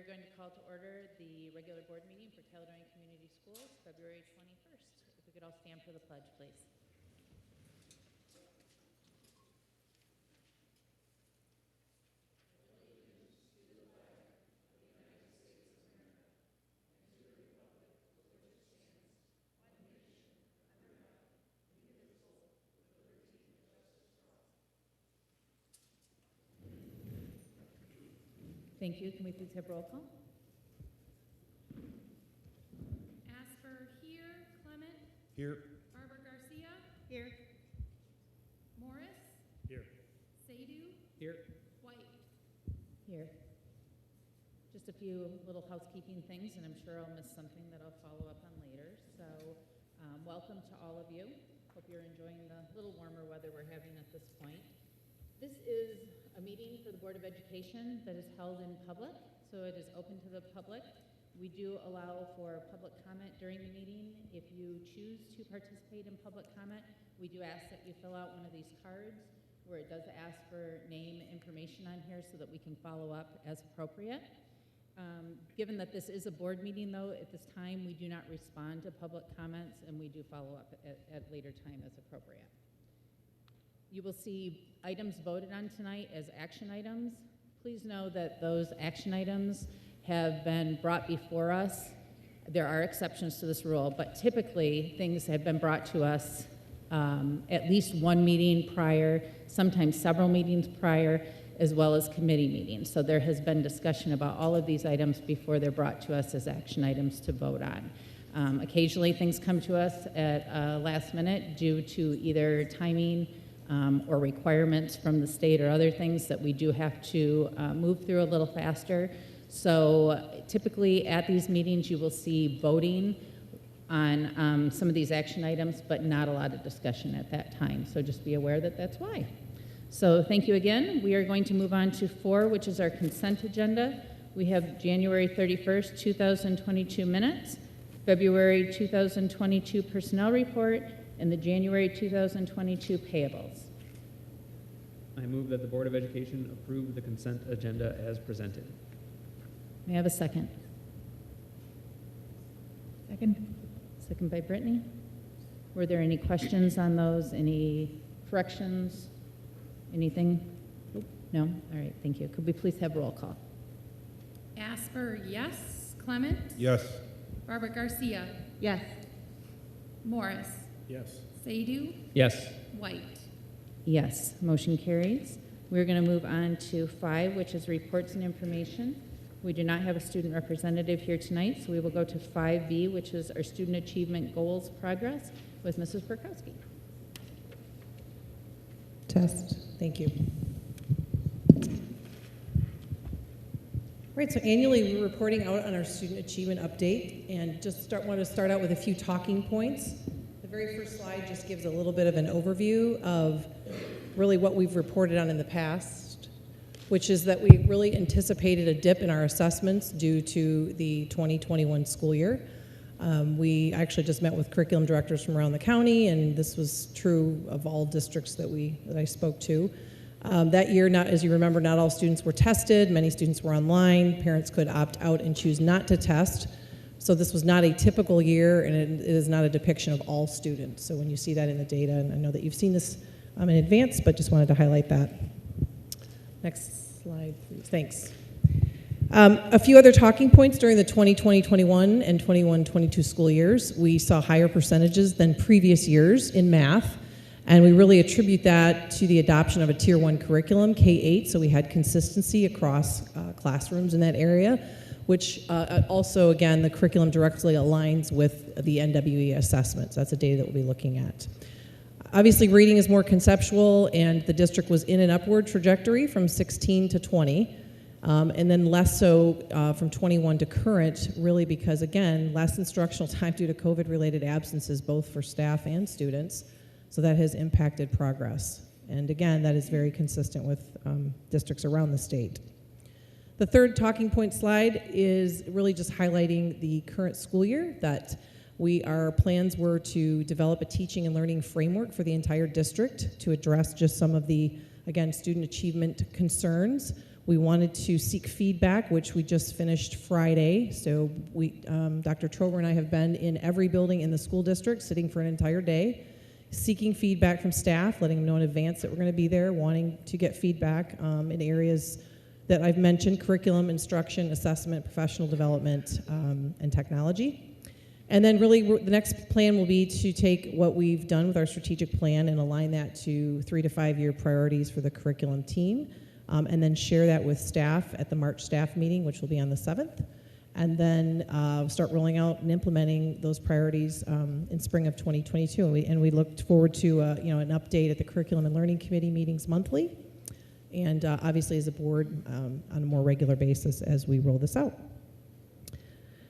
We're going to call to order the regular board meeting for Caledonia Community Schools, February 21st. If we could all stand for the pledge, please. Thank you. Can we please have roll call? Asper here. Clement. Here. Barbara Garcia. Here. Morris. Here. Sadu. Here. White. Here. Just a few little housekeeping things, and I'm sure I'll miss something that I'll follow up on later. So welcome to all of you. Hope you're enjoying the little warmer weather we're having at this point. This is a meeting for the Board of Education that is held in public, so it is open to the public. We do allow for public comment during the meeting. If you choose to participate in public comment, we do ask that you fill out one of these cards where it does ask for name information on here so that we can follow up as appropriate. Given that this is a board meeting, though, at this time we do not respond to public comments, and we do follow up at later time as appropriate. You will see items voted on tonight as action items. Please know that those action items have been brought before us. There are exceptions to this rule, but typically things have been brought to us at least one meeting prior, sometimes several meetings prior, as well as committee meetings. So there has been discussion about all of these items before they're brought to us as action items to vote on. Occasionally things come to us at last minute due to either timing or requirements from the state or other things that we do have to move through a little faster. So typically at these meetings you will see voting on some of these action items, but not a lot of discussion at that time. So just be aware that that's why. So thank you again. We are going to move on to 4, which is our consent agenda. We have January 31st, 2022 minutes, February 2022 personnel report, and the January 2022 payables. I move that the Board of Education approve the consent agenda as presented. May I have a second? Second. Second by Brittany. Were there any questions on those? Any corrections? Anything? No? All right, thank you. Could we please have roll call? Asper, yes. Clement. Yes. Barbara Garcia. Yes. Morris. Yes. Sadu. Yes. White. Yes, motion carries. We're going to move on to 5, which is reports and information. We do not have a student representative here tonight, so we will go to 5B, which is our student achievement goals progress with Mrs. Perkowski. Test. Thank you. Right, so annually we're reporting out on our student achievement update, and just want to start out with a few talking points. The very first slide just gives a little bit of an overview of really what we've reported on in the past, which is that we really anticipated a dip in our assessments due to the 2021 school year. We actually just met with curriculum directors from around the county, and this was true of all districts that I spoke to. That year, as you remember, not all students were tested. Many students were online. Parents could opt out and choose not to test. So this was not a typical year, and it is not a depiction of all students. So when you see that in the data, and I know that you've seen this in advance, but just wanted to highlight that. Next slide, please. Thanks. A few other talking points during the 2020-21 and 21-22 school years. We saw higher percentages than previous years in math, and we really attribute that to the adoption of a Tier 1 curriculum, K-8, so we had consistency across classrooms in that area, which also, again, the curriculum directly aligns with the NWE assessments. That's the data that we'll be looking at. Obviously, reading is more conceptual, and the district was in an upward trajectory from 16 to 20. And then less so from 21 to current, really because, again, less instructional time due to COVID-related absences, both for staff and students. So that has impacted progress. And again, that is very consistent with districts around the state. The third talking point slide is really just highlighting the current school year, that our plans were to develop a teaching and learning framework for the entire district to address just some of the, again, student achievement concerns. We wanted to seek feedback, which we just finished Friday. So Dr. Trober and I have been in every building in the school district, sitting for an entire day, seeking feedback from staff, letting them know in advance that we're going to be there, wanting to get feedback in areas that I've mentioned: curriculum, instruction, assessment, professional development, and technology. And then really the next plan will be to take what we've done with our strategic plan and align that to 3 to 5 year priorities for the curriculum team, and then share that with staff at the March staff meeting, which will be on the 7th, and then start rolling out and implementing those priorities in spring of 2022. And we looked forward to an update at the Curriculum and Learning Committee meetings monthly, and obviously as a board on a more regular basis as we roll this out.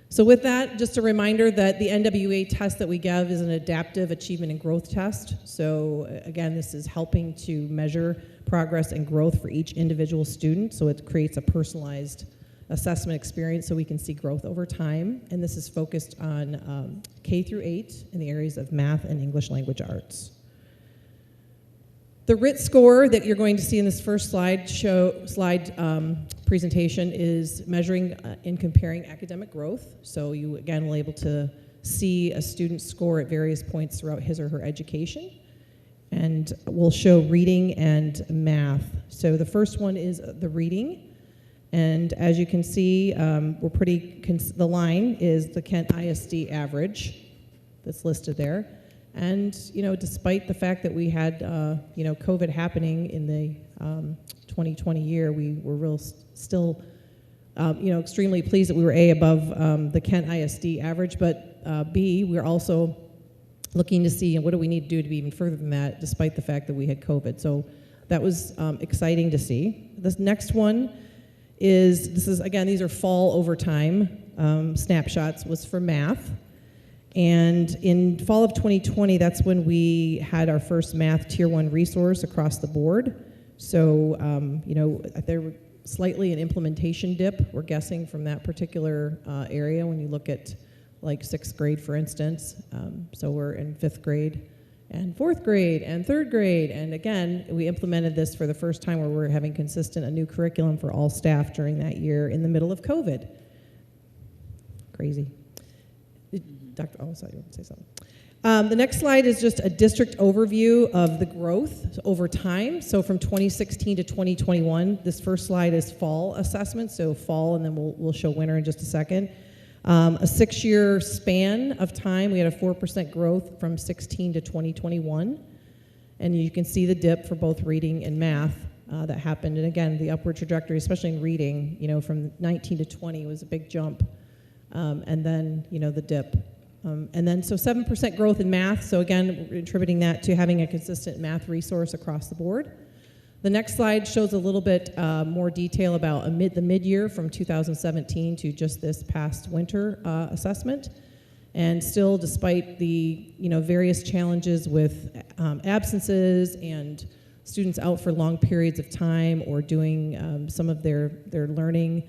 So with that, just a reminder that the NWA test that we give is an adaptive achievement and growth test. So again, this is helping to measure progress and growth for each individual student. So it creates a personalized assessment experience so we can see growth over time. And this is focused on K through 8 in the areas of math and English language arts. The RIT score that you're going to see in this first slide presentation is measuring and comparing academic growth. So you, again, will be able to see a student's score at various points throughout his or her education. And we'll show reading and math. So the first one is the reading. And as you can see, the line is the Kent ISD average that's listed there. And, despite the fact that we had, COVID happening in the 2020 year, we were still, extremely pleased that we were A, above the Kent ISD average, but B, we're also looking to see what do we need to do to be even further than that, despite the fact that we had COVID. So that was exciting to see. This next one these are fall over time snapshots, was for math. And in fall of 2020, that's when we had our first math Tier 1 resource across the board. So, there was slightly an implementation dip, we're guessing, from that particular area when you look at like 6th grade, for instance. So we're in 5th grade and 4th grade and 3rd grade. And again, we implemented this for the first time where we're having a new curriculum for all staff during that year in the middle of COVID. Crazy. Sorry, you want to say something. The next slide is just a district overview of the growth over time. So from 2016 to 2021, this first slide is fall assessment, so fall, and then we'll show winter in just a second. A 6-year span of time, we had a 4% growth from 16 to 2021. And you can see the dip for both reading and math that happened. And again, the upward trajectory, especially in reading, from 19 to 20 was a big jump. And then, the dip. And then, so 7% growth in math. So again, we're attributing that to having a consistent math resource across the board. The next slide shows a little bit more detail about the mid-year from 2017 to just this past winter assessment. And still, despite the various challenges with absences and students out for long periods of time or doing some of their learning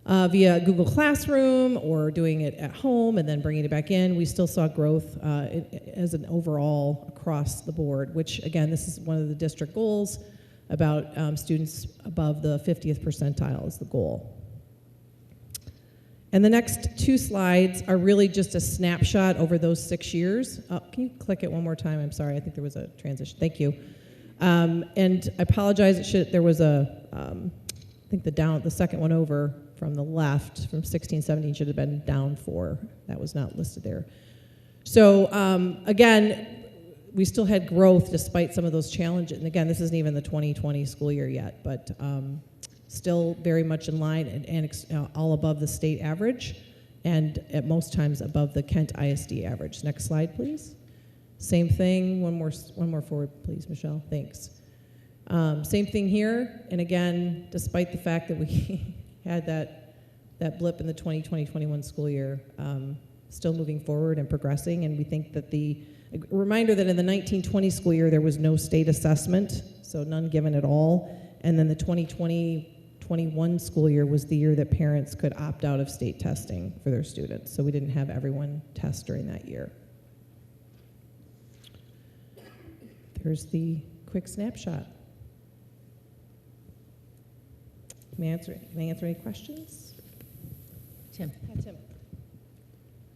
via Google Classroom or doing it at home and then bringing it back in, we still saw growth as an overall across the board, which again, this is one of the district goals about students above the 50th percentile is the goal. And the next 2 slides are really just a snapshot over those 6 years. Can you click it one more time? I'm sorry, I think there was a transition. Thank you. And I apologize, there was I think the second one over from the left, from 16, 17 should have been down 4. That was not listed there. So again, we still had growth despite some of those challenges. And again, this isn't even the 2020 school year yet, but still very much in line and all above the state average, and at most times above the Kent ISD average. Next slide, please. Same thing, one more forward, please, Michelle, thanks. Same thing here, and again, despite the fact that we had that blip in the 2020-21 school year, still moving forward and progressing, and we think that a reminder that in the 1920 school year there was no state assessment, so none given at all, and then the 2020-21 school year was the year that parents could opt out of state testing for their students, so we didn't have everyone test during that year. There's the quick snapshot. Can I answer any questions? Tim? Yeah, Tim.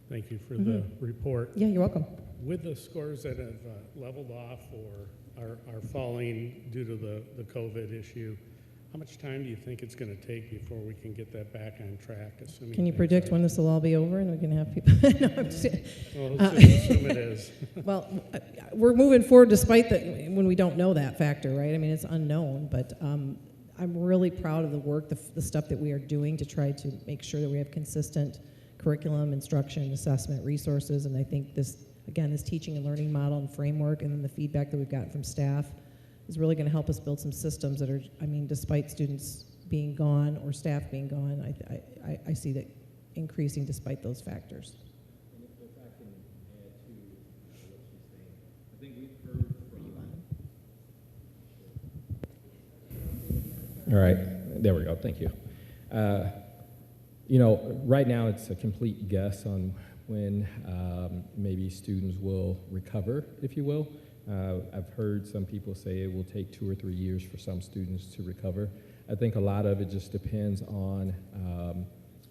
Thank you for the report. Yeah, you're welcome. With the scores that have leveled off or are falling due to the COVID issue, how much time do you think it's going to take before we can get that back on track? Assuming Can you things predict are- when this will all be over and we can have people? No, I'm just kidding. Well, let's assume it is. Well, we're moving forward despite that, when we don't know that factor, right? I mean, it's unknown, but I'm really proud of the work, the stuff that we are doing to try to make sure that we have consistent curriculum, instruction, assessment, resources, and I think this, again, this teaching and learning model and framework, and then the feedback that we've gotten from staff is really going to help us build some systems that are, I mean, despite students being gone or staff being gone, I see that increasing despite those factors. And if I can add to what she's saying, I think we've heard from. All right, there we go. Thank you. Right now it's a complete guess on when maybe students will recover, if you will. I've heard some people say it will take 2 or 3 years for some students to recover. I think a lot of it just depends on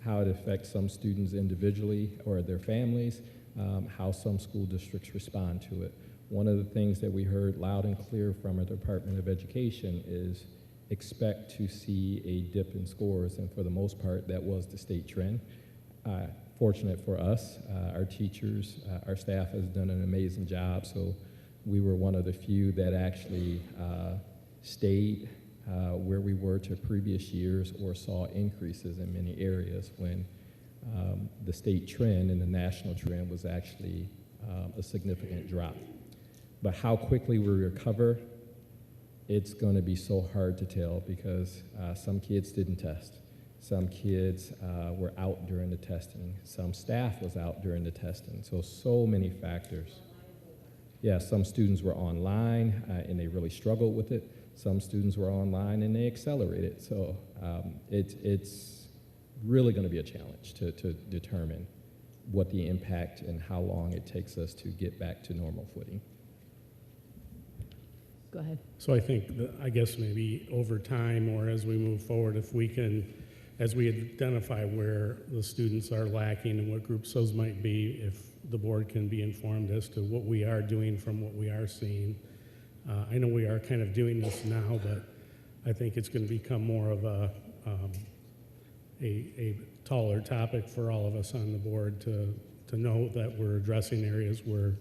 how it affects some students individually or their families, how some school districts respond to it. One of the things that we heard loud and clear from our Department of Education is expect to see a dip in scores, and for the most part, that was the state trend. Fortunate for us, our teachers, our staff has done an amazing job, so we were one of the few that actually stayed where we were to previous years or saw increases in many areas when the state trend and the national trend was actually a significant drop. But how quickly we recover, it's going to be so hard to tell because some kids didn't test. Some kids were out during the testing. Some staff was out during the testing. So many factors. Yeah, some students were online and they really struggled with it. Some students were online and they accelerated. So it's really going to be a challenge to determine what the impact and how long it takes us to get back to normal footing. Go ahead. So I think, I guess maybe over time or as we move forward, if we can, as we identify where the students are lacking and what groups those might be, if the board can be informed as to what we are doing from what we are seeing. I know we are kind of doing this now, but I think it's going to become more of a taller topic for all of us on the board to know that we're addressing areas where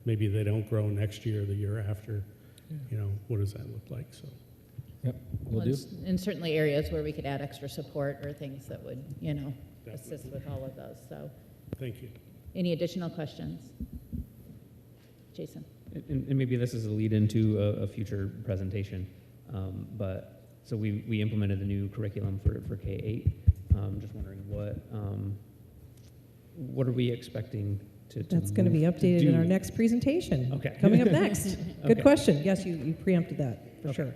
maybe they don't grow next year or the year after. You know, what does that look like? So, Yep, we'll do. And certainly areas where we could add extra support or things that would, assist Definitely. with all of those. So, thank you. any additional questions? Jason? And maybe this is a lead into a future presentation, so we implemented the new curriculum for K-8. Just wondering what are we expecting to That's going to be updated in our next presentation. Okay. Coming up next. Good Okay. question. Yes, you preempted that, for Okay. sure.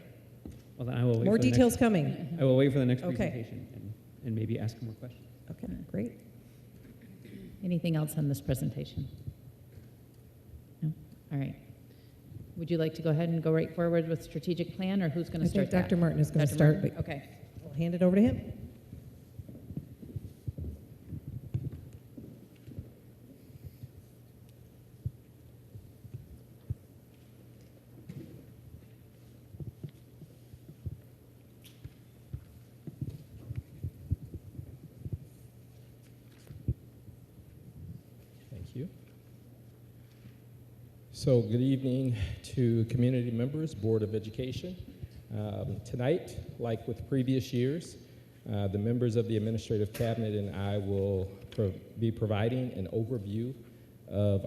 Well, then I will wait More for the details coming. I will wait for the next Okay. presentation and maybe ask more questions. Okay, great. Anything else on this presentation? No? All right. Would you like to go ahead and go right forward with strategic plan, or who's going I to start think Dr. that? Martin is going to Dr. start, Martin? but Okay. I'll hand it over to him. Thank you. So good evening to community members, Board of Education. Tonight, like with previous years, the members of the Administrative Cabinet and I will be providing an overview of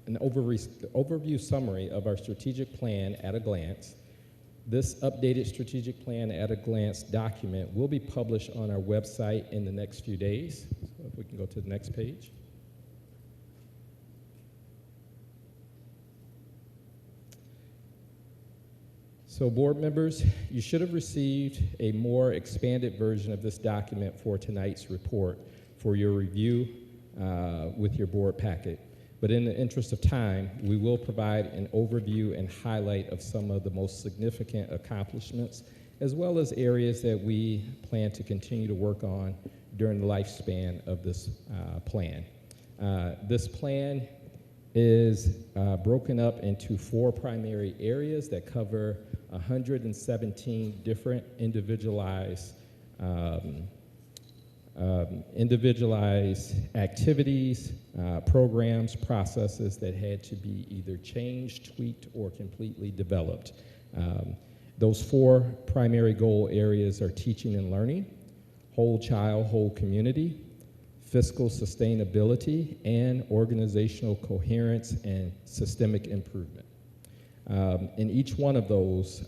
an overview summary of our strategic plan at a glance. This updated strategic plan at a glance document will be published on our website in the next few days. So if we can go to the next page. So board members, you should have received a more expanded version of this document for tonight's report for your review with your board packet. But in the interest of time, we will provide an overview and highlight of some of the most significant accomplishments as well as areas that we plan to continue to work on during the lifespan of this plan. This plan is broken up into 4 primary areas that cover 117 different individualized activities, programs, processes that had to be either changed, tweaked, or completely developed. Those 4 primary goal areas are teaching and learning, whole child, whole community, fiscal sustainability, and organizational coherence and systemic improvement. In each one of those,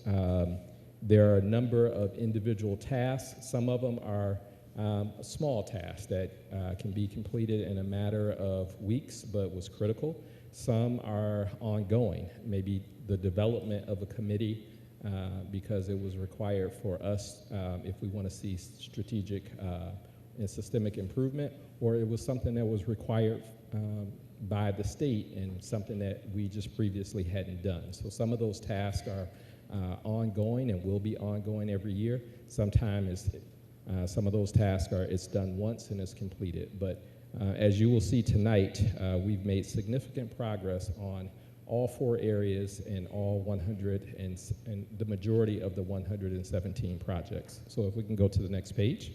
there are a number of individual tasks. Some of them are small tasks that can be completed in a matter of weeks, but was critical. Some are ongoing, maybe the development of a committee because it was required for us if we want to see strategic and systemic improvement, or it was something that was required by the state and something that we just previously hadn't done. So some of those tasks are ongoing and will be ongoing every year. Sometimes some of those tasks are it's done once and it's completed. But as you will see tonight, we've made significant progress on all 4 areas and all 100 and the majority of the 117 projects. So if we can go to the next page.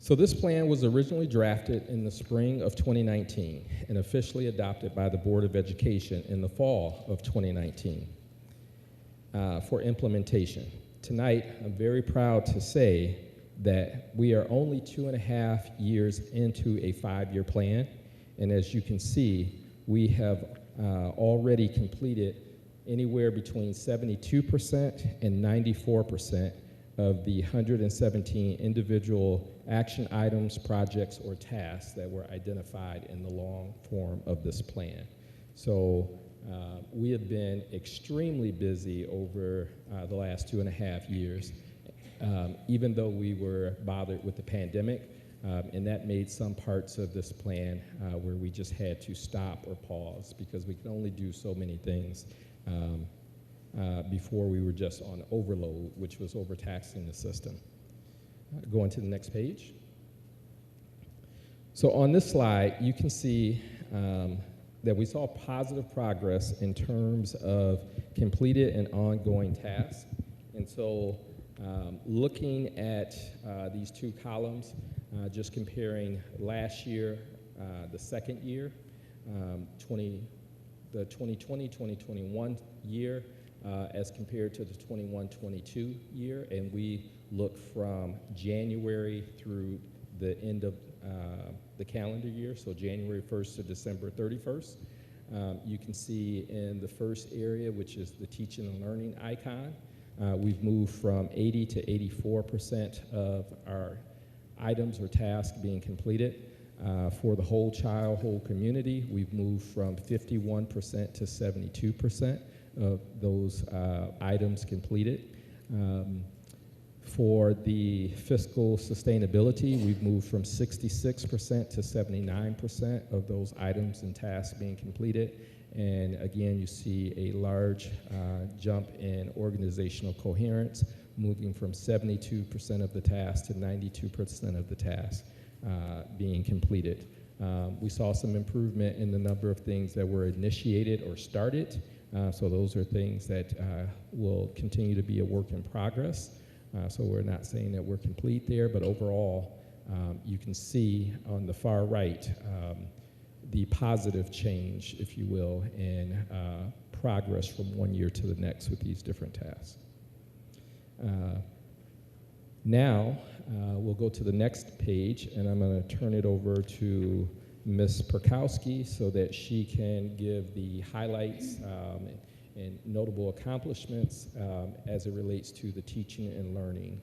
So this plan was originally drafted in the spring of 2019 and officially adopted by the Board of Education in the fall of 2019 for implementation. Tonight, I'm very proud to say that we are only 2.5 years into a 5-year plan, and as you can see, we have already completed anywhere between 72% and 94% of the 117 individual action items, projects, or tasks that were identified in the long form of this plan. So we have been extremely busy over the last 2.5 years, even though we were bothered with the pandemic, and that made some parts of this plan where we just had to stop or pause because we can only do so many things before we were just on overload, which was overtaxing the system. Going to the next page. So on this slide, you can see that we saw positive progress in terms of completed and ongoing tasks. And so looking at these 2 columns, just comparing last year, the second year, the 2020-2021 year, as compared to the 21-22 year, and we look from January through the end of the calendar year, so January 1st to December 31st. You can see in the first area, which is the teaching and learning icon, we've moved from 80 to 84% of our items or tasks being completed. For the whole child, whole community, we've moved from 51% to 72% of those items completed. For the fiscal sustainability, we've moved from 66% to 79% of those items and tasks being completed. And again, you see a large jump in organizational coherence, moving from 72% of the tasks to 92% of the tasks being completed. We saw some improvement in the number of things that were initiated or started. So those are things that will continue to be a work in progress. So we're not saying that we're complete there, but overall, you can see on the far right the positive change, if you will, in progress from one year to the next with these different tasks. Now, we'll go to the next page, and I'm going to turn it over to Ms. Perkowski so that she can give the highlights and notable accomplishments as it relates to the teaching and learning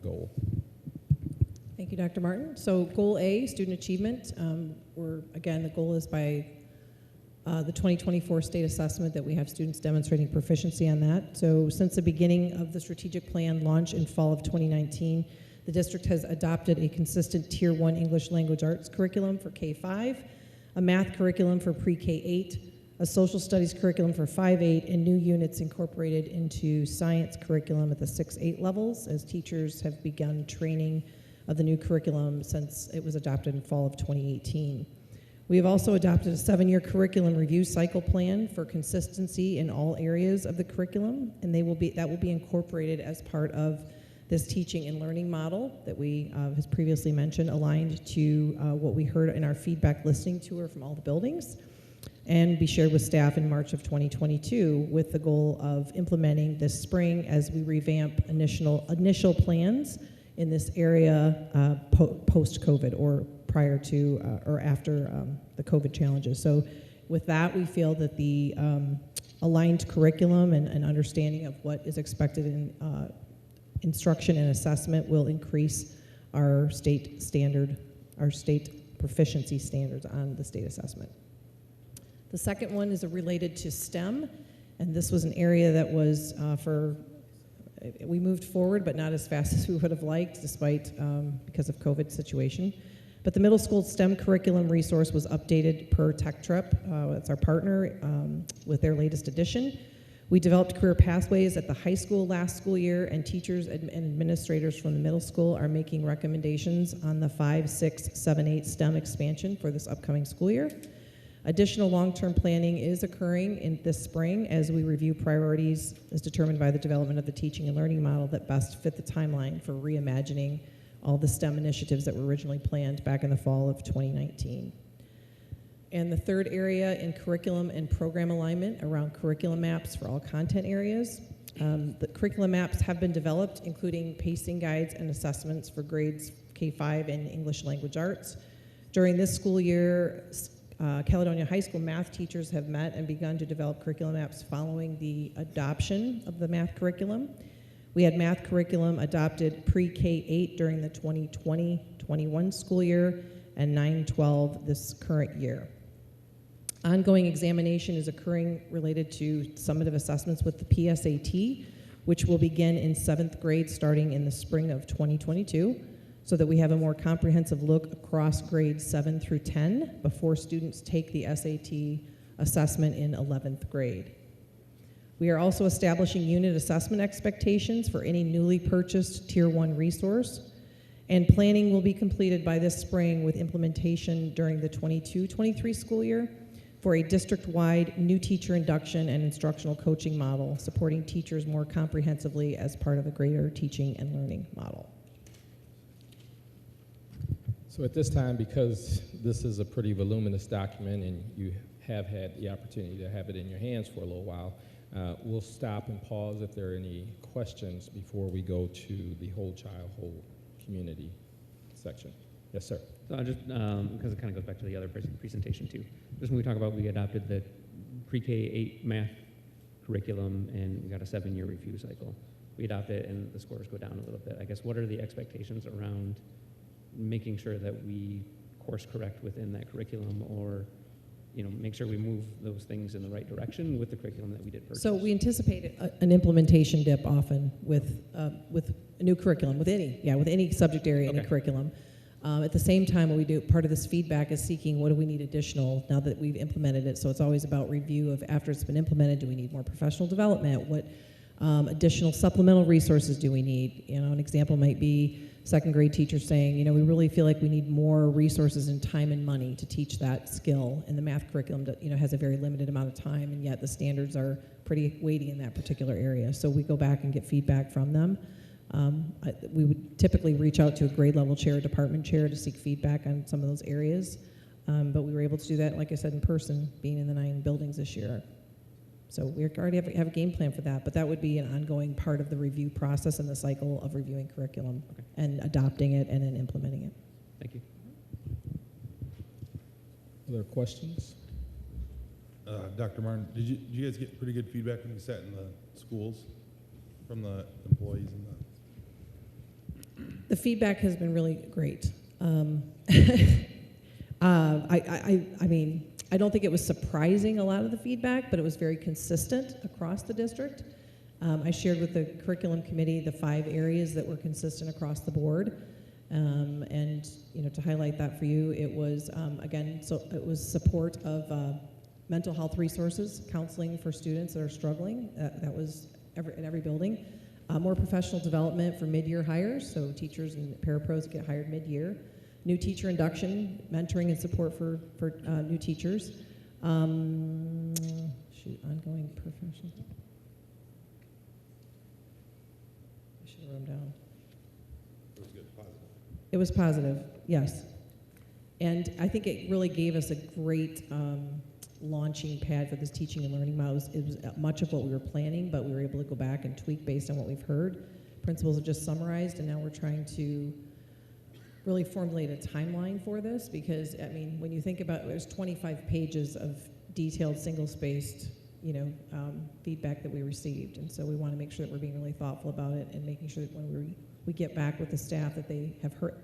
goal. Thank you, Dr. Martin. So goal A, student achievement, again, the goal is by the 2024 state assessment that we have students demonstrating proficiency on that. So since the beginning of the strategic plan launch in fall of 2019, the district has adopted a consistent Tier 1 English Language Arts curriculum for K-5, a math curriculum for pre-K-8, a social studies curriculum for 5-8, and new units incorporated into science curriculum at the 6-8 levels, as teachers have begun training of the new curriculum since it was adopted in fall of 2018. We have also adopted a 7-year curriculum review cycle plan for consistency in all areas of the curriculum, and that will be incorporated as part of this teaching and learning model that we has previously mentioned, aligned to what we heard in our feedback listening tour from all the buildings, and be shared with staff in March of 2022 with the goal of implementing this spring as we revamp initial plans in this area post-COVID or prior to or after the COVID challenges. So with that, we feel that the aligned curriculum and understanding of what is expected in instruction and assessment will increase our state proficiency standards on the state assessment. The second one is related to STEM, and this was an area that was we moved forward, but not as fast as we would have liked, despite because of COVID situation. But the middle school STEM curriculum resource was updated per TechTrip. That's our partner with their latest edition. We developed career pathways at the high school last school year, and teachers and administrators from the middle school are making recommendations on the 5, 6, 7, 8 STEM expansion for this upcoming school year. Additional long-term planning is occurring in this spring as we review priorities as determined by the development of the teaching and learning model that best fit the timeline for reimagining all the STEM initiatives that were originally planned back in the fall of 2019. And the third area in curriculum and program alignment around curriculum maps for all content areas. The curriculum maps have been developed, including pacing guides and assessments for grades K-5 and English language arts. During this school year, Caledonia High School math teachers have met and begun to develop curriculum maps following the adoption of the math curriculum. We had math curriculum adopted pre-K-8 during the 2020-21 school year and 9-12 this current year. Ongoing examination is occurring related to summative assessments with the PSAT, which will begin in 7th grade starting in the spring of 2022, so that we have a more comprehensive look across grades 7 through 10 before students take the SAT assessment in 11th grade. We are also establishing unit assessment expectations for any newly purchased Tier 1 resource, and planning will be completed by this spring with implementation during the 22-23 school year for a district-wide new teacher induction and instructional coaching model, supporting teachers more comprehensively as part of a greater teaching and learning model. So at this time, because this is a pretty voluminous document and you have had the opportunity to have it in your hands for a little while, we'll stop and pause if there are any questions before we go to the whole child, whole community section. Yes, sir. So I just, because it kind of goes back to the other presentation too. Just when we talk about we adopted the pre-K-8 math curriculum and we got a 7-year review cycle. We adopt it and the scores go down a little bit. I guess what are the expectations around making sure that we course correct within that curriculum, or make sure we move those things in the right direction with the curriculum that we did purchase? So we anticipate an implementation dip often with a new curriculum, with any subject area in a curriculum. At the same time, what we do, part of this feedback is seeking what do we need additional now that we've implemented it. So it's always about review of after it's been implemented, do we need more professional development? What additional supplemental resources do we need? An example might be 2nd grade teachers saying, we really feel like we need more resources and time and money to teach that skill. And the math curriculum, has a very limited amount of time, and yet the standards are pretty weighty in that particular area. So we go back and get feedback from them. We would typically reach out to a grade level chair, department chair to seek feedback on some of those areas. But we were able to do that, like I said, in person, being in the 9 buildings this year. So we already have a game plan for that, but that would be an ongoing part of the review process and the cycle of reviewing curriculum and adopting it and then implementing it. Thank you. Other questions? Dr. Martin, did you guys get pretty good feedback when you sat in the schools from the employees and The feedback has been really great. I don't think it was surprising, a lot of the feedback, but it was very consistent across the district. I shared with the curriculum committee the 5 areas that were consistent across the board. And to highlight that for you, it was, it was support of mental health resources, counseling for students that are struggling. That was in every building. More professional development for mid-year hires, so teachers and parapros get hired mid-year. New teacher induction, mentoring and support for new teachers. Ongoing professional. I should have wrote them down. It was good, positive. It was positive, yes. And I think it really gave us a great launching pad for this teaching and learning model. It was much of what we were planning, but we were able to go back and tweak based on what we've heard. Principals have just summarized, and now we're trying to really formulate a timeline for this, because, I mean, when you think about it, there's 25 pages of detailed, single-spaced, feedback that we received. And so we want to make sure that we're being really thoughtful about it and making sure that when we get back with the staff that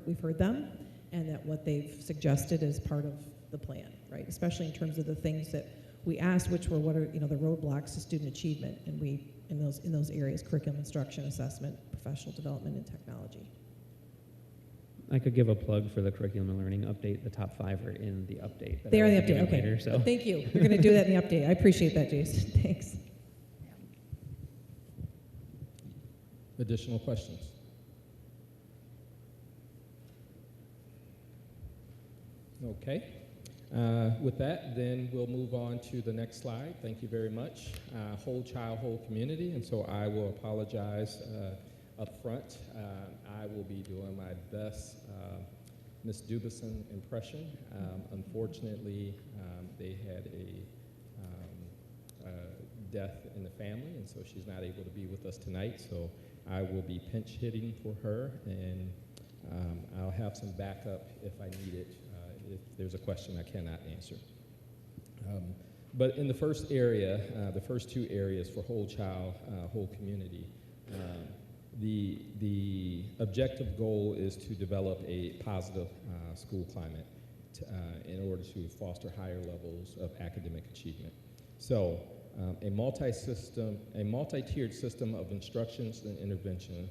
we've heard them, and that what they've suggested is part of the plan, right? Especially in terms of the things that we asked, which were what are the roadblocks to student achievement, and we in those areas: curriculum, instruction, assessment, professional development, and technology. I could give a plug for the curriculum and learning update. The top 5 are in the update. that They I are will the be giving update. Okay. later, so. Thank you. You're going to do that in the update. I appreciate that, Jason. Thanks. Additional questions? Okay. With that, then we'll move on to the next slide. Thank you very much. Whole child, whole community. And so I will apologize up front. I will be doing my best Ms. Dubison impression. Unfortunately, they had a death in the family, and so she's not able to be with us tonight. So I will be pinch hitting for her, and I'll have some backup if I need it, if there's a question I cannot answer. But in the first area, the first 2 areas for whole child, whole community, the objective goal is to develop a positive school climate in order to foster higher levels of academic achievement. So a multi-tiered system of instructions and intervention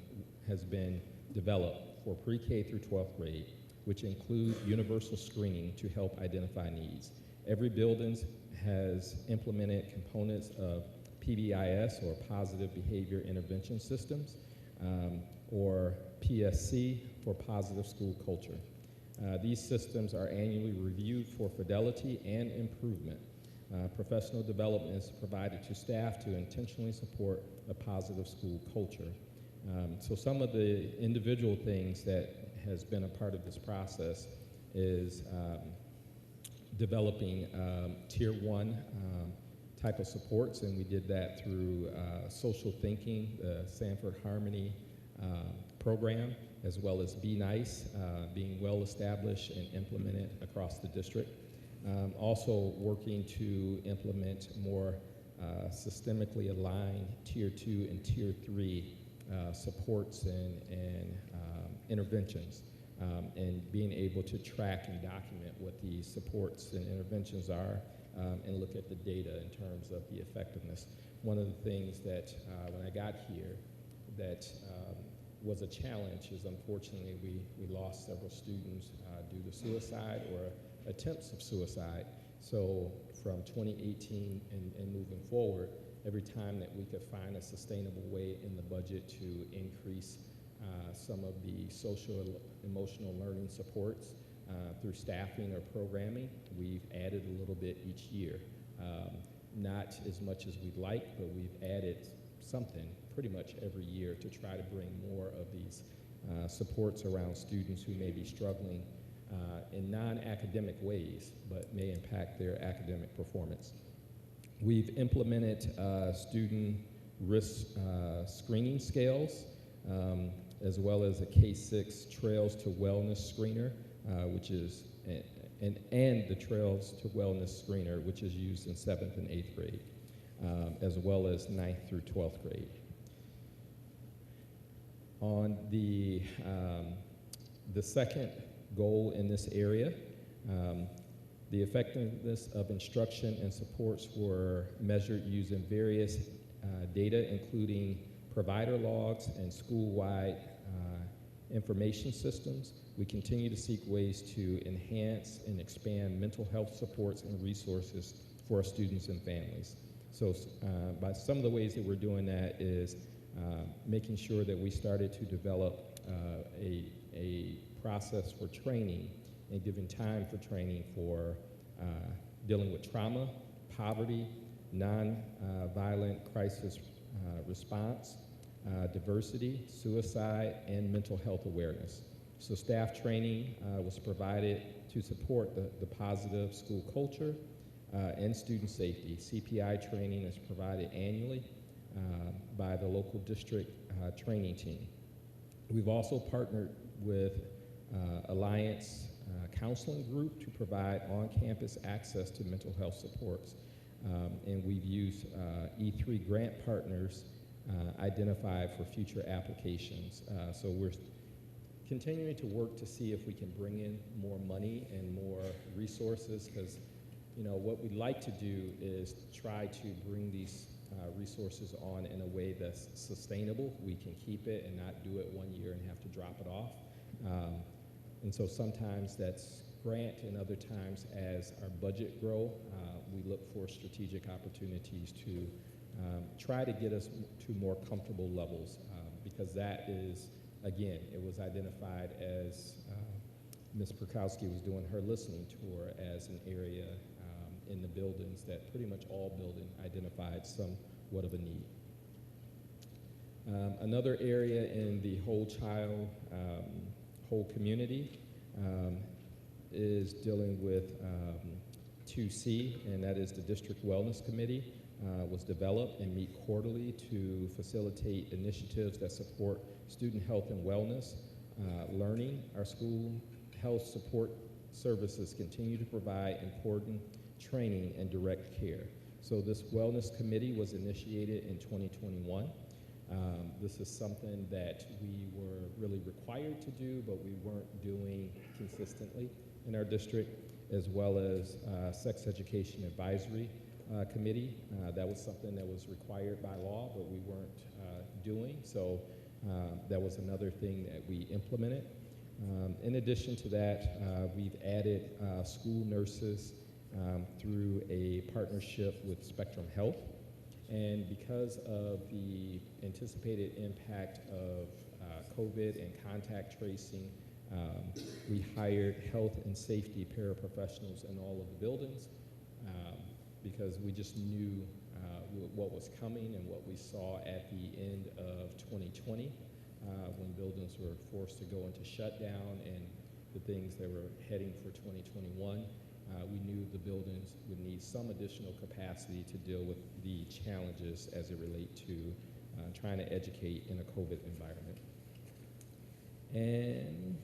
has been developed for pre-K through 12th grade, which include universal screening to help identify needs. Every building has implemented components of PBIS, or Positive Behavior Intervention Systems, or PSC for Positive School Culture. These systems are annually reviewed for fidelity and improvement. Professional development is provided to staff to intentionally support a positive school culture. So some of the individual things that has been a part of this process is developing Tier 1 type of supports, and we did that through social thinking, the Sanford Harmony program, as well as Be Nice, being well established and implemented across the district. Also working to implement more systemically aligned Tier 2 and Tier 3 supports and interventions, and being able to track and document what these supports and interventions are, and look at the data in terms of the effectiveness. One of the things that when I got here that was a challenge is, unfortunately, we lost several students due to suicide or attempts of suicide. So from 2018 and moving forward, every time that we could find a sustainable way in the budget to increase some of the social emotional learning supports through staffing or programming, we've added a little bit each year. Not as much as we'd like, but we've added something pretty much every year to try to bring more of these supports around students who may be struggling in non-academic ways, but may impact their academic performance. We've implemented student risk screening scales, as well as a K-6 Trails to Wellness Screener, which is, and the Trails to Wellness Screener, which is used in 7th and 8th grade, as well as 9th through 12th grade. On the second goal in this area, the effectiveness of instruction and supports were measured using various data, including provider logs and school-wide information systems. We continue to seek ways to enhance and expand mental health supports and resources for our students and families. So by some of the ways that we're doing that is making sure that we started to develop a process for training and giving time for training for dealing with trauma, poverty, non-violent crisis response, diversity, suicide, and mental health awareness. So staff training was provided to support the positive school culture and student safety. CPI training is provided annually by the local district training team. We've also partnered with Alliance Counseling Group to provide on-campus access to mental health supports. And we've used E3 grant partners identified for future applications. So we're continuing to work to see if we can bring in more money and more resources, because what we'd like to do is try to bring these resources on in a way that's sustainable. We can keep it and not do it 1 year and have to drop it off. And so sometimes that's grant, and other times as our budget grow, we look for strategic opportunities to try to get us to more comfortable levels, because that is, again, it was identified as Ms. Perkowski was doing her listening tour as an area in the buildings that pretty much all building identified somewhat of a need. Another area in the whole child, whole community is dealing with 2C, and that is the District Wellness Committee. Was developed and meet quarterly to facilitate initiatives that support student health and wellness, learning. Our school health support services continue to provide important training and direct care. So this wellness committee was initiated in 2021. This is something that we were really required to do, but we weren't doing consistently in our district, as well as sex education advisory committee. That was something that was required by law, but we weren't doing. So that was another thing that we implemented. In addition to that, we've added school nurses through a partnership with Spectrum Health. And because of the anticipated impact of COVID and contact tracing, we hired health and safety paraprofessionals in all of the buildings, because we just knew what was coming and what we saw at the end of 2020 when buildings were forced to go into shutdown, and the things that were heading for 2021. We knew the buildings would need some additional capacity to deal with the challenges as it relate to trying to educate in a COVID environment. And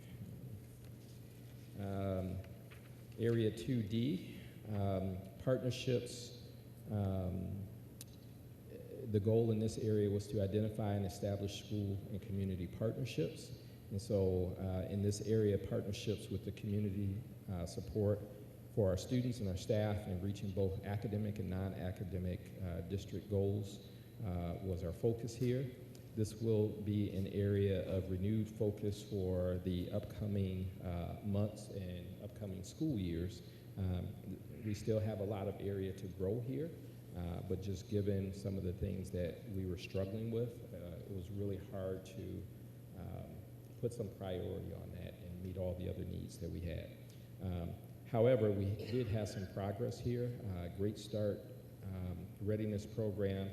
area 2D, partnerships. The goal in this area was to identify and establish school and community partnerships. And so in this area, partnerships with the community support for our students and our staff in reaching both academic and non-academic district goals was our focus here. This will be an area of renewed focus for the upcoming months and upcoming school years. We still have a lot of area to grow here, but just given some of the things that we were struggling with, it was really hard to put some priority on that and meet all the other needs that we had. However, we did have some progress here. Great Start readiness program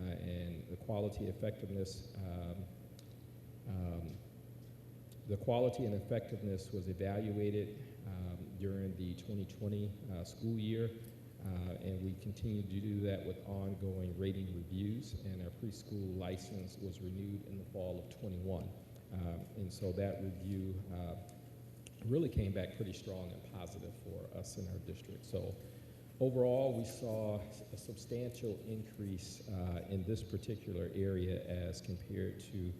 and the quality effectiveness. The quality and effectiveness was evaluated during the 2020 school year, and we continue to do that with ongoing rating reviews, and our preschool license was renewed in the fall of 21. And so that review really came back pretty strong and positive for us in our district. So overall, we saw a substantial increase in this particular area as compared to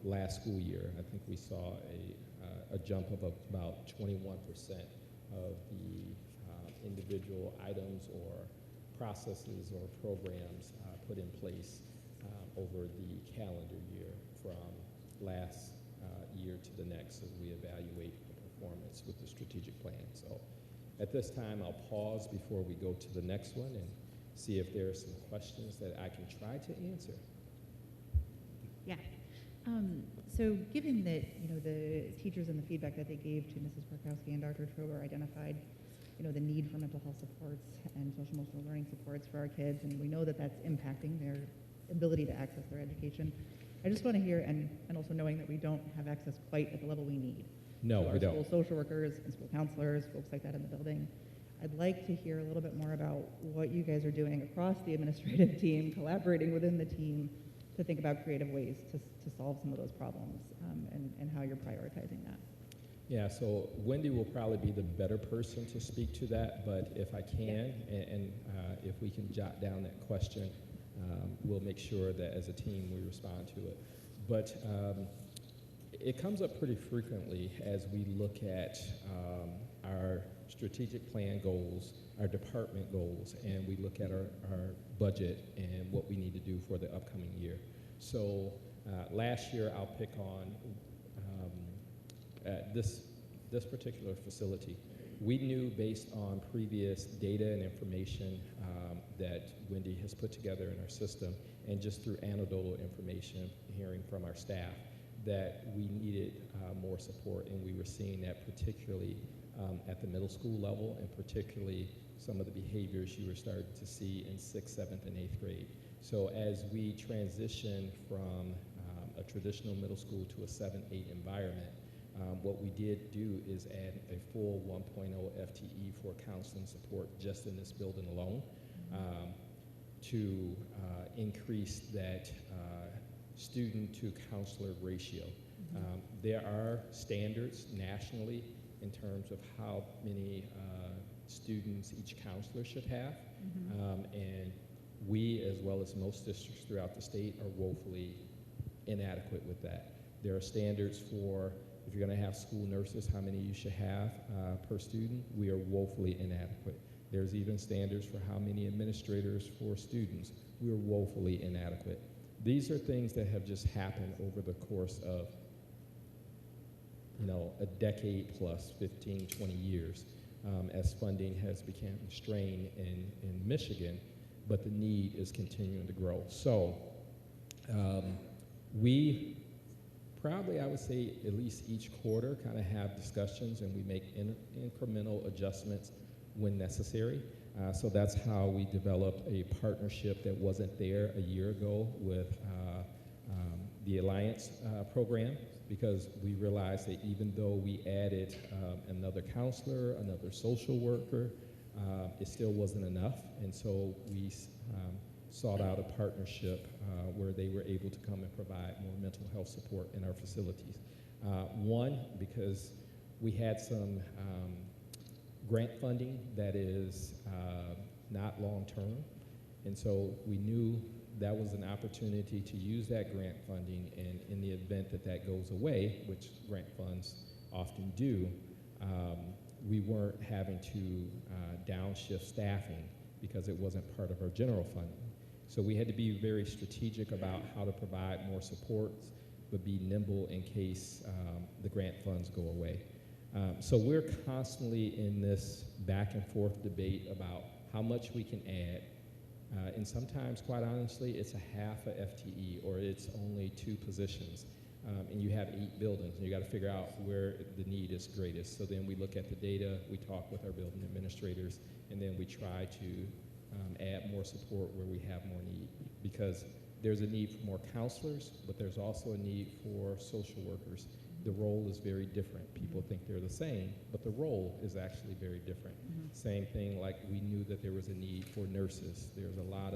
last school year. I think we saw a jump of about 21% of the individual items or processes or programs put in place over the calendar year from last year to the next as we evaluate the performance with the strategic plan. So At this time, I'll pause before we go to the next one and see if there are some questions that I can try to answer. Yeah. So given that, the teachers and the feedback that they gave to Mrs. Parkowski and Dr. Trober identified, the need for mental health supports and social emotional learning supports for our kids, and we know that that's impacting their ability to access their education. I just want to hear, and also knowing that we don't have access quite at the level we need. No, to our we don't. school social workers and school counselors, folks like that in the building. I'd like to hear a little bit more about what you guys are doing across the administrative team, collaborating within the team to think about creative ways to solve some of those problems, and how you're prioritizing that. Yeah, so Wendy will probably be the better person to speak to that, but if I can, and if we can jot down that question, we'll make sure that as a team we respond to it. But it comes up pretty frequently as we look at our strategic plan goals, our department goals, and we look at our budget and what we need to do for the upcoming year. So last year, I'll pick on this particular facility. We knew based on previous data and information that Wendy has put together in our system, and just through anecdotal information, hearing from our staff, that we needed more support, and we were seeing that particularly at the middle school level, and particularly some of the behaviors you were starting to see in 6th, 7th, and 8th grade. So as we transition from a traditional middle school to a 7-8 environment, what we did do is add a full 1.0 FTE for counseling support just in this building alone, to increase that student to counselor ratio. There are standards nationally in terms of how many students each counselor should have, and we, as well as most districts throughout the state, are woefully inadequate with that. There are standards for, if you're going to have school nurses, how many you should have per student. We are woefully inadequate. There's even standards for how many administrators for students. We are woefully inadequate. These are things that have just happened over the course of, a decade plus, 15, 20 years, as funding has become strained in Michigan, but the need is continuing to grow. So we probably, I would say, at least each quarter kind of have discussions, and we make incremental adjustments when necessary. So that's how we developed a partnership that wasn't there a year ago with the Alliance program, because we realized that even though we added another counselor, another social worker, it still wasn't enough. And so we sought out a partnership where they were able to come and provide more mental health support in our facilities. One, because we had some grant funding that is not long-term, and so we knew that was an opportunity to use that grant funding, and in the event that that goes away, which grant funds often do, we weren't having to downshift staffing because it wasn't part of our general funding. So we had to be very strategic about how to provide more supports, but be nimble in case the grant funds go away. So we're constantly in this back and forth debate about how much we can add. And sometimes, quite honestly, it's a half a FTE, or it's only 2 positions. And you have 8 buildings, and you got to figure out where the need is greatest. So then we look at the data, we talk with our building administrators, and then we try to add more support where we have more need. Because there's a need for more counselors, but there's also a need for social workers. The role is very different. People think they're the same, but the role is actually very different. Same thing, like we knew that there was a need for nurses. There's a lot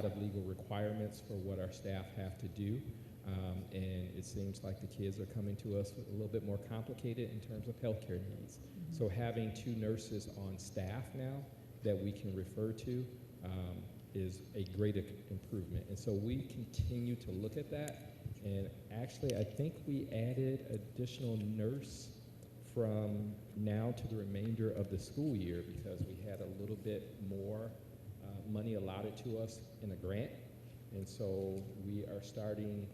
of legal requirements for what our staff have to do, and it seems like the kids are coming to us with a little bit more complicated in terms of healthcare needs. So having 2 nurses on staff now that we can refer to is a great improvement. And so we continue to look at that. And actually, I think we added additional nurse from now to the remainder of the school year because we had a little bit more money allotted to us in a grant. And so we are starting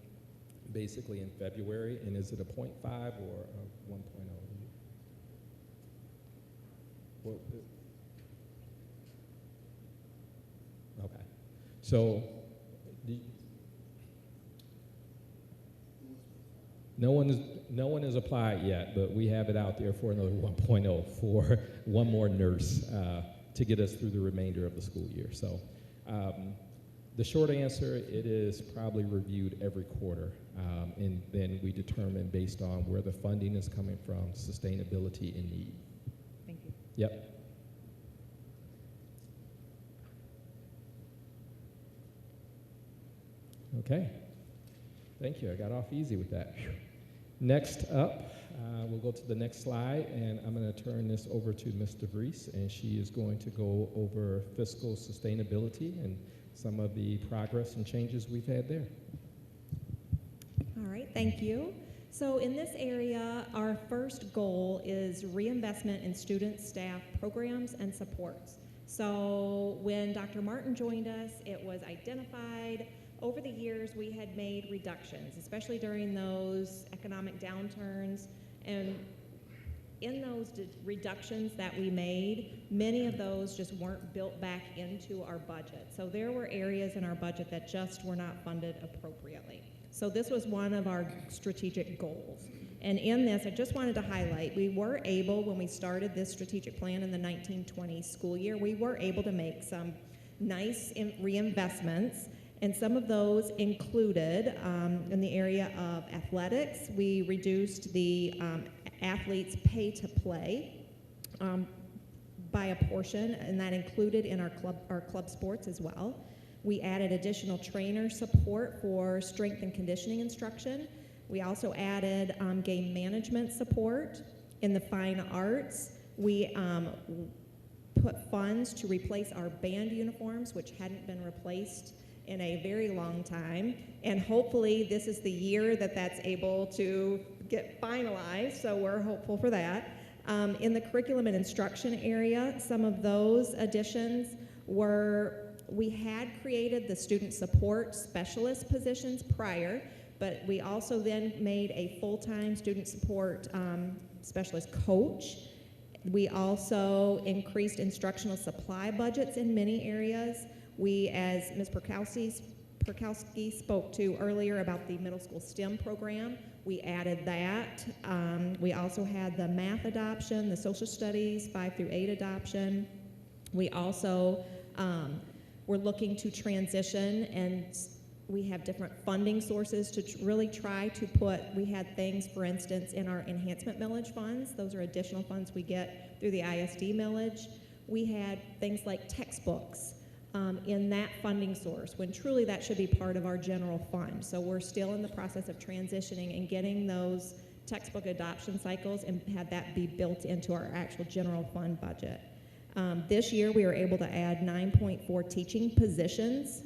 basically in February. And is it a 0.5 or a 1.0? What- Okay. So, the- no one has applied yet, but we have it out there for another 1.0 for one more nurse to get us through the remainder of the school year. So, the short answer, it is probably reviewed every quarter, and then we determine based on where the funding is coming from, sustainability and need. Thank you. Yep. Okay. Thank you. I got off easy with that. Next up, we'll go to the next slide, and I'm going to turn this over to Ms. DeVries, and she is going to go over fiscal sustainability and some of the progress and changes we've had there. All right, thank you. So in this area, our first goal is reinvestment in student, staff, programs, and supports. So when Dr. Martin joined us, it was identified over the years we had made reductions, especially during those economic downturns. And in those reductions that we made, many of those just weren't built back into our budget. So there were areas in our budget that just were not funded appropriately. So this was one of our strategic goals. And in this, I just wanted to highlight, we were able, when we started this strategic plan in the 1920 school year, we were able to make some nice reinvestments. And some of those included, in the area of athletics, we reduced the athletes' pay to play by a portion, and that included in our club sports as well. We added additional trainer support for strength and conditioning instruction. We also added game management support. In the fine arts, we put funds to replace our band uniforms, which hadn't been replaced in a very long time, and hopefully this is the year that that's able to get finalized, so we're hopeful for that. In the curriculum and instruction area, some of those additions were, we had created the student support specialist positions prior, but we also then made a full-time student support specialist coach. We also increased instructional supply budgets in many areas. We, as Ms. Perkowski spoke to earlier about the middle school STEM program, we added that. We also had the math adoption, the social studies 5 through 8 adoption. We also were looking to transition, and we have different funding sources to really try to put, we had things, for instance, in our enhancement millage funds. Those are additional funds we get through the ISD millage. We had things like textbooks in that funding source, when truly that should be part of our general fund. So we're still in the process of transitioning and getting those textbook adoption cycles and have that be built into our actual general fund budget. This year we were able to add 9.4 teaching positions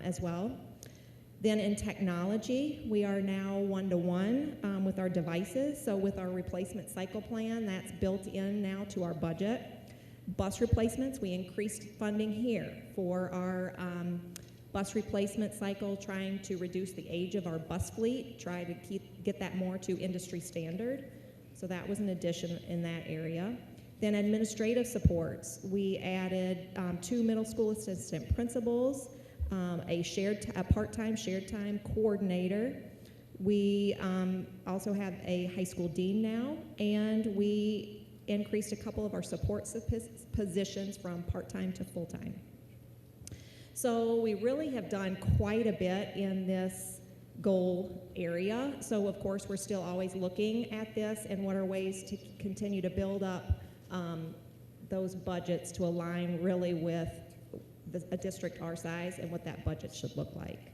as well. Then in technology, we are now one-to-one with our devices. So with our replacement cycle plan, that's built in now to our budget. Bus replacements, we increased funding here for our bus replacement cycle, trying to reduce the age of our bus fleet, try to get that more to industry standard. So that was an addition in that area. Then administrative supports, we added 2 middle school assistant principals, a part-time shared time coordinator. We also have a high school dean now, and we increased a couple of our support positions from part-time to full-time. So we really have done quite a bit in this goal area. So of course we're still always looking at this and what are ways to continue to build up those budgets to align really with a district our size and what that budget should look like.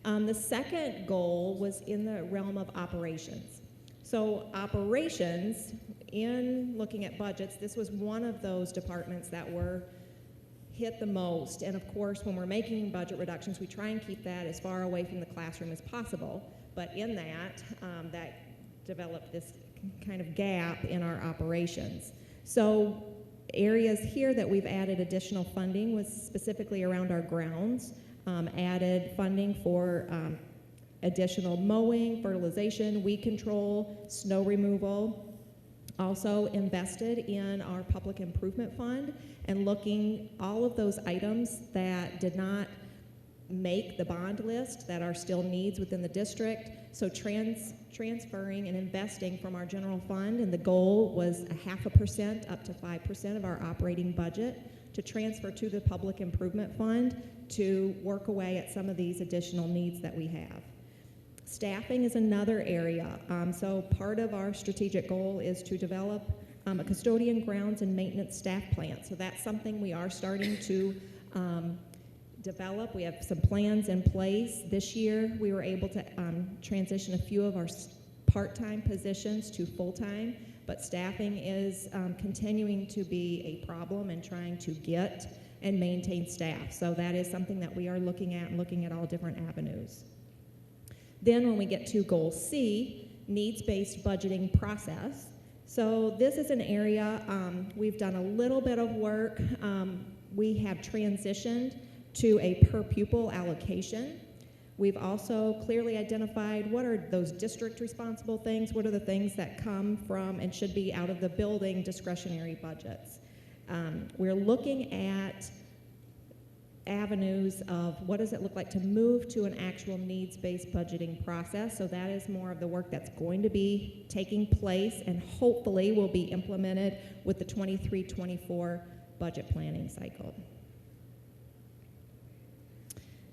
The second goal was in the realm of operations. So operations, in looking at budgets, this was one of those departments that were hit the most. And of course, when we're making budget reductions, we try and keep that as far away from the classroom as possible. But in that, that developed this kind of gap in our operations. So areas here that we've added additional funding was specifically around our grounds, added funding for additional mowing, fertilization, weed control, snow removal. also invested in our public improvement fund and looking all of those items that did not make the bond list that are still needs within the district. So transferring and investing from our general fund, and the goal was 0.5% up to 5% of our operating budget to transfer to the public improvement fund to work away at some of these additional needs that we have. Staffing is another area. So part of our strategic goal is to develop a custodian, grounds, and maintenance staff plan. So that's something we are starting to develop. We have some plans in place. This year, we were able to transition a few of our part-time positions to full-time, but staffing is continuing to be a problem and trying to get and maintain staff. So that is something that we are looking at and looking at all different avenues. Then when we get to goal C, needs-based budgeting process. So this is an area we've done a little bit of work. We have transitioned to a per pupil allocation. We've also clearly identified what are those district responsible things, what are the things that come from and should be out of the building discretionary budgets. We're looking at avenues of what does it look like to move to an actual needs-based budgeting process. So that is more of the work that's going to be taking place and hopefully will be implemented with the 23-24 budget planning cycle.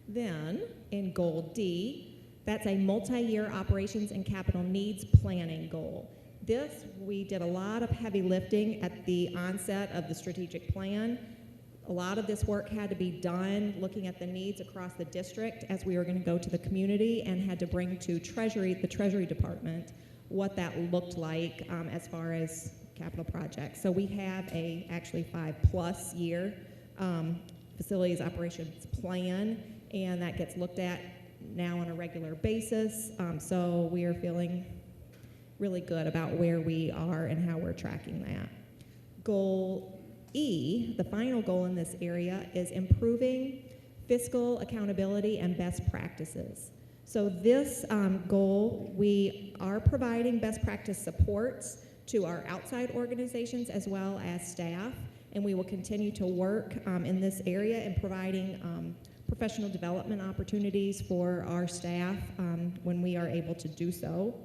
Then in goal D, that's a multi-year operations and capital needs planning goal. This, we did a lot of heavy lifting at the onset of the strategic plan. A lot of this work had to be done looking at the needs across the district as we were going to go to the community and had to bring to the Treasury Department what that looked like as far as capital projects. So we have actually 5+ year facilities operations plan, and that gets looked at now on a regular basis. So we are feeling really good about where we are and how we're tracking that. Goal E, the final goal in this area, is improving fiscal accountability and best practices. So this goal, we are providing best practice supports to our outside organizations as well as staff, and we will continue to work in this area in providing professional development opportunities for our staff when we are able to do so.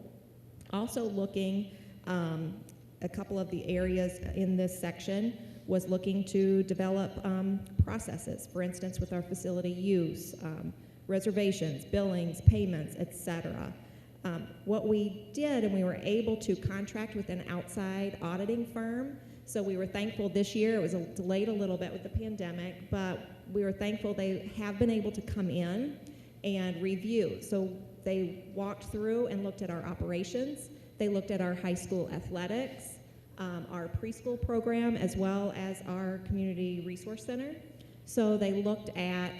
Also looking, a couple of the areas in this section was looking to develop processes, for instance, with our facility use, reservations, billings, payments, etc. What we did, and we were able to contract with an outside auditing firm. So we were thankful this year. It was delayed a little bit with the pandemic, but we were thankful they have been able to come in and review. So they walked through and looked at our operations. They looked at our high school athletics, our preschool program, as well as our community resource center. So they looked at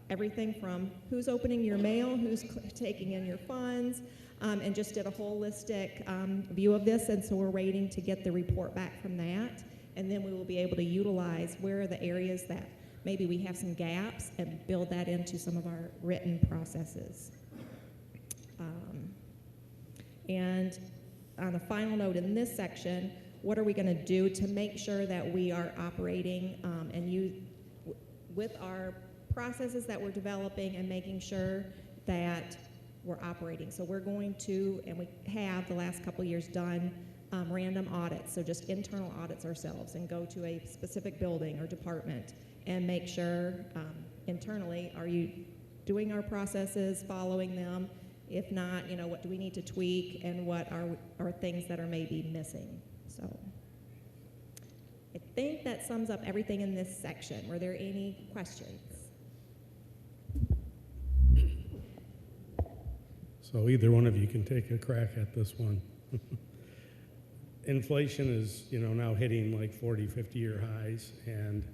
everything from who's opening your mail, who's taking in your funds, and just did a holistic view of this. And so we're waiting to get the report back from that. And then we will be able to utilize where are the areas that maybe we have some gaps and build that into some of our written processes. And on a final note in this section, what are we going to do to make sure that we are operating with our processes that we're developing and making sure that we're operating. So we're going to, and we have the last couple years done random audits, so just internal audits ourselves and go to a specific building or department and make sure internally, are you doing our processes, following them? If not, what do we need to tweak and what are things that are maybe missing? So I think that sums up everything in this section. Were there any questions? So either one of you can take a crack at this one. Inflation is, now hitting like 40, 50-year highs, and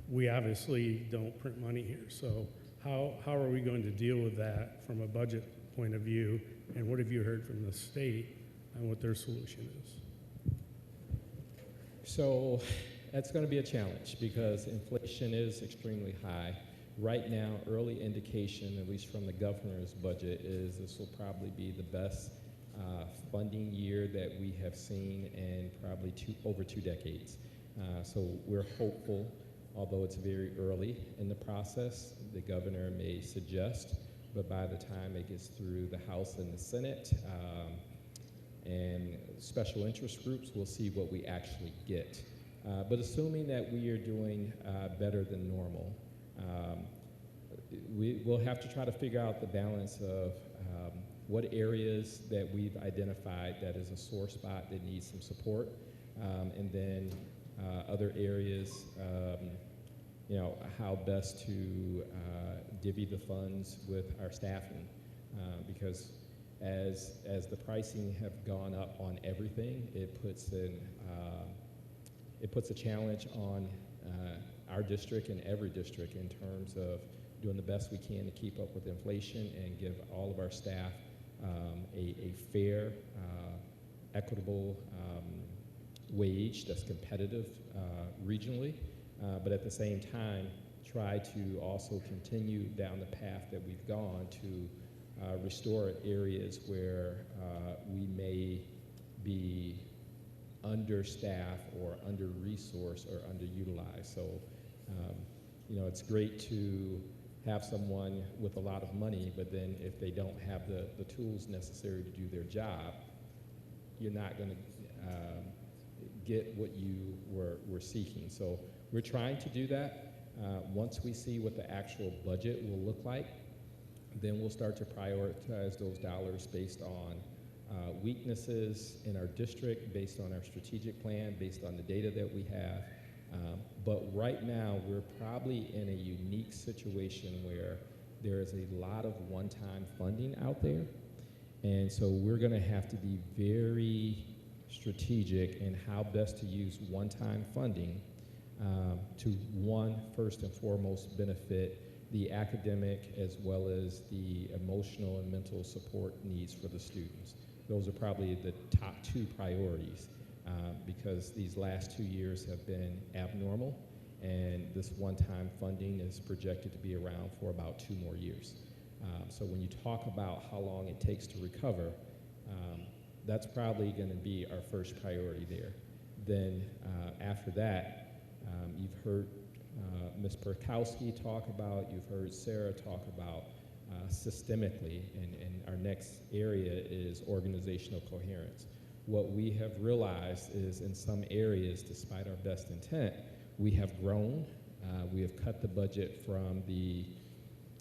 we obviously don't print money here. So how are we going to deal with that from a budget point of view, and what have you heard from the state on what their solution is? So that's going to be a challenge because inflation is extremely high. Right now, early indication, at least from the governor's budget, is this will probably be the best funding year that we have seen in probably over 2 decades. So we're hopeful, although it's very early in the process, the governor may suggest, but by the time it gets through the House and the Senate, and special interest groups, we'll see what we actually get. But assuming that we are doing better than normal, we'll have to try to figure out the balance of what areas that we've identified that is a sore spot that needs some support, and then other areas, how best to divvy the funds with our staffing, because as the pricing have gone up on everything, it puts a challenge on our district and every district in terms of doing the best we can to keep up with inflation and give all of our staff a fair, equitable wage that's competitive regionally, but at the same time, try to also continue down the path that we've gone to restore areas where we may be understaffed or under-resourced or underutilized. So, it's great to have someone with a lot of money, but then if they don't have the tools necessary to do their job, you're not going to get what you were seeking. So we're trying to do that. Once we see what the actual budget will look like, then we'll start to prioritize those dollars based on weaknesses in our district, based on our strategic plan, based on the data that we have. But right now, we're probably in a unique situation where there is a lot of one-time funding out there. And so we're going to have to be very strategic in how best to use one-time funding to, first and foremost, benefit the academic as well as the emotional and mental support needs for the students. Those are probably the top 2 priorities because these last 2 years have been abnormal, and this one-time funding is projected to be around for about 2 more years. So when you talk about how long it takes to recover, that's probably going to be our first priority there. Then after that, you've heard Ms. Perkowski talk about, you've heard Sarah talk about systemically, and our next area is organizational coherence. What we have realized is in some areas, despite our best intent, we have grown. We have cut the budget from the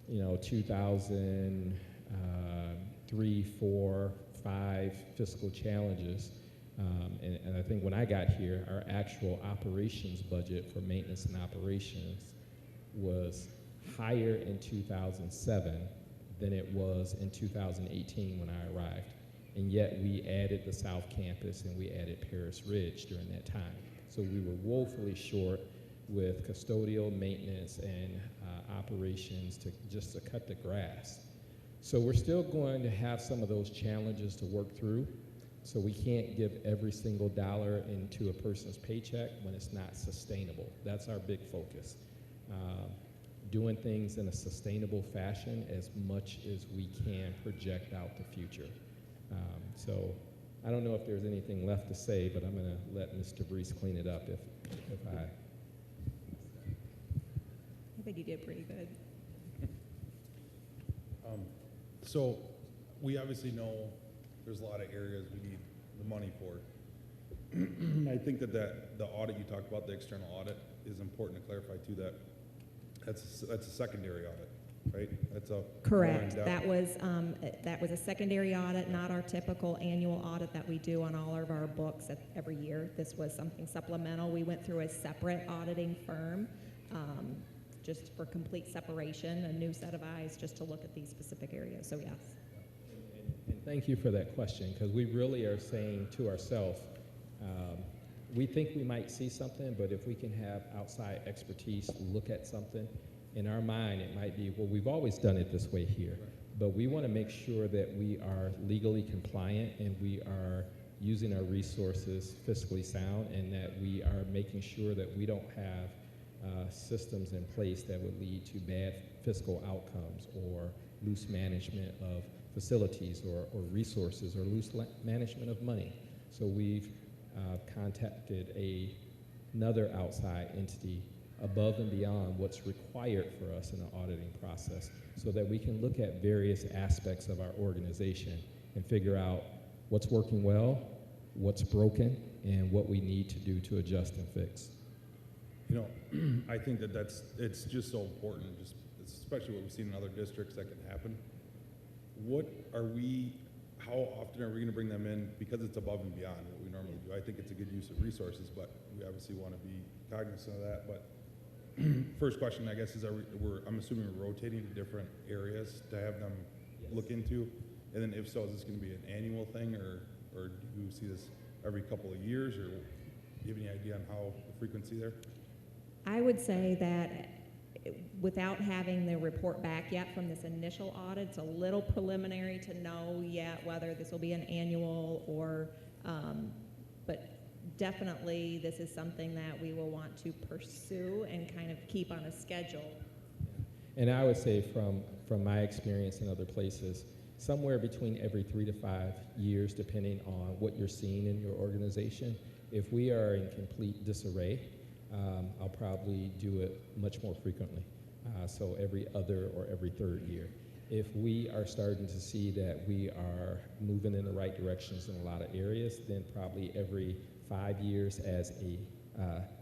2003, 4, 5 fiscal challenges. And I think when I got here, our actual operations budget for maintenance and operations was higher in 2007 than it was in 2018 when I arrived. And yet we added the South Campus and we added Paris Ridge during that time. So we were woefully short with custodial maintenance and operations to cut the grass. So we're still going to have some of those challenges to work through. So we can't give every single dollar into a person's paycheck when it's not sustainable. That's our big focus. Doing things in a sustainable fashion as much as we can project out the future. So I don't know if there's anything left to say, but I'm going to let Mr. Brees clean it up if I... I think you did pretty good. So we obviously know there's a lot of areas we need the money for. I think that the audit you talked about, the external audit, is important to clarify too. That's a secondary audit, right? That's a Correct. more That was a secondary audit, not our typical annual audit that we do on all of our books every year. This was something supplemental. We went through a separate auditing firm just for complete separation, a new set of eyes just to look at these specific areas. So yes. And thank you for that question, because we really are saying to ourselves, we think we might see something, but if we can have outside expertise look at something, in our mind it might be, well, we've always done it this way here, but we want to make sure that we are legally compliant and we are using our resources fiscally sound, and that we are making sure that we don't have systems in place that would lead to bad fiscal outcomes or loose management of facilities or resources or loose management of money. So we've contacted another outside entity above and beyond what's required for us in the auditing process so that we can look at various aspects of our organization and figure out what's working well, what's broken, and what we need to do to adjust and fix. You know, I think that it's just so important, just especially what we've seen in other districts that can happen. How often are we gonna bring them in? Because it's above and beyond what we normally do. I think it's a good use of resources, but we obviously wanna be cognizant of that. But first question, I guess, is I'm assuming we're rotating to different areas to have them look into? And then if so, is this gonna be an annual thing, or do you see this every couple of years, or do you have any idea on how the frequency there? I would say that without having the report back yet from this initial audit, it's a little preliminary to know yet whether this will be an annual or, but definitely this is something that we will want to pursue and kind of keep on a schedule. And I would say from my experience in other places, somewhere between every 3 to 5 years, depending on what you're seeing in your organization. If we are in complete disarray, I'll probably do it much more frequently, so every other or every third year. If we are starting to see that we are moving in the right directions in a lot of areas, then probably every 5 years as a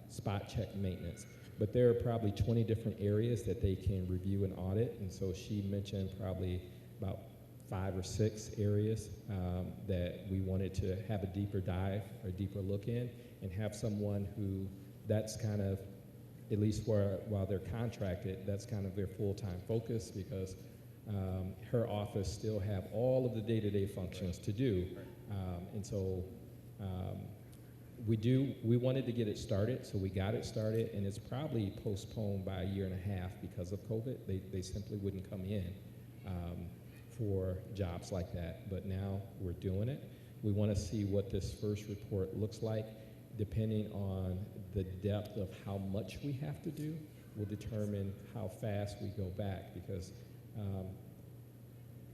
spot check maintenance. But there are probably 20 different areas that they can review and audit, and so she mentioned probably about 5 or 6 areas that we wanted to have a deeper dive or deeper look in, and have someone who that's kind of, at least while they're contracted, that's kind of their full-time focus, because her office still have all of the day-to-day functions to do. And so we wanted to get it started, so we got it started, and it's probably postponed by 1.5 years because of COVID. They simply wouldn't come in for jobs like that, but now we're doing it. We want to see what this first report looks like. Depending on the depth of how much we have to do will determine how fast we go back, because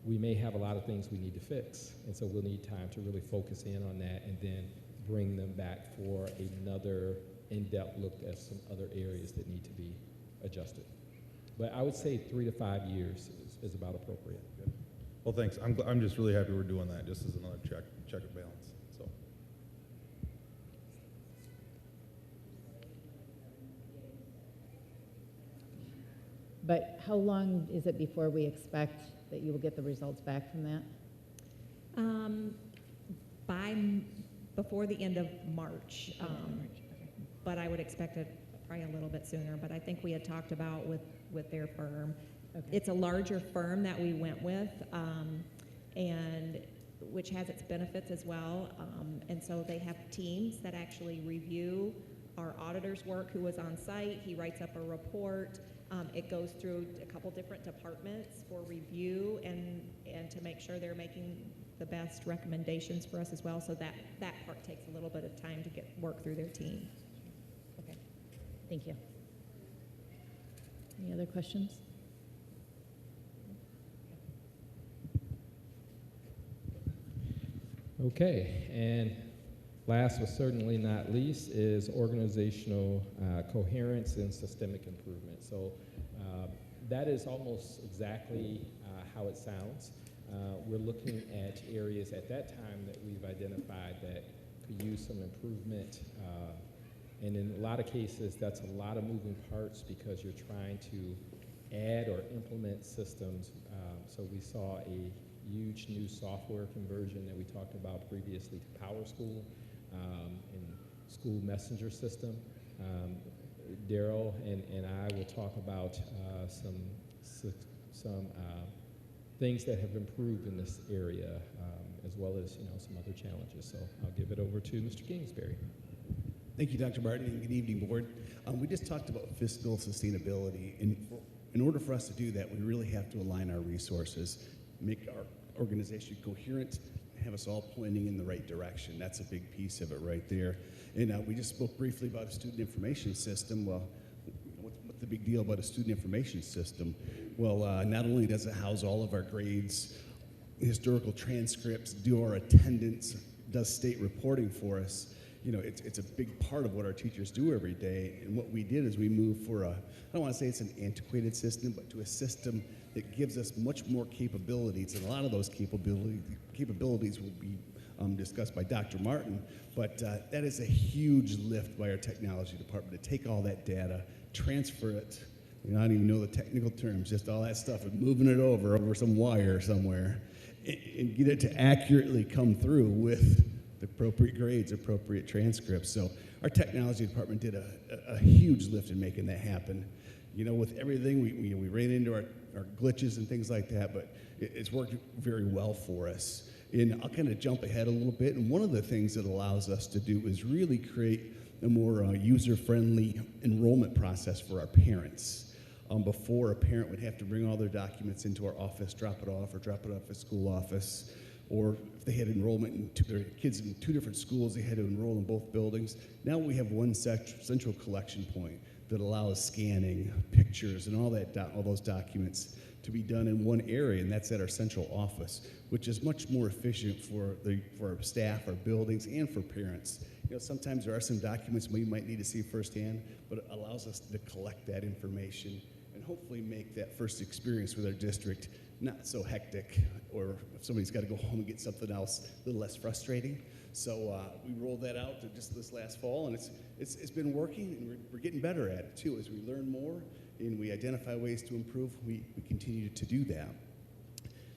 we may have a lot of things we need to fix, and so we'll need time to really focus in on that and then bring them back for another in-depth look at some other areas that need to be adjusted. But I would say 3 to 5 years is about appropriate. Good. Well, thanks. I'm just really happy we're doing that, just as another check and balance. So. But how long is it before we expect that you will get the results back from that? Before the end of March. But I would expect it probably a little bit sooner. But I think we had talked about with their firm. Okay. It's a larger firm that we went with, and which has its benefits as well. And so they have teams that actually review our auditor's work who was on site. He writes up a report. It goes through a couple different departments for review and to make sure they're making the best recommendations for us as well. So that part takes a little bit of time to work through their team. Okay, thank you. Any other questions? Okay, and last but certainly not least is organizational coherence and systemic improvement. So that is almost exactly how it sounds. We're looking at areas at that time that we've identified that could use some improvement. And in a lot of cases, that's a lot of moving parts because you're trying to add or implement systems. So we saw a huge new software conversion that we talked about previously to PowerSchool and school messenger system. Daryl and I will talk about some things that have improved in this area, as well as some other challenges. So I'll give it over to Mr. Kingsbury. Thank you, Dr. Barton, and good evening, board. We just talked about fiscal sustainability, and in order for us to do that, we really have to align our resources, make our organization coherent, have us all pointing in the right direction. That's a big piece of it right there. And we just spoke briefly about a student information system. Well, what's the big deal about a student information system? Well, not only does it house all of our grades, historical transcripts, do our attendance, does state reporting for us. You know, it's a big part of what our teachers do every day. And what we did is we moved for I don't want to say it's an antiquated system, but to a system that gives us much more capabilities. And a lot of those capabilities will be discussed by Dr. Martin. But that is a huge lift by our technology department to take all that data, transfer it. You know, I don't even know the technical terms, just all that stuff, and moving it over some wire somewhere, and get it to accurately come through with the appropriate grades, appropriate transcripts. So our technology department did a huge lift in making that happen. You know, with everything, we ran into our glitches and things like that, but it's worked very well for us. And I'll kind of jump ahead a little bit. And one of the things it allows us to do is really create a more user-friendly enrollment process for our parents. Before, a parent would have to bring all their documents into our office, drop it off at school office, or if they had enrollment in their kids in 2 different schools, they had to enroll in both buildings. Now we have one central collection point that allows scanning, pictures, and all those documents to be done in one area, and that's at our central office, which is much more efficient for our staff, our buildings, and for parents. You know, sometimes there are some documents we might need to see firsthand, but it allows us to collect that information and hopefully make that first experience with our district not so hectic, or if somebody's got to go home and get something else, a little less frustrating. So we rolled that out just this last fall, and it's been working, and we're getting better at it too. As we learn more and we identify ways to improve, we continue to do that.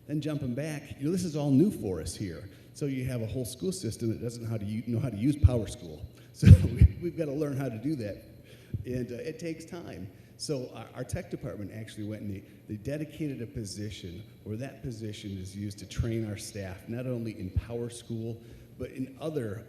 Then jumping back, you know, this is all new for us here. So you have a whole school system that doesn't know how to use PowerSchool. So we've got to learn how to do that, and it takes time. So our tech department actually went and they dedicated a position where that position is used to train our staff, not only in PowerSchool, but in other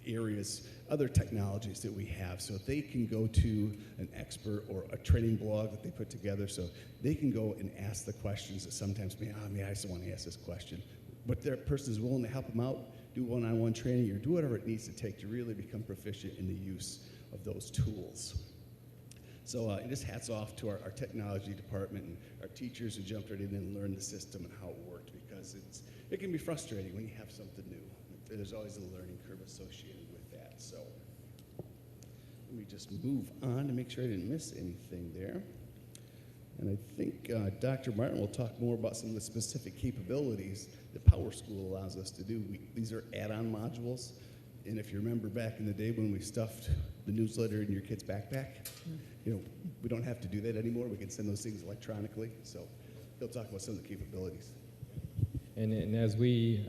areas, other technologies that we have. So they can go to an expert or a training blog that they put together, so they can go and ask the questions that sometimes I just don't want to ask this question. But that person is willing to help them out, do one-on-one training, or do whatever it needs to take to really become proficient in the use of those tools. So just hats off to our technology department and our teachers who jumped right in and learned the system and how it worked, because it can be frustrating when you have something new. There's always a learning curve associated with that. So let me just move on to make sure I didn't miss anything there. And I think Dr. Martin will talk more about some of the specific capabilities that PowerSchool allows us to do. These are add-on modules. And if you remember back in the day when we stuffed the newsletter in your kid's backpack, you know, we don't have to do that anymore. We can send those things electronically. So he'll talk about some of the capabilities. And as we,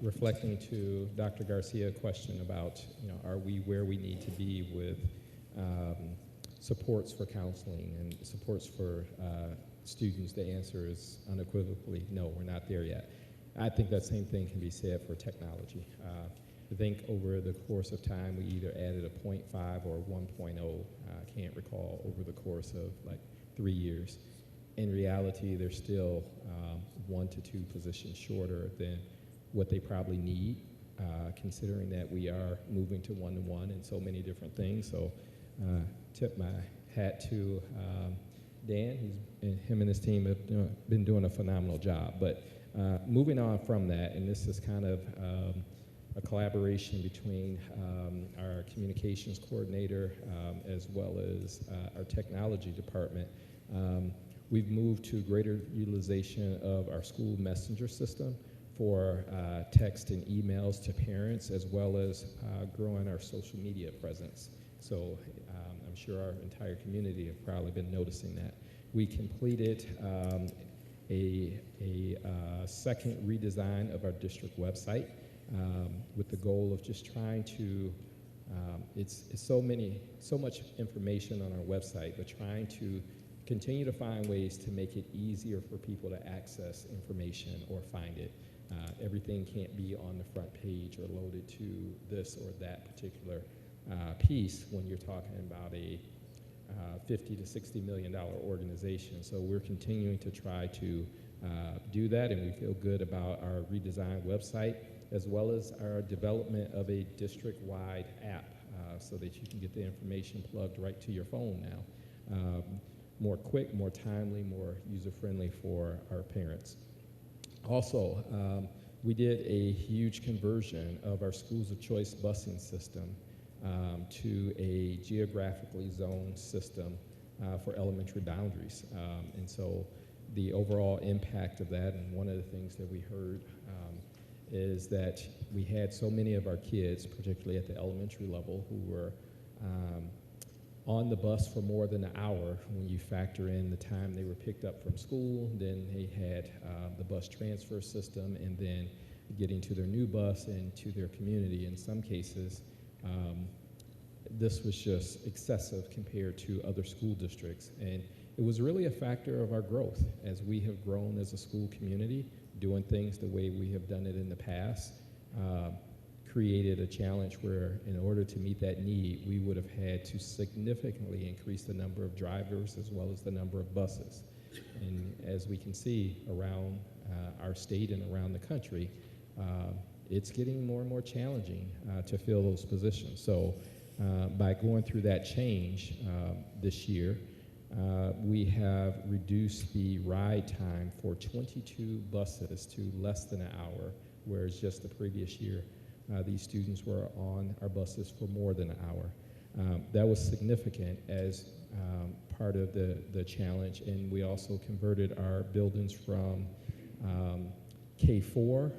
reflecting to Dr. Garcia's question about, you know, are we where we need to be with supports for counseling and supports for students, the answer is unequivocally no, we're not there yet. I think that same thing can be said for technology. I think over the course of time, we either added a 0.5 or 1.0, I can't recall, over the course of like 3 years. In reality, they're still 1 to 2 positions shorter than what they probably need, considering that we are moving to one-to-one in so many different things. So tip my hat to Dan. Him and his team have been doing a phenomenal job. But moving on from that, and this is kind of a collaboration between our communications coordinator as well as our technology department. We've moved to greater utilization of our school messenger system for text and emails to parents, as well as growing our social media presence. So I'm sure our entire community have probably been noticing that. We completed a second redesign of our district website with the goal of just trying to, it's so much information on our website, but trying to continue to find ways to make it easier for people to access information or find it. Everything can't be on the front page or loaded to this or that particular piece when you're talking about a $50 to $60 million organization. So we're continuing to try to do that, and we feel good about our redesigned website, as well as our development of a district-wide app so that you can get the information plugged right to your phone now. More quick, more timely, more user-friendly for our parents. Also, we did a huge conversion of our schools of choice busing system to a geographically zoned system for elementary boundaries. And so the overall impact of that, and one of the things that we heard is that we had so many of our kids, particularly at the elementary level, who were on the bus for more than an hour when you factor in the time they were picked up from school, then they had the bus transfer system, and then getting to their new bus and to their community. In some cases, this was just excessive compared to other school districts. And it was really a factor of our growth as we have grown as a school community, doing things the way we have done it in the past. Created a challenge where in order to meet that need, we would have had to significantly increase the number of drivers as well as the number of buses. And as we can see around our state and around the country, it's getting more and more challenging to fill those positions. So by going through that change this year, we have reduced the ride time for 22 buses to less than an hour, whereas just the previous year, these students were on our buses for more than an hour. That was significant as part of the challenge, and we also converted our buildings from K4,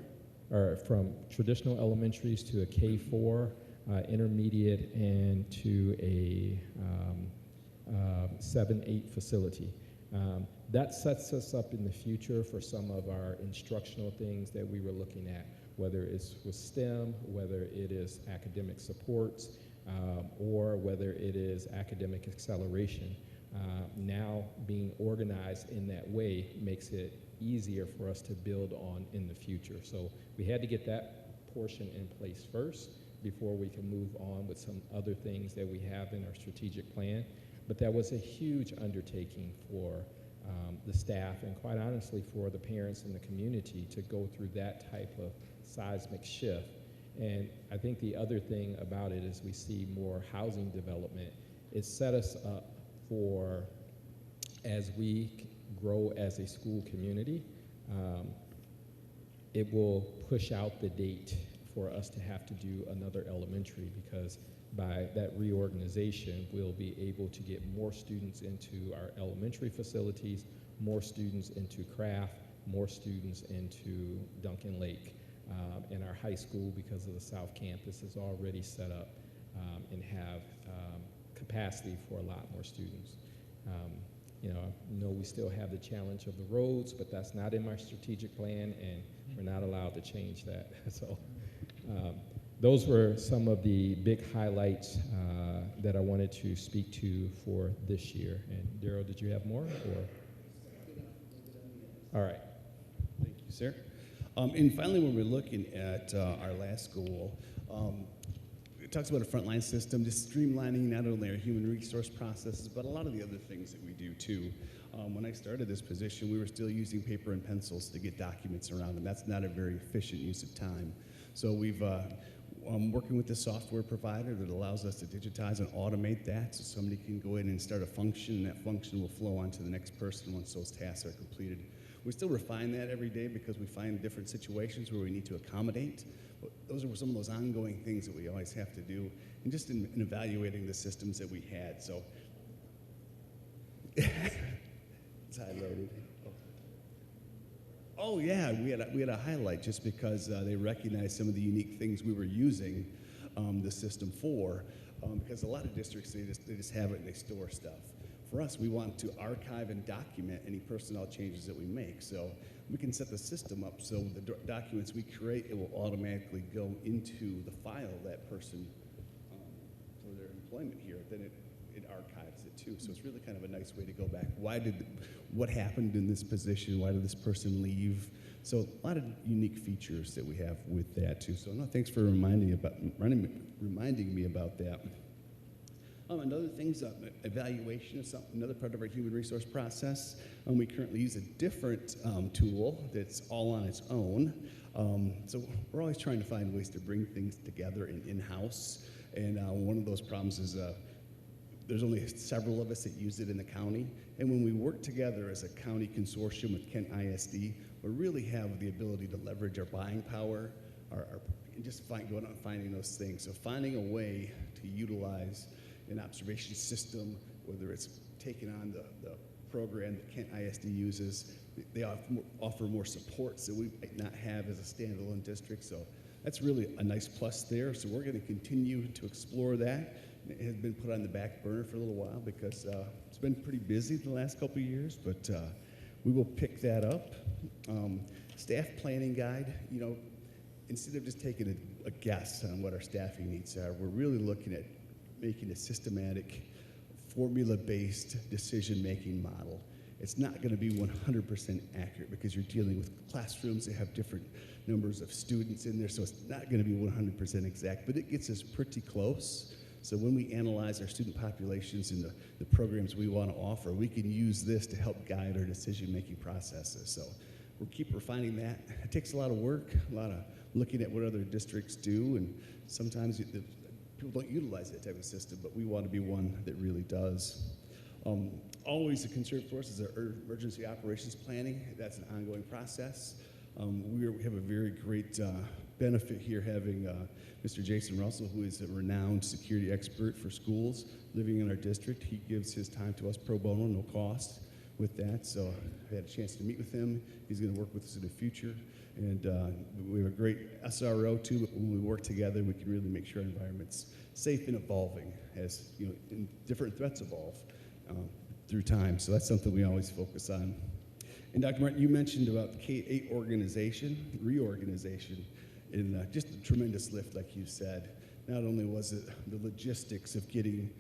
or from traditional elementaries to a K4 intermediate and to a 7-8 facility. That sets us up in the future for some of our instructional things that we were looking at, whether it's with STEM, whether it is academic supports, or whether it is academic acceleration. Now being organized in that way makes it easier for us to build on in the future. So we had to get that portion in place first before we can move on with some other things that we have in our strategic plan. But that was a huge undertaking for the staff and quite honestly for the parents in the community to go through that type of seismic shift. And I think the other thing about it is we see more housing development. It set us up for, as we grow as a school community, it will push out the date for us to have to do another elementary, because by that reorganization, we'll be able to get more students into our elementary facilities, more students into craft, more students into Duncan Lake. And our high school, because of the South Campus, is already set up and have capacity for a lot more students. You know, I know we still have the challenge of the roads, but that's not in my strategic plan, and we're not allowed to change that. So those were some of the big highlights that I wanted to speak to for this year. And Daryl, did you have more? Or? All right. Thank you, sir. And finally, when we're looking at our last goal, it talks about a frontline system, just streamlining not only our human resource processes, but a lot of the other things that we do too. When I started this position, we were still using paper and pencils to get documents around, and that's not a very efficient use of time. So we've working with the software provider that allows us to digitize and automate that, so somebody can go in and start a function, and that function will flow on to the next person once those tasks are completed. We still refine that every day because we find different situations where we need to accommodate. But those are some of those ongoing things that we always have to do, and just in evaluating the systems that we had. So it's highlighted. Oh yeah, we had a highlight just because they recognized some of the unique things we were using the system for. Because a lot of districts they just have it and they store stuff. For us, we want to archive and document any personnel changes that we make. So we can set the system up so the documents we create, it will automatically go into the file of that person for their employment here. Then it archives it too. So it's really kind of a nice way to go back. What happened in this position? Why did this person leave? So a lot of unique features that we have with that too. So no, thanks for reminding me about that. Another thing's evaluation is another part of our human resource process. We currently use a different tool that's all on its own. So we're always trying to find ways to bring things together in-house. And one of those problems is there's only several of us that use it in the county. And when we work together as a county consortium with Kent ISD, we really have the ability to leverage our buying power, and just going out and finding those things. So finding a way to utilize an observation system, whether it's taking on the program that Kent ISD uses, they offer more supports that we might not have as a standalone district. So that's really a nice plus there. So we're going to continue to explore that. It has been put on the back burner for a little while because it's been pretty busy the last couple of years, but we will pick that up. Staff planning guide, you know, instead of just taking a guess on what our staffing needs are, we're really looking at making a systematic, formula-based decision-making model. It's not going to be 100% accurate because you're dealing with classrooms that have different numbers of students in there, so it's not going to be 100% exact, but it gets us pretty close. So when we analyze our student populations and the programs we want to offer, we can use this to help guide our decision-making processes. So we'll keep refining that. It takes a lot of work, a lot of looking at what other districts do, and sometimes people don't utilize that type of system, but we want to be one that really does. Always a concern for us is our emergency operations planning. That's an ongoing process. We have a very great benefit here having Mr. Jason Russell, who is a renowned security expert for schools living in our district. He gives his time to us pro bono, no cost with that. So I had a chance to meet with him. He's going to work with us in the future. And we have a great SRO too, but when we work together, we can really make sure our environment's safe and evolving as and different threats evolve through time. So that's something we always focus on. And Dr. Martin, you mentioned about the K-8 reorganization, and just a tremendous lift, like you said. Not only was it the logistics of getting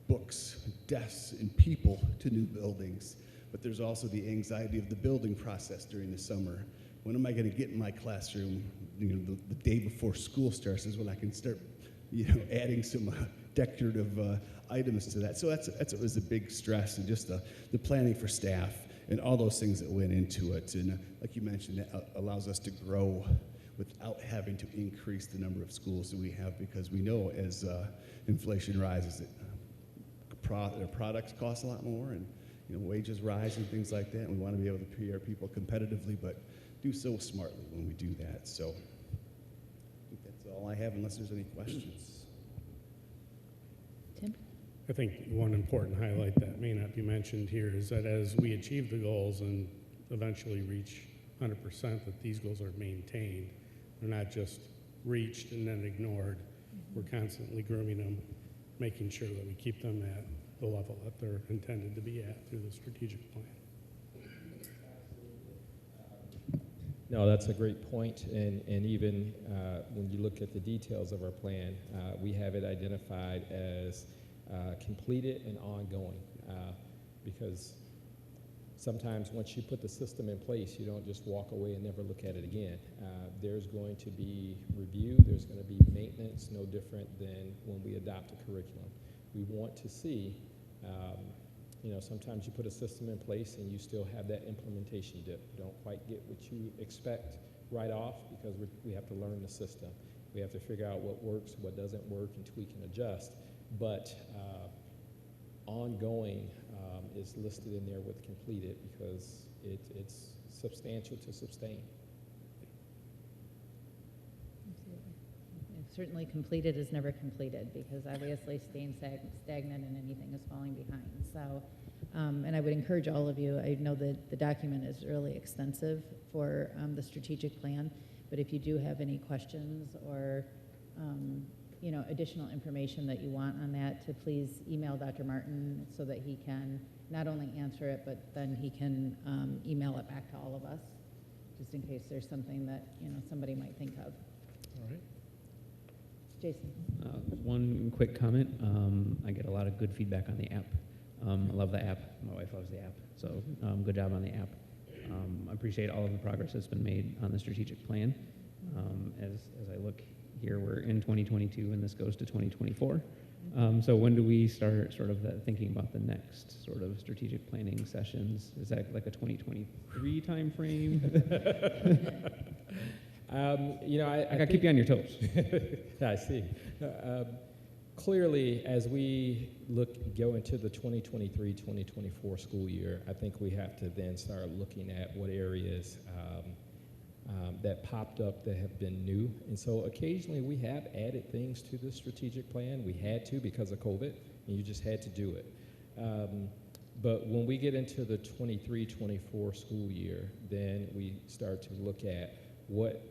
books, desks, and people to new buildings, but there's also the anxiety of the building process during the summer. When am I going to get in my classroom? The day before school starts is when I can start, adding some decorative items to that. So it was a big stress, and just the planning for staff and all those things that went into it. And like you mentioned, that allows us to grow without having to increase the number of schools that we have, because we know as inflation rises, that products cost a lot more, and wages rise and things like that. And we want to be able to pay our people competitively, but do so smartly when we do that. So I think that's all I have, unless there's any questions. Tim? I think one important highlight that may not be mentioned here is that as we achieve the goals and eventually reach 100%, that these goals are maintained. They're not just reached and then ignored. We're constantly grooming them, making sure that we keep them at the level that they're intended to be at through the strategic plan. No, that's a great point, and even when you look at the details of our plan, we have it identified as completed and ongoing, because sometimes once you put the system in place, you don't just walk away and never look at it again. There's going to be review, there's going to be maintenance, no different than when we adopt a curriculum. We want to see, sometimes you put a system in place and you still have that implementation dip. You don't quite get what you expect right off because we have to learn the system. We have to figure out what works, what doesn't work, and tweak and adjust. But ongoing is listed in there with completed because it's substantial to sustain. Certainly completed is never completed, because obviously staying stagnant in anything is falling behind. So, and I would encourage all of you, I know that the document is really extensive for the strategic plan, but if you do have any questions or additional information that you want on that, to please email Dr. Martin so that he can not only answer it, but then he can email it back to all of us, just in case there's something that somebody might think of. All right. Jason. One quick comment. I get a lot of good feedback on the app. I love the app. My wife loves the app. So good job on the app. I appreciate all of the progress that's been made on the strategic plan. As I look here, we're in 2022 and this goes to 2024. So when do we start sort of thinking about the next sort of strategic planning sessions? Is that like a 2023 time frame? I gotta keep you on your toes. I see. clearly, as we go into the 2023-2024 school year, I think we have to then start looking at what areas that popped up that have been new. And so occasionally we have added things to the strategic plan. We had to because of COVID, and you just had to do it. But when we get into the 23-24 school year, then we start to look at what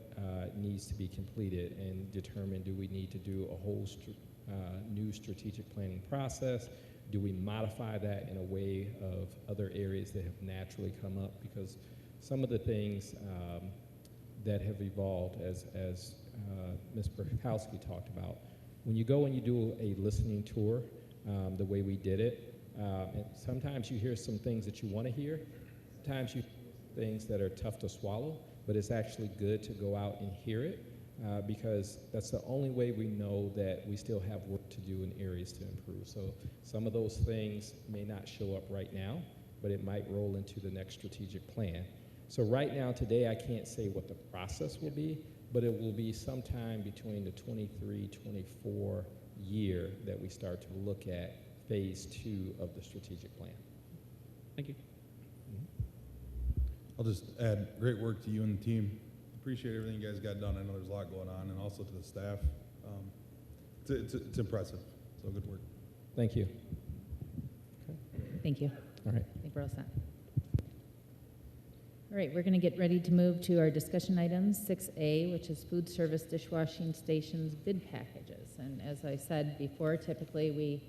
needs to be completed and determine, do we need to do a whole new strategic planning process? Do we modify that in a way of other areas that have naturally come up? Because some of the things that have evolved, as Ms. Burkowski talked about, when you go and you do a listening tour, the way we did it, and sometimes you hear some things that you want to hear, sometimes you hear things that are tough to swallow, but it's actually good to go out and hear it, because that's the only way we know that we still have work to do in areas to improve. So some of those things may not show up right now, but it might roll into the next strategic plan. So right now, today, I can't say what the process will be, but it will be sometime between the 23-24 year that we start to look at phase 2 of the strategic plan. Thank you. I'll just add, great work to you and the team. Appreciate everything you guys got done. I know there's a lot going on, and also to the staff. It's impressive, so good work. Thank you. Thank you. All right. I think we're all set. All right, we're going to get ready to move to our discussion items, 6A, which is food service dishwashing stations bid packages. And as I said before, typically we,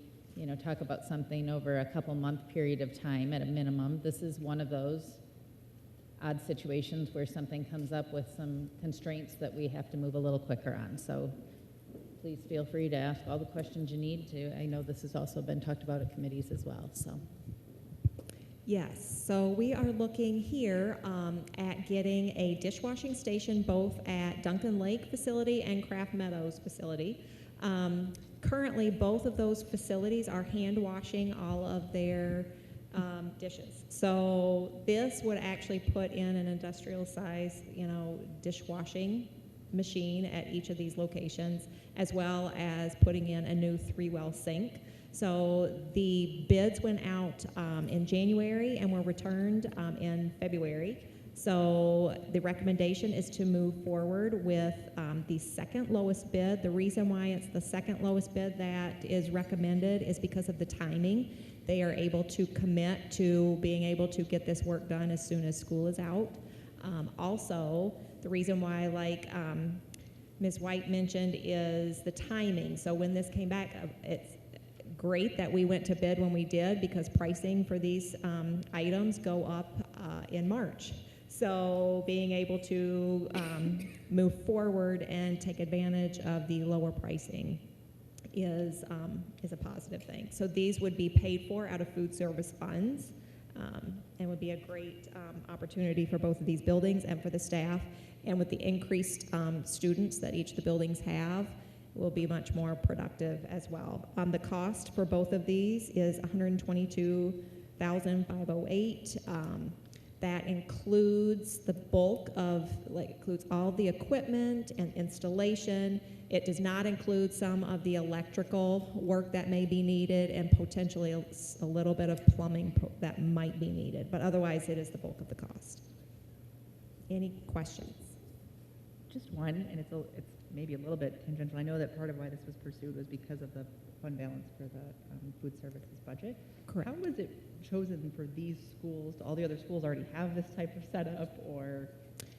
talk about something over a couple month period of time at a minimum. This is one of those odd situations where something comes up with some constraints that we have to move a little quicker on. So please feel free to ask all the questions you need to. I know this has also been talked about at committees as well, so. Yes, so we are looking here at getting a dishwashing station both at Duncan Lake facility and Craft Meadows facility. Currently, both of those facilities are hand washing all of their dishes. So this would actually put in an industrial size, dishwashing machine at each of these locations, as well as putting in a new 3-well sink. So the bids went out in January and were returned in February. So the recommendation is to move forward with the second lowest bid. The reason why it's the second lowest bid that is recommended is because of the timing. They are able to commit to being able to get this work done as soon as school is out. Also, the reason why, like Ms. White mentioned, is the timing. So when this came back, it's great that we went to bid when we did, because pricing for these items go up in March. So being able to move forward and take advantage of the lower pricing is a positive thing. So these would be paid for out of food service funds, and would be a great opportunity for both of these buildings and for the staff. And with the increased students that each of the buildings have, will be much more productive as well. The cost for both of these is $122,508. That includes the bulk of, includes all the equipment and installation. It does not include some of the electrical work that may be needed, and potentially a little bit of plumbing that might be needed. But otherwise, it is the bulk of the cost. Any questions? Just one, and it's maybe a little bit tangential. I know that part of why this was pursued was because of the fund balance for the food services budget. Correct. How was it chosen for these schools? Do all the other schools already have this type of setup, or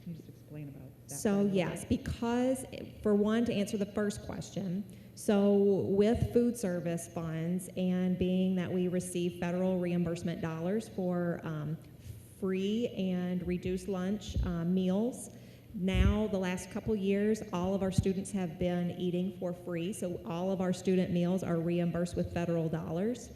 can you just explain about that? So yes, because for one, to answer the first question, so with food service funds, and being that we receive federal reimbursement dollars for free and reduced lunch meals, now, the last couple years, all of our students have been eating for free, so all of our student meals are reimbursed with federal dollars.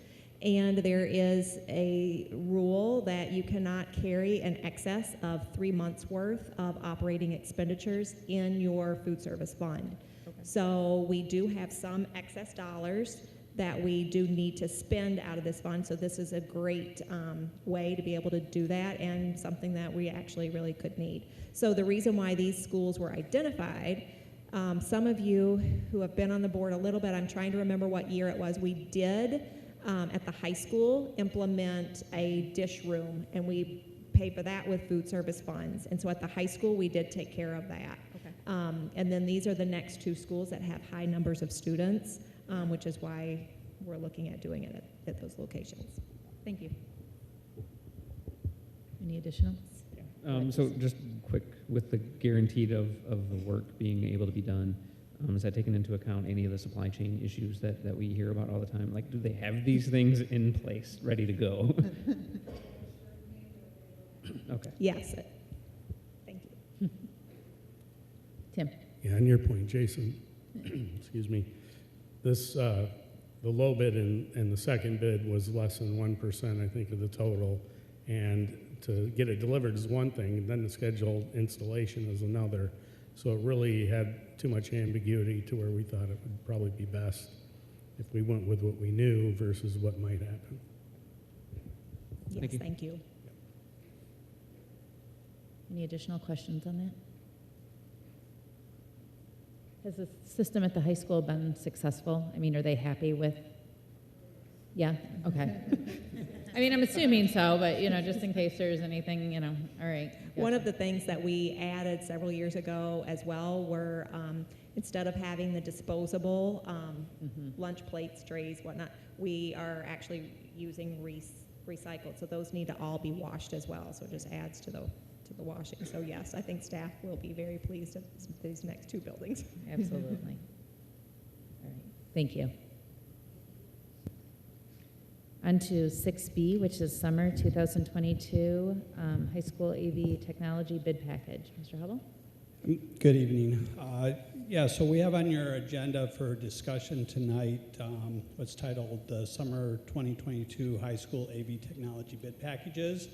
And there is a rule that you cannot carry an excess of 3 months' worth of operating expenditures in your food service fund. Okay. So we do have some excess dollars that we do need to spend out of this fund, so this is a great way to be able to do that, and something that we actually really could need. So the reason why these schools were identified Some of you who have been on the board a little bit, I'm trying to remember what year it was, we did at the high school implement a dish room, and we pay for that with food service funds. And so at the high school, we did take care of that. Okay. And then these are the next two schools that have high numbers of students, which is why we're looking at doing it at those locations. Thank you. Any additional? So just quick, with the guaranteed of the work being able to be done, is that taken into account any of the supply chain issues that we hear about all the time? Like, do they have these things in place, ready to go? Okay. Yes. Thank you. Tim? Yeah, on your point, Jason, excuse me, this, the low bid and the second bid was less than 1%, I think, of the total. And to get it delivered is one thing, and then the scheduled installation is another. So it really had too much ambiguity to where we thought it would probably be best if we went with what we knew versus what might happen. Yes, Thank you. thank you. Any additional questions on that? Has the system at the high school been successful? I mean, are they happy with? Yeah, okay. I mean, I'm assuming so, but, just in case there's anything, all right. One of the things that we added several years ago as well were instead of having the disposable lunch plates, trays, whatnot, we are actually using recycled. So those need to all be washed as well. So it just adds to the washing. So yes, I think staff will be very pleased at these next two buildings. Absolutely. All right, thank you. On to 6B, which is summer 2022 high school AV technology bid package. Mr. Hubble? Good evening. Yeah, so we have on your agenda for discussion tonight what's titled the Summer 2022 High School AV Technology Bid Packages.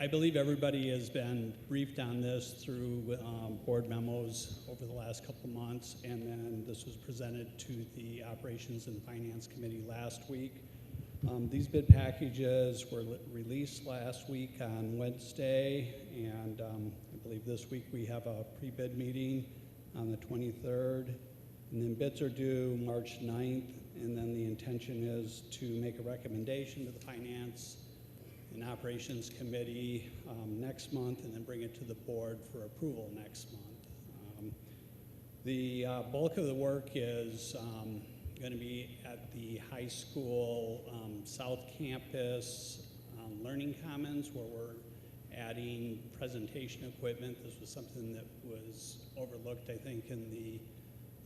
I believe everybody has been briefed on this through board memos over the last couple of months, and then this was presented to the Operations and Finance Committee last week. These bid packages were released last week on Wednesday, and I believe this week we have a pre-bid meeting on the 23rd, and then bids are due March 9th, and then the intention is to make a recommendation to the Finance and Operations Committee next month, and then bring it to the board for approval next month. The bulk of the work is going to be at the high school South Campus Learning Commons, where we're adding presentation equipment. This was something that was overlooked, I think, in the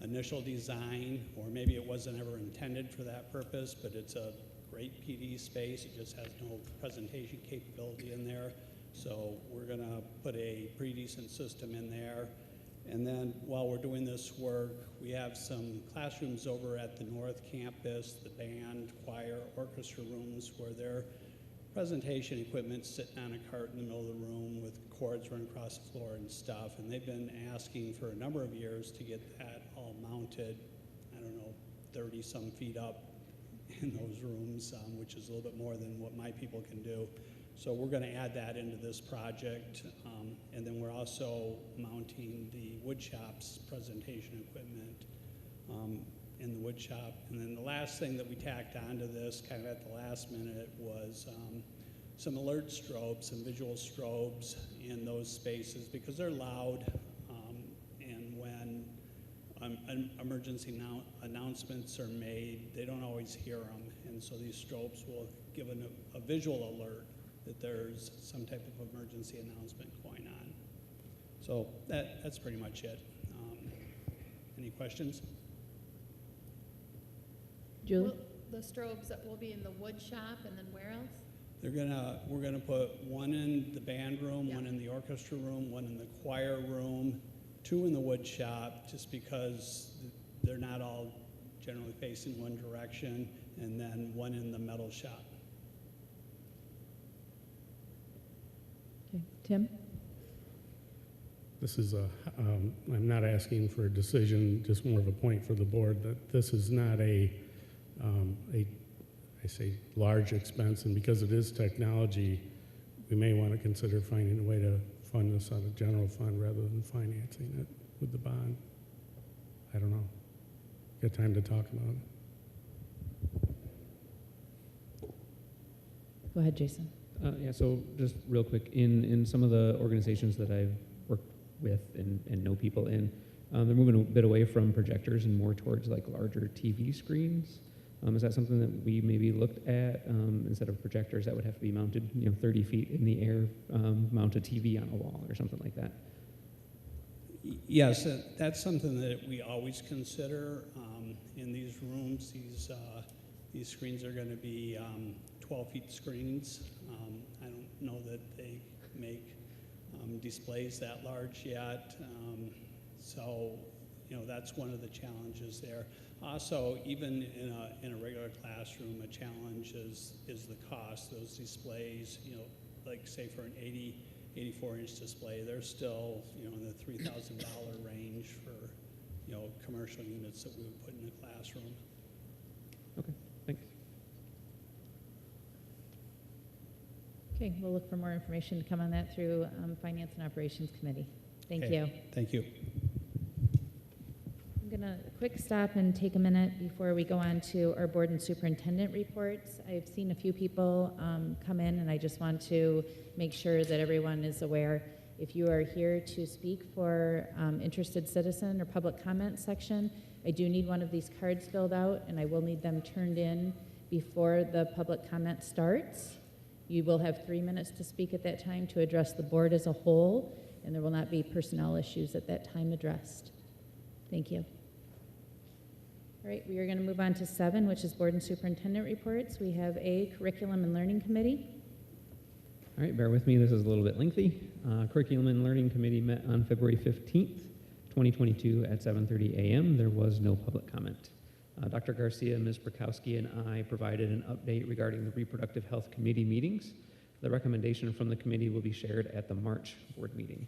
initial design, or maybe it wasn't ever intended for that purpose, but it's a great PD space. It just has no presentation capability in there. So we're going to put a pretty decent system in there. And then while we're doing this work, we have some classrooms over at the North Campus, the band, choir, orchestra rooms, where their presentation equipment's sitting on a cart in the middle of the room with cords running across the floor and stuff. And they've been asking for a number of years to get that all mounted, 30 some feet up in those rooms, which is a little bit more than what my people can do. So we're going to add that into this project. And then we're also mounting the wood shop's presentation equipment in the wood shop. And then the last thing that we tacked onto this kind of at the last minute was some alert strobes, some visual strobes in those spaces, because they're loud. And when emergency announcements are made, they don't always hear them. And so these strobes will give a visual alert that there's some type of emergency announcement going on. So that's pretty much it. Any questions? Julie? The strobes that will be in the wood shop, and then where else? We're gonna put one in the band room, one in the orchestra room, one in the choir room, 2 in the wood shop, just because they're not all generally facing one direction, and then 1 in the metal shop. Okay. Tim? This is I'm not asking for a decision, just more of a point for the board that this is not I say large expense, and because it is technology, we may want to consider finding a way to fund this out of general fund rather than financing it. with the bond. I don't know. Got time to talk about it. Go ahead, Jason. Yeah, so just real quick, in some of the organizations that I've worked with and know people in, they're moving a bit away from projectors and more towards like larger TV screens. Is that something that we maybe looked at instead of projectors that would have to be mounted, 30 feet in the air, mount a TV on a wall or something like that? Yes, that's something that we always consider in these rooms. These screens are going to be 12-feet screens. I don't know that they make displays that large yet. So, that's one of the challenges there. Also, even in a regular classroom, a challenge is the cost. Those displays, like say for an 84-inch display, they're still, in the $3,000 range for, commercial units that we would put in a classroom. Okay, thanks. Okay, we'll look for more information to come on that through Finance and Operations Committee. Thank Okay, you. Thank you. I'm going to quick stop and take a minute before we go on to our board and superintendent reports. I've seen a few people come in, and I just want to make sure that everyone is aware. If you are here to speak for interested citizen or public comment section, I do need one of these cards filled out, and I will need them turned in before the public comment starts. You will have 3 minutes to speak at that time to address the board as a whole, and there will not be personnel issues at that time addressed. Thank you. All right, we are going to move on to 7, which is board and superintendent reports. We have a curriculum and learning committee. All right, bear with me, this is a little bit lengthy. Curriculum and Learning Committee met on February 15th, 2022 at 7:30 a.m. There was no public comment. Dr. Garcia, Ms. Brokowski, and I provided an update regarding the Reproductive Health Committee meetings. The recommendation from the committee will be shared at the March board meeting.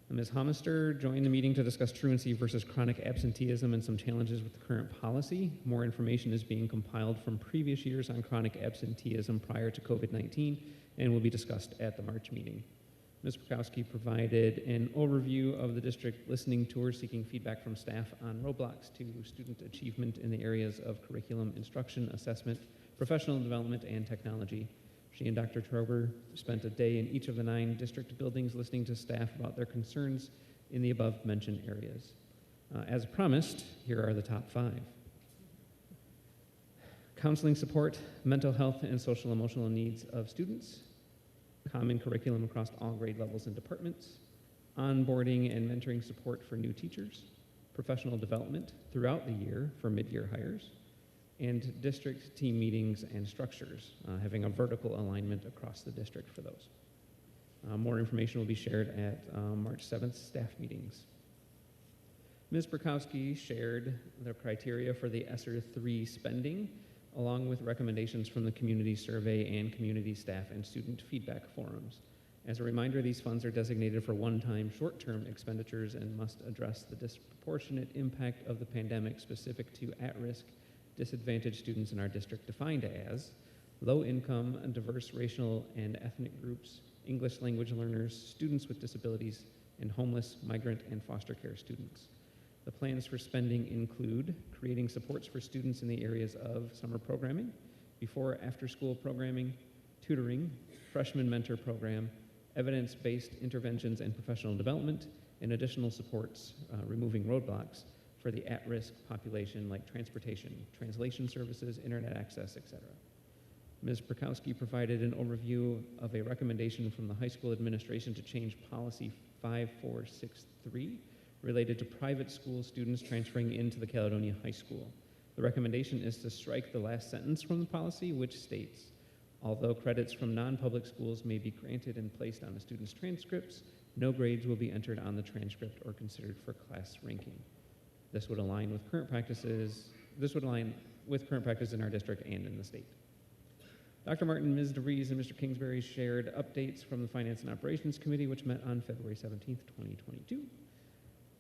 Ms. Homister joined the meeting to discuss truancy versus chronic absenteeism and some challenges with the current policy. More information is being compiled from previous years on chronic absenteeism prior to COVID-19 and will be discussed at the March meeting. Ms. Brokowski provided an overview of the district listening tour seeking feedback from staff on roadblocks to student achievement in the areas of curriculum, instruction, assessment, professional development, and technology. She and Dr. Trober spent a day in each of the 9 district buildings listening to staff about their concerns in the above-mentioned areas. As promised, here are the top 5. Counseling support, mental health and social emotional needs of students, common curriculum across all grade levels and departments, onboarding and mentoring support for new teachers, professional development throughout the year for mid-year hires, and district team meetings and structures, having a vertical alignment across the district for those. More information will be shared at March 7th staff meetings. Ms. Brokowski shared the criteria for the ESSER 3 spending, along with recommendations from the community survey and community staff and student feedback forums. As a reminder, these funds are designated for one-time short-term expenditures and must address the disproportionate impact of the pandemic specific to at-risk disadvantaged students in our district, defined as low-income and diverse racial and ethnic groups, English language learners, students with disabilities, and homeless, migrant, and foster care students. The plans for spending include creating supports for students in the areas of summer programming, before after-school programming, tutoring, freshman mentor program, evidence-based interventions and professional development, and additional supports, removing roadblocks for the at-risk population like transportation, translation services, internet access, etc. Ms. Brokowski provided an overview of a recommendation from the high school administration to change policy 5463 related to private school students transferring into the Caledonia High School. The recommendation is to strike the last sentence from the policy, which states, although credits from non-public schools may be granted and placed on a student's transcripts, no grades will be entered on the transcript or considered for class ranking. This would align with current practices. This would align with current practice in our district and in the state. Dr. Martin, Ms. DeVries, and Mr. Kingsbury shared updates from the Finance and Operations Committee, which met on February 17th, 2022.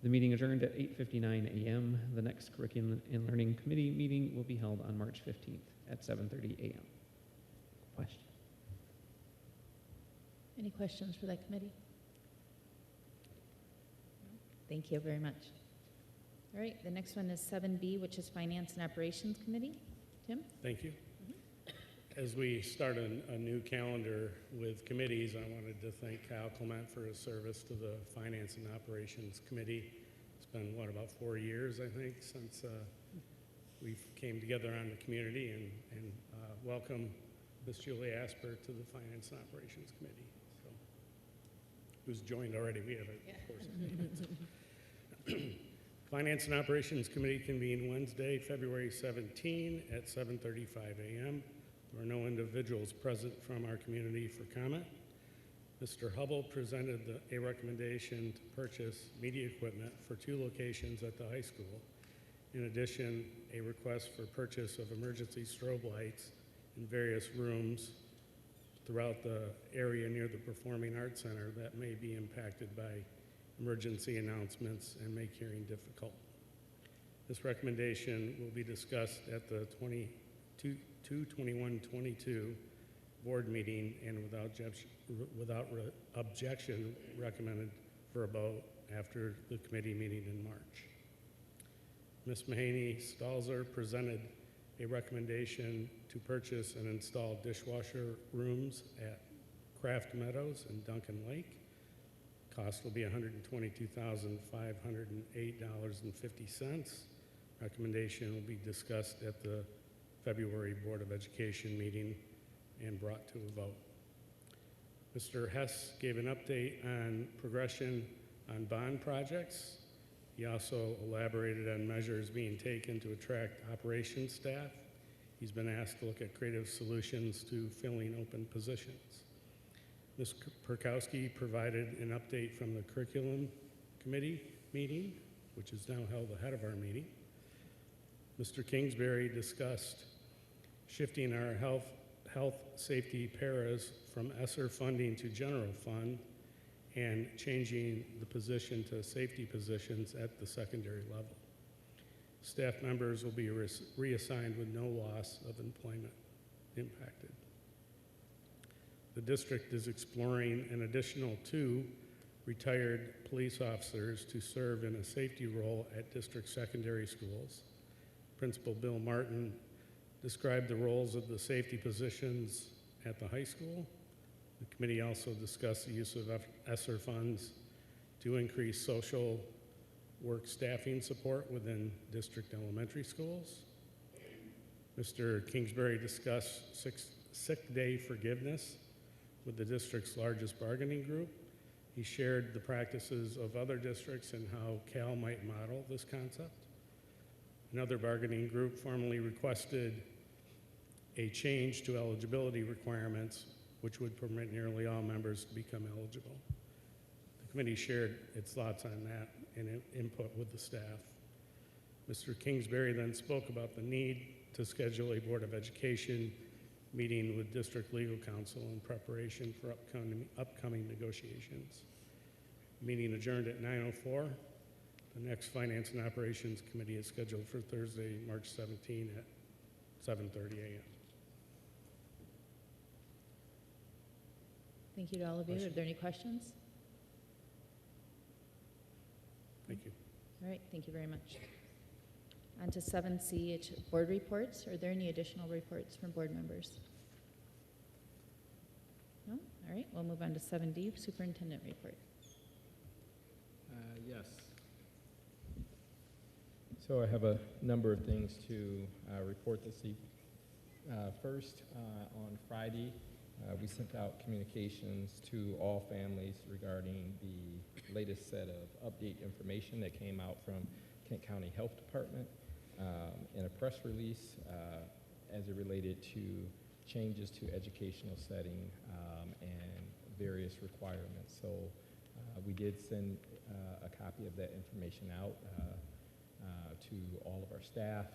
The meeting adjourned at 8:59 a.m. The next Curriculum and Learning Committee meeting will be held on March 15th at 7:30 a.m. Question? Any questions for that committee? No? Thank you very much. All right, the next one is 7B, which is Finance and Operations Committee. Tim? Thank you. As we start a new calendar with committees, I wanted to thank Kyle Clement for his service to the Finance and Operations Committee. It's been, about 4 years, I think, since we came together on the community, and welcome Ms. Julie Asper to the Finance and Operations Committee, so, who's joined already. We have a course. Finance and Operations Committee convened Wednesday, February 17 at 7:35 a.m. There were no individuals present from our community for comment. Mr. Hubble presented a recommendation to purchase media equipment for 2 locations at the high school. In addition, a request for purchase of emergency strobe lights in various rooms throughout the area near the Performing Arts Center that may be impacted by emergency announcements and make hearing difficult. This recommendation will be discussed at the 2/21/22 board meeting and without objection recommended for a vote after the committee meeting in March. Ms. Mahaney Stalzer presented a recommendation to purchase and install dishwasher rooms at Kraft Meadows and Duncan Lake. Cost will be $122,508.50. Recommendation will be discussed at the February Board of Education meeting and brought to a vote. Mr. Hess gave an update on progression on bond projects. He also elaborated on measures being taken to attract operations staff. He's been asked to look at creative solutions to filling open positions. Ms. Perkowski provided an update from the curriculum committee meeting, which is now held ahead of our meeting. Mr. Kingsbury discussed shifting our health safety paras from ESSER funding to general fund and changing the position to safety positions at the secondary level. Staff members will be reassigned with no loss of employment impacted. The district is exploring an additional 2 retired police officers to serve in a safety role at district secondary schools. Principal Bill Martin described the roles of the safety positions at the high school. The committee also discussed the use of ESSER funds to increase social work staffing support within district elementary schools. Mr. Kingsbury discussed sick day forgiveness with the district's largest bargaining group. He shared the practices of other districts and how Cal might model this concept. Another bargaining group formally requested a change to eligibility requirements, which would permit nearly all members to become eligible. The committee shared its thoughts on that and input with the staff. Mr. Kingsbury then spoke about the need to schedule a Board of Education meeting with District Legal Counsel in preparation for upcoming negotiations. Meeting adjourned at 9:04. The next Finance and Operations Committee is scheduled for Thursday, March 17 at 7:30 a.m. Thank you to all of you. Are there any questions? Thank you. All right, thank you very much. On to 7C, it's board reports. Are there any additional reports from board members? No? All right, we'll move on to 7D, superintendent report. Yes. So I have a number of things to report this evening. First, on Friday, we sent out communications to all families regarding the latest set of update information that came out from Kent County Health Department in a press release as it related to changes to educational setting and various requirements. So we did send a copy of that information out to all of our staff,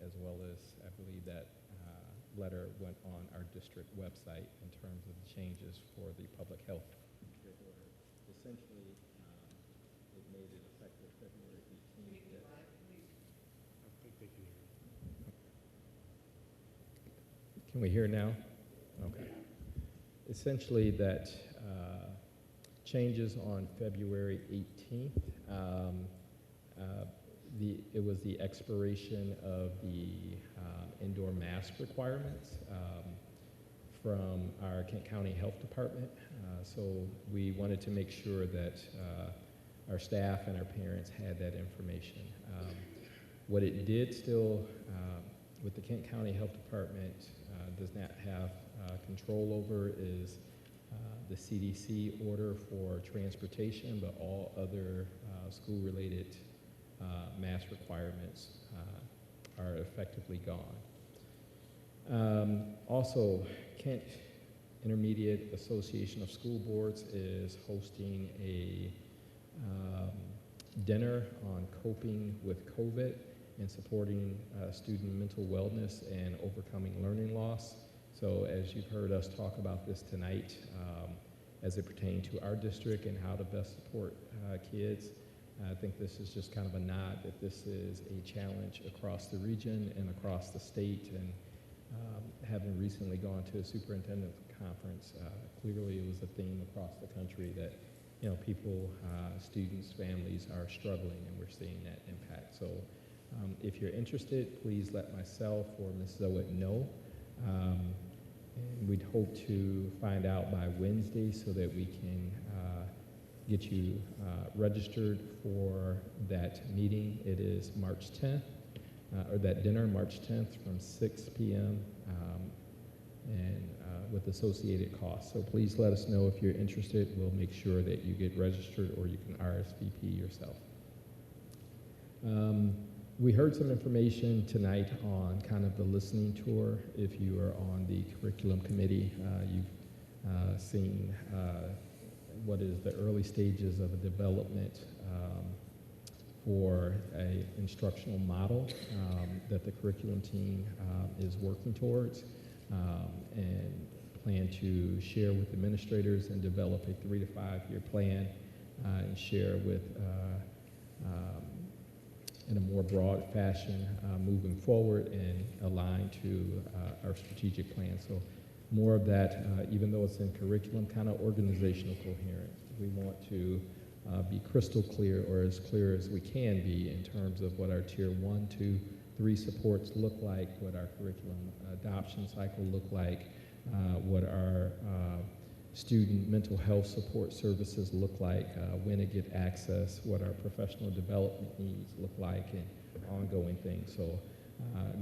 as well as I believe that letter went on our district website in terms of the changes for the public health order. Essentially, it made it effective February 18th. Can we hear now? Okay. Essentially, that changes on February 18th it was the expiration of the indoor mask requirements from our Kent County Health Department. So we wanted to make sure that our staff and our parents had that information. What it did still, with the Kent County Health Department, does not have control over is the CDC order for transportation, but all other school-related mask requirements are effectively gone. Also, Kent Intermediate Association of School Boards is hosting a dinner on coping with COVID and supporting student mental wellness and overcoming learning loss. So as you've heard us talk about this tonight, as it pertains to our district and how to best support kids, I think this is just kind of a nod that this is a challenge across the region and across the state. And having recently gone to a superintendent conference, clearly it was a theme across the country that people, students, families are struggling, and we're seeing that impact. So if you're interested, please let myself or Ms. Zoet know. And we'd hope to find out by Wednesday so that we can get you registered for that meeting. It is March 10th, or that dinner, March 10th from 6 p.m. And with associated costs. So please let us know if you're interested. We'll make sure that you get registered, or you can RSVP yourself. We heard some information tonight on kind of the listening tour. If you are on the curriculum committee, you've seen what is the early stages of a development for an instructional model that the curriculum team is working towards, and plan to share with administrators and develop a 3 to 5 year plan and share with in a more broad fashion moving forward and aligned to our strategic plan. So more of that, even though it's in curriculum, kind of organizational coherence. We want to be crystal clear, or as clear as we can be, in terms of what our tier 1, 2, 3 supports look like, what our curriculum adoption cycle look like, what our student mental health support services look like, when to get access, what our professional development needs look like, and ongoing things. So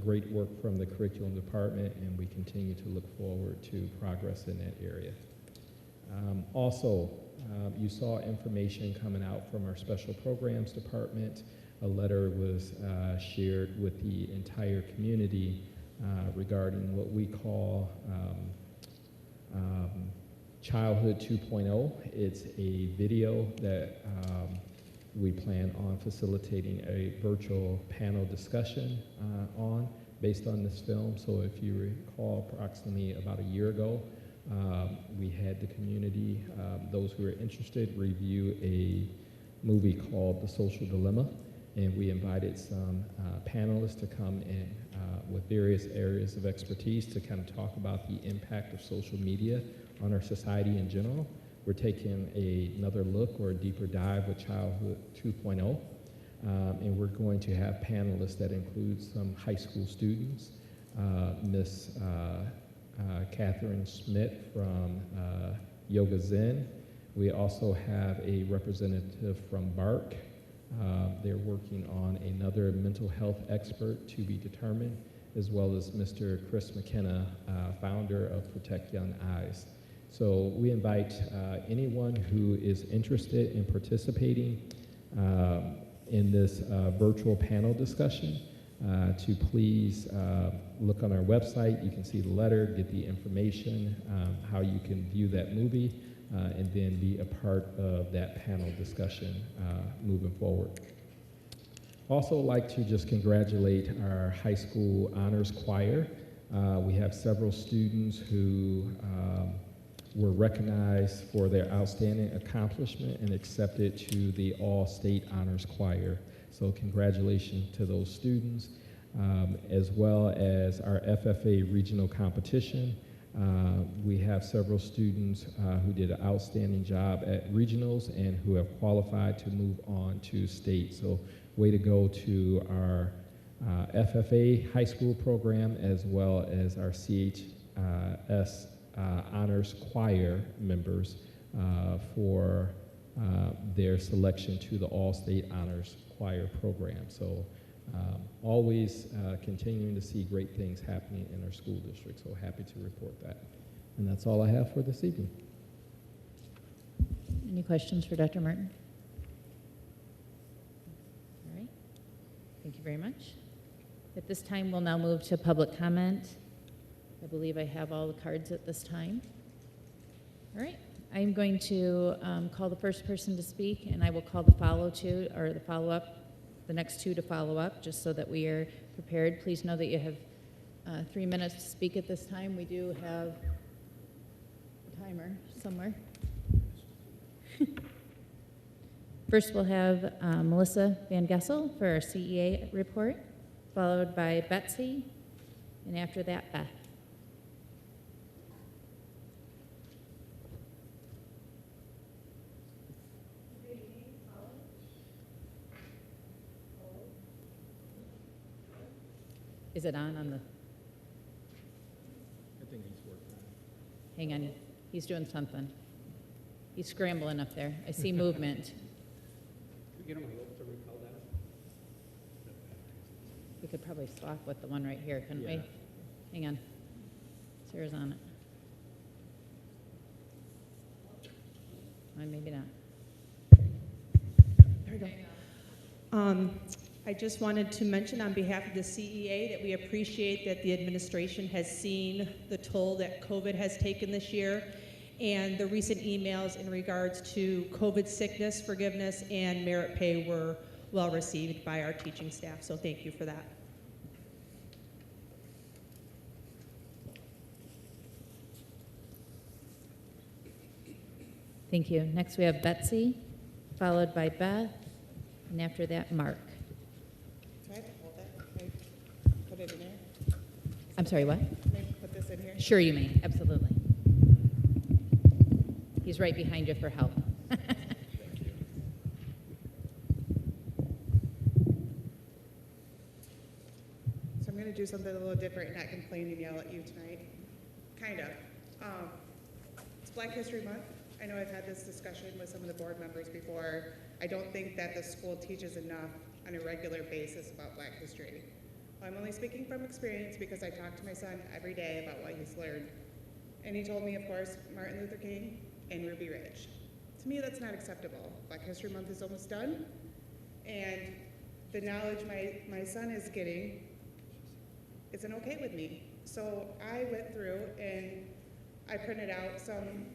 great work from the curriculum department, and we continue to look forward to progress in that area. Also, you saw information coming out from our special programs department. A letter was shared with the entire community regarding what we call Childhood 2.0. It's a video that we plan on facilitating a virtual panel discussion on based on this film. So if you recall, approximately about a year ago, we had the community, those who are interested, review a movie called The Social Dilemma, and we invited some panelists to come in with various areas of expertise to kind of talk about the impact of social media on our society in general. We're taking another look, or a deeper dive, with Childhood 2.0, and we're going to have panelists that include some high school students, Miss Catherine Schmidt from Yoga Zen. We also have a representative from BARC. They're working on another mental health expert to be determined, as well as Mr. Chris McKenna, founder of Protect Young Eyes. So we invite anyone who is interested in participating in this virtual panel discussion to please look on our website. You can see the letter, get the information, how you can view that movie, and then be a part of that panel discussion moving forward. Also like to just congratulate our high school honors choir. We have several students who were recognized for their outstanding accomplishment and accepted to the All-State Honors Choir. So congratulations to those students, as well as our FFA regional competition. We have several students who did an outstanding job at regionals and who have qualified to move on to state. So way to go to our FFA high school program as well as our CHS honors choir members for their selection to the All-State Honors Choir program. So always continuing to see great things happening in our school district, so happy to report that. And that's all I have for this evening. Any questions for Dr. Martin? All right. Thank you very much. At this time, we'll now move to public comment. I believe I have all the cards at this time. All right. I'm going to call the first person to speak, and I will call the follow-up, the next two to follow up, just so that we are prepared. Please know that you have 3 minutes to speak at this time. We do have a timer somewhere. First, we'll have Melissa Van Gessel for our CEA report, followed by Betsy, and after that, Beth. Is it on the? I think he's working. Hang on, he's doing something. He's scrambling up there. I see movement. We could probably swap with the one right here, couldn't we? Yeah. Hang on. Sarah's on it. Or maybe not. There we go. I just wanted to mention on behalf of the CEA that we appreciate that the administration has seen the toll that COVID has taken this year, and the recent emails in regards to COVID sickness forgiveness and merit pay were well received by our teaching staff, so thank you for that. Thank you. Next we have Betsy, followed by Beth, and after that, Mark. Do I have to hold that? Can I put it in here? I'm sorry, what? Can I put this in here? Sure you may, absolutely. He's right behind you for help. So I'm going to do something a little different and not complain and yell at you tonight. Kind of. It's Black History Month. I know I've had this discussion with some of the board members before. I don't think that the school teaches enough on a regular basis about Black history. I'm only speaking from experience because I talk to my son every day about what he's learned. And he told me, of course, Martin Luther King and Ruby Ridge. To me, that's not acceptable. Black History Month is almost done, and the knowledge my son is getting isn't okay with me. So I went through and I printed out some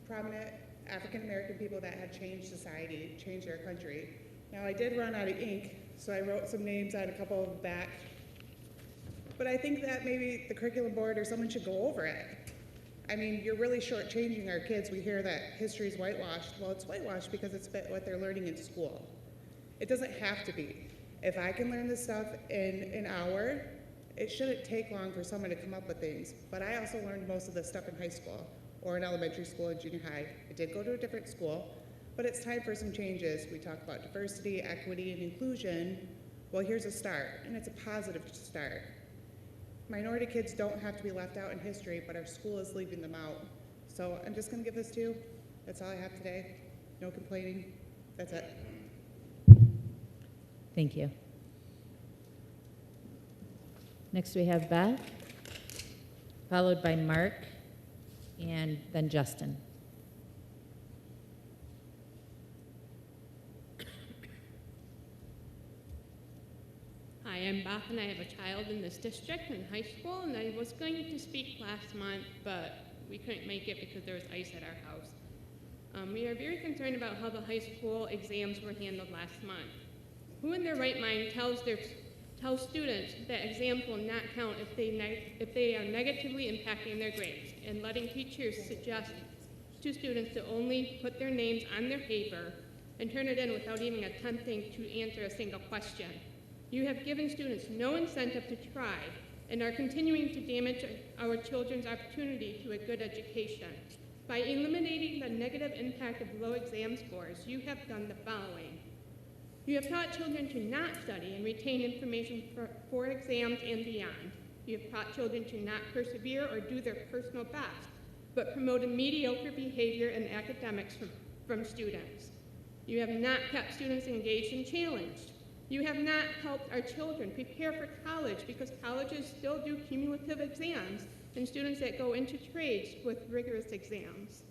prominent African American people that had changed society, changed their country. Now I did run out of ink, so I wrote some names on a couple of back. But I think that maybe the curriculum board or someone should go over it. I mean, you're really shortchanging our kids. We hear that history's whitewashed. Well, it's whitewashed because it's what they're learning in school. It doesn't have to be. If I can learn this stuff in an hour, it shouldn't take long for someone to come up with things. But I also learned most of this stuff in high school or in elementary school and junior high. I did go to a different school, but it's time for some changes. We talk about diversity, equity, and inclusion. Well, here's a start, and it's a positive start. Minority kids don't have to be left out in history, but our school is leaving them out. So I'm just gonna give this to you. That's all I have today. No complaining. That's it. Thank you. Next we have Beth, followed by Mark, and then Justin. Hi, I'm Beth, and I have a child in this district in high school, and I was going to speak last month, but we couldn't make it because there was ice at our house. We are very concerned about how the high school exams were handled last month. Who in their right mind tells students that exams will not count if they are negatively impacting their grades, and letting teachers suggest to students to only put their names on their paper and turn it in without even attempting to answer a single question? You have given students no incentive to try, and are continuing to damage our children's opportunity to a good education. By eliminating the negative impact of low exam scores, you have done the following. You have taught children to not study and retain information for exams and beyond. You have taught children to not persevere or do their personal best, but promoted mediocre behavior in academics from students. You have not kept students engaged and challenged. You have not helped our children prepare for college because colleges still do cumulative exams and students that go into trades with rigorous exams.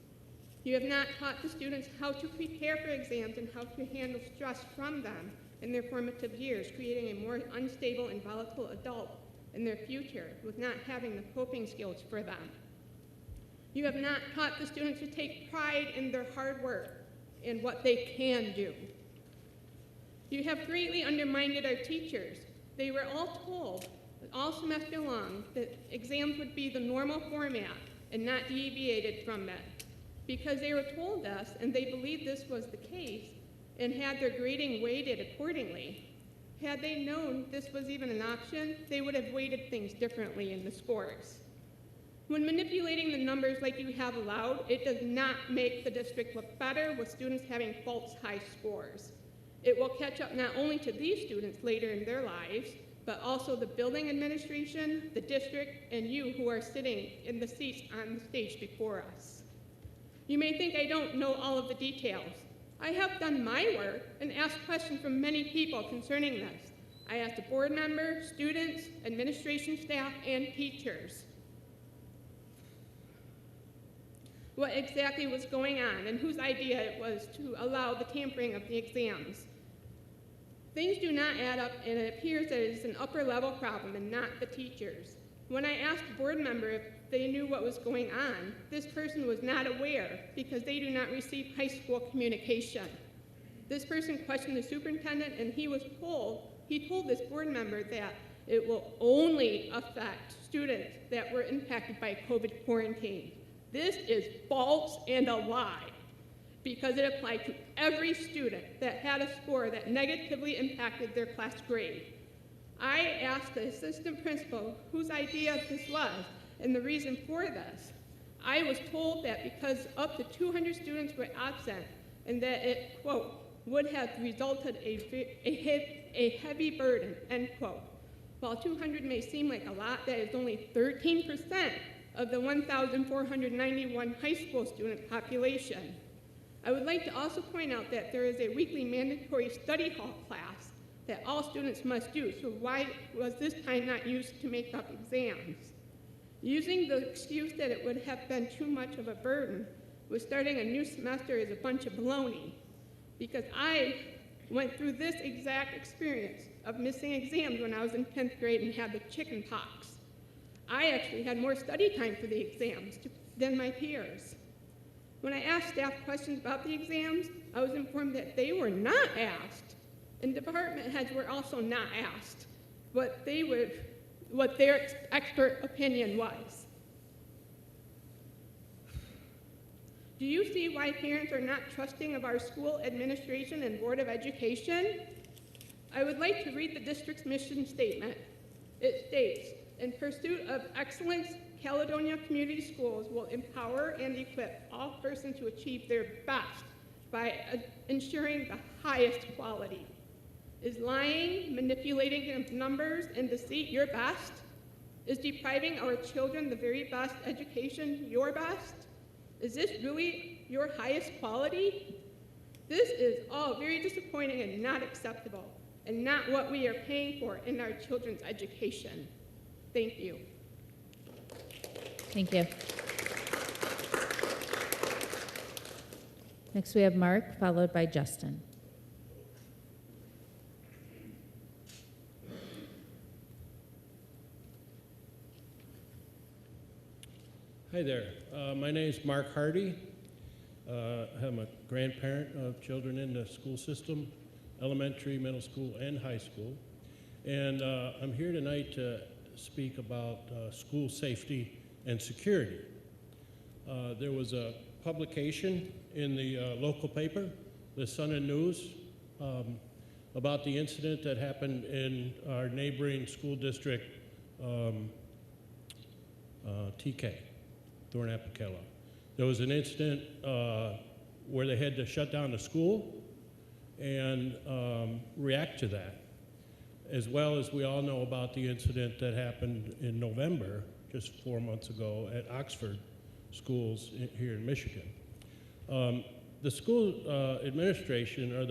You have not taught the students how to prepare for exams and how to handle stress from them in their formative years, creating a more unstable and volatile adult in their future with not having the coping skills for them. You have not taught the students to take pride in their hard work and what they can do. You have greatly undermined our teachers. They were all told all semester long that exams would be the normal format and not deviated from it. Because they were told this and they believed this was the case and had their grading weighted accordingly. Had they known this was even an option, they would have weighted things differently in the scores. When manipulating the numbers like you have allowed, it does not make the district look better with students having false high scores. It will catch up not only to these students later in their lives, but also the building administration, the district, and you who are sitting in the seats on the stage before us. You may think I don't know all of the details. I have done my work and asked questions from many people concerning this. I asked a board member, students, administration staff, and teachers what exactly was going on and whose idea it was to allow the tampering of the exams. Things do not add up, and it appears that it is an upper level problem and not the teachers. When I asked a board member if they knew what was going on, this person was not aware because they do not receive high school communication. This person questioned the superintendent and he told this board member that it will only affect students that were impacted by COVID quarantine. This is false and a lie because it applied to every student that had a score that negatively impacted their class grade. I asked the assistant principal whose idea this was and the reason for this. I was told that because up to 200 students were absent and that it, quote, would have resulted a heavy burden, end quote. While 200 may seem like a lot, that is only 13% of the 1,491 high school student population. I would like to also point out that there is a weekly mandatory study hall class that all students must do, so why was this time not used to make up exams? Using the excuse that it would have been too much of a burden with starting a new semester is a bunch of baloney, because I went through this exact experience of missing exams when I was in 10th grade and had the chicken pox. I actually had more study time for the exams than my peers. When I asked staff questions about the exams, I was informed that they were not asked, and department heads were also not asked what their expert opinion was. Do you see why parents are not trusting of our school administration and Board of Education? I would like to read the district's mission statement. It states, in pursuit of excellence, Caledonia Community Schools will empower and equip all persons to achieve their best by ensuring the highest quality. Is lying, manipulating numbers, and deceit your best? Is depriving our children the very best education your best? Is this really your highest quality? This is all very disappointing and not acceptable, and not what we are paying for in our children's education. Thank you. Thank you. Next we have Mark, followed by Justin. Hi there. My name is Mark Hardy. I'm a grandparent of children in the school system, elementary, middle school, and high school. And I'm here tonight to speak about school safety and security. There was a publication in the local paper, the Sun and News, about the incident that happened in our neighboring school district TK, Thornapple Kellogg. There was an incident where they had to shut down the school and react to that, as well as we all know about the incident that happened in November, just 4 months ago, at Oxford schools here in Michigan. The school administration, or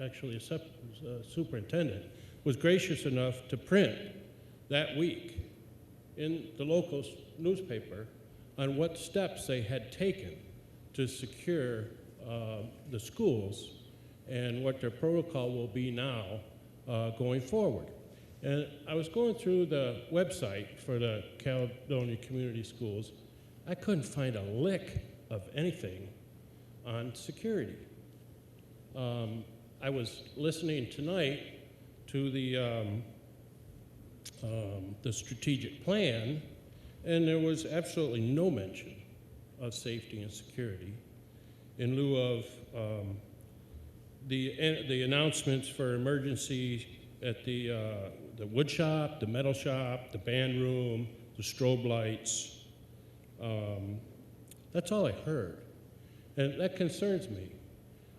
actually a superintendent, was gracious enough to print that week in the local newspaper on what steps they had taken to secure the schools and what their protocol will be now going forward. And I was going through the website for the Caledonia Community Schools. I couldn't find a lick of anything on security. I was listening tonight to the strategic plan, and there was absolutely no mention of safety and security in lieu of the announcements for emergency at the wood shop, the metal shop, the band room, the strobe lights. That's all I heard. And that concerns me,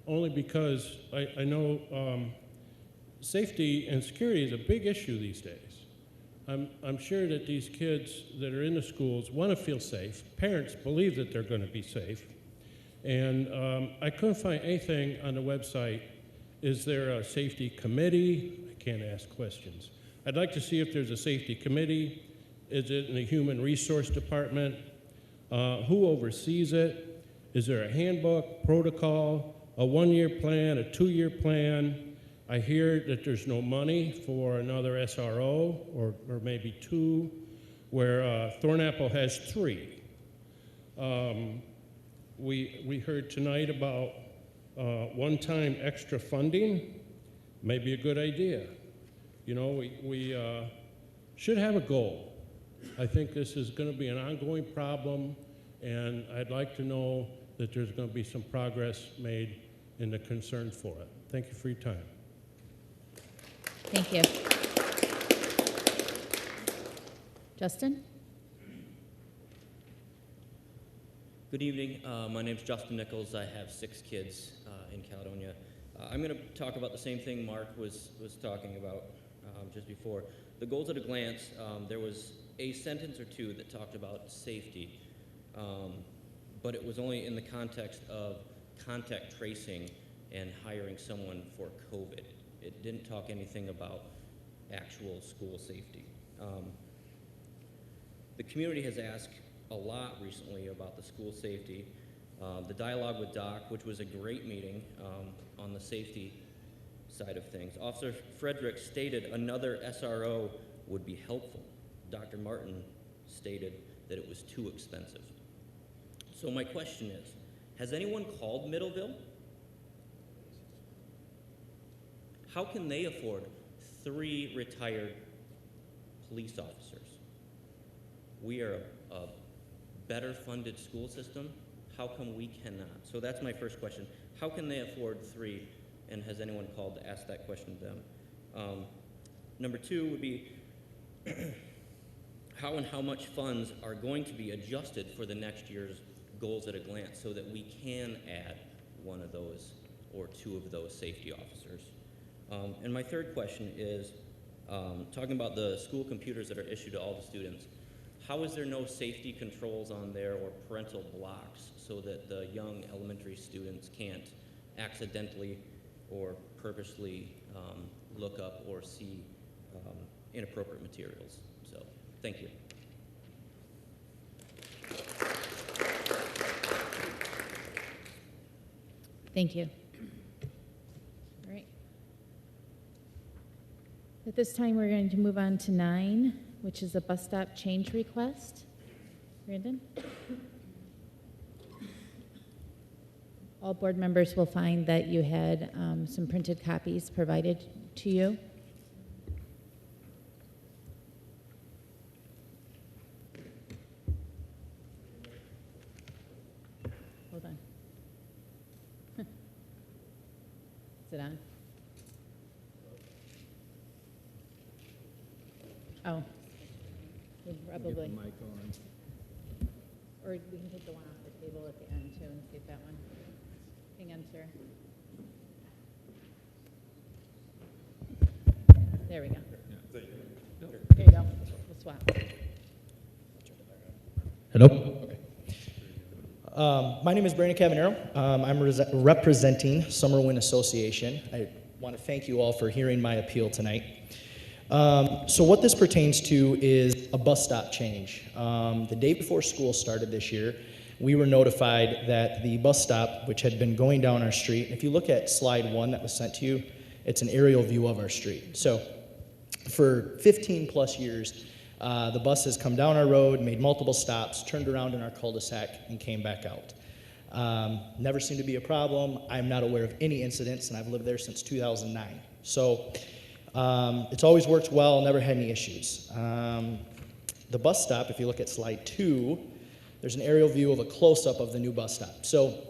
only because I know safety and security is a big issue these days. I'm sure that these kids that are in the schools want to feel safe. Parents believe that they're going to be safe. And I couldn't find anything on the website. Is there a safety committee? I can't ask questions. I'd like to see if there's a safety committee. Is it in the human resource department? Who oversees it? Is there a handbook, protocol, a 1-year plan, a 2-year plan? I hear that there's no money for another SRO, or maybe 2, where Thornapple has 3. We heard tonight about one-time extra funding. Maybe a good idea. You know, we should have a goal. I think this is going to be an ongoing problem, and I'd like to know that there's going to be some progress made in the concern for it. Thank you for your time. Thank you. Justin? Good evening. My name's Justin Nichols. I have 6 kids in Caledonia. I'm going to talk about the same thing Mark was talking about just before. The goals at a glance, there was a sentence or 2 that talked about safety, but it was only in the context of contact tracing and hiring someone for COVID. It didn't talk anything about actual school safety. The community has asked a lot recently about the school safety. The dialogue with Doc, which was a great meeting on the safety side of things. Officer Frederick stated another SRO would be helpful. Dr. Martin stated that it was too expensive. So my question is, has anyone called Middleville? How can they afford 3 retired police officers? We are a better funded school system. How come we cannot? So that's my first question. How can they afford 3? And has anyone called to ask that question to them? Number 2 would be, how and how much funds are going to be adjusted for the next year's goals at a glance so that we can add 1 of those or 2 of those safety officers? And my third question is, talking about the school computers that are issued to all the students, how is there no safety controls on there or parental blocks so that the young elementary students can't accidentally or purposely look up or see inappropriate materials? So, thank you. Thank you. All right. At this time, we're going to move on to 9, which is a bus stop change request. Brandon? All board members will find that you had some printed copies provided to you. Hold on. Is it on? Oh. We Get the probably, mic on. or we can take the one off the table at the end too and see if that one. Hang on, sir. There we go. There you go. We'll swap. Hello? My name is Brandon Cavanero. I'm representing Summerwind Association. I want to thank you all for hearing my appeal tonight. So what this pertains to is a bus stop change. The day before school started this year, we were notified that the bus stop, which had been going down our street, if you look at slide 1 that was sent to you, it's an aerial view of our street. So for 15 plus years, the bus has come down our road, made multiple stops, turned around in our cul-de-sac, and came back out. Never seemed to be a problem. I'm not aware of any incidents, and I've lived there since 2009. So it's always worked well, never had any issues. The bus stop, if you look at slide 2, there's an aerial view of a close-up of the new bus stop. So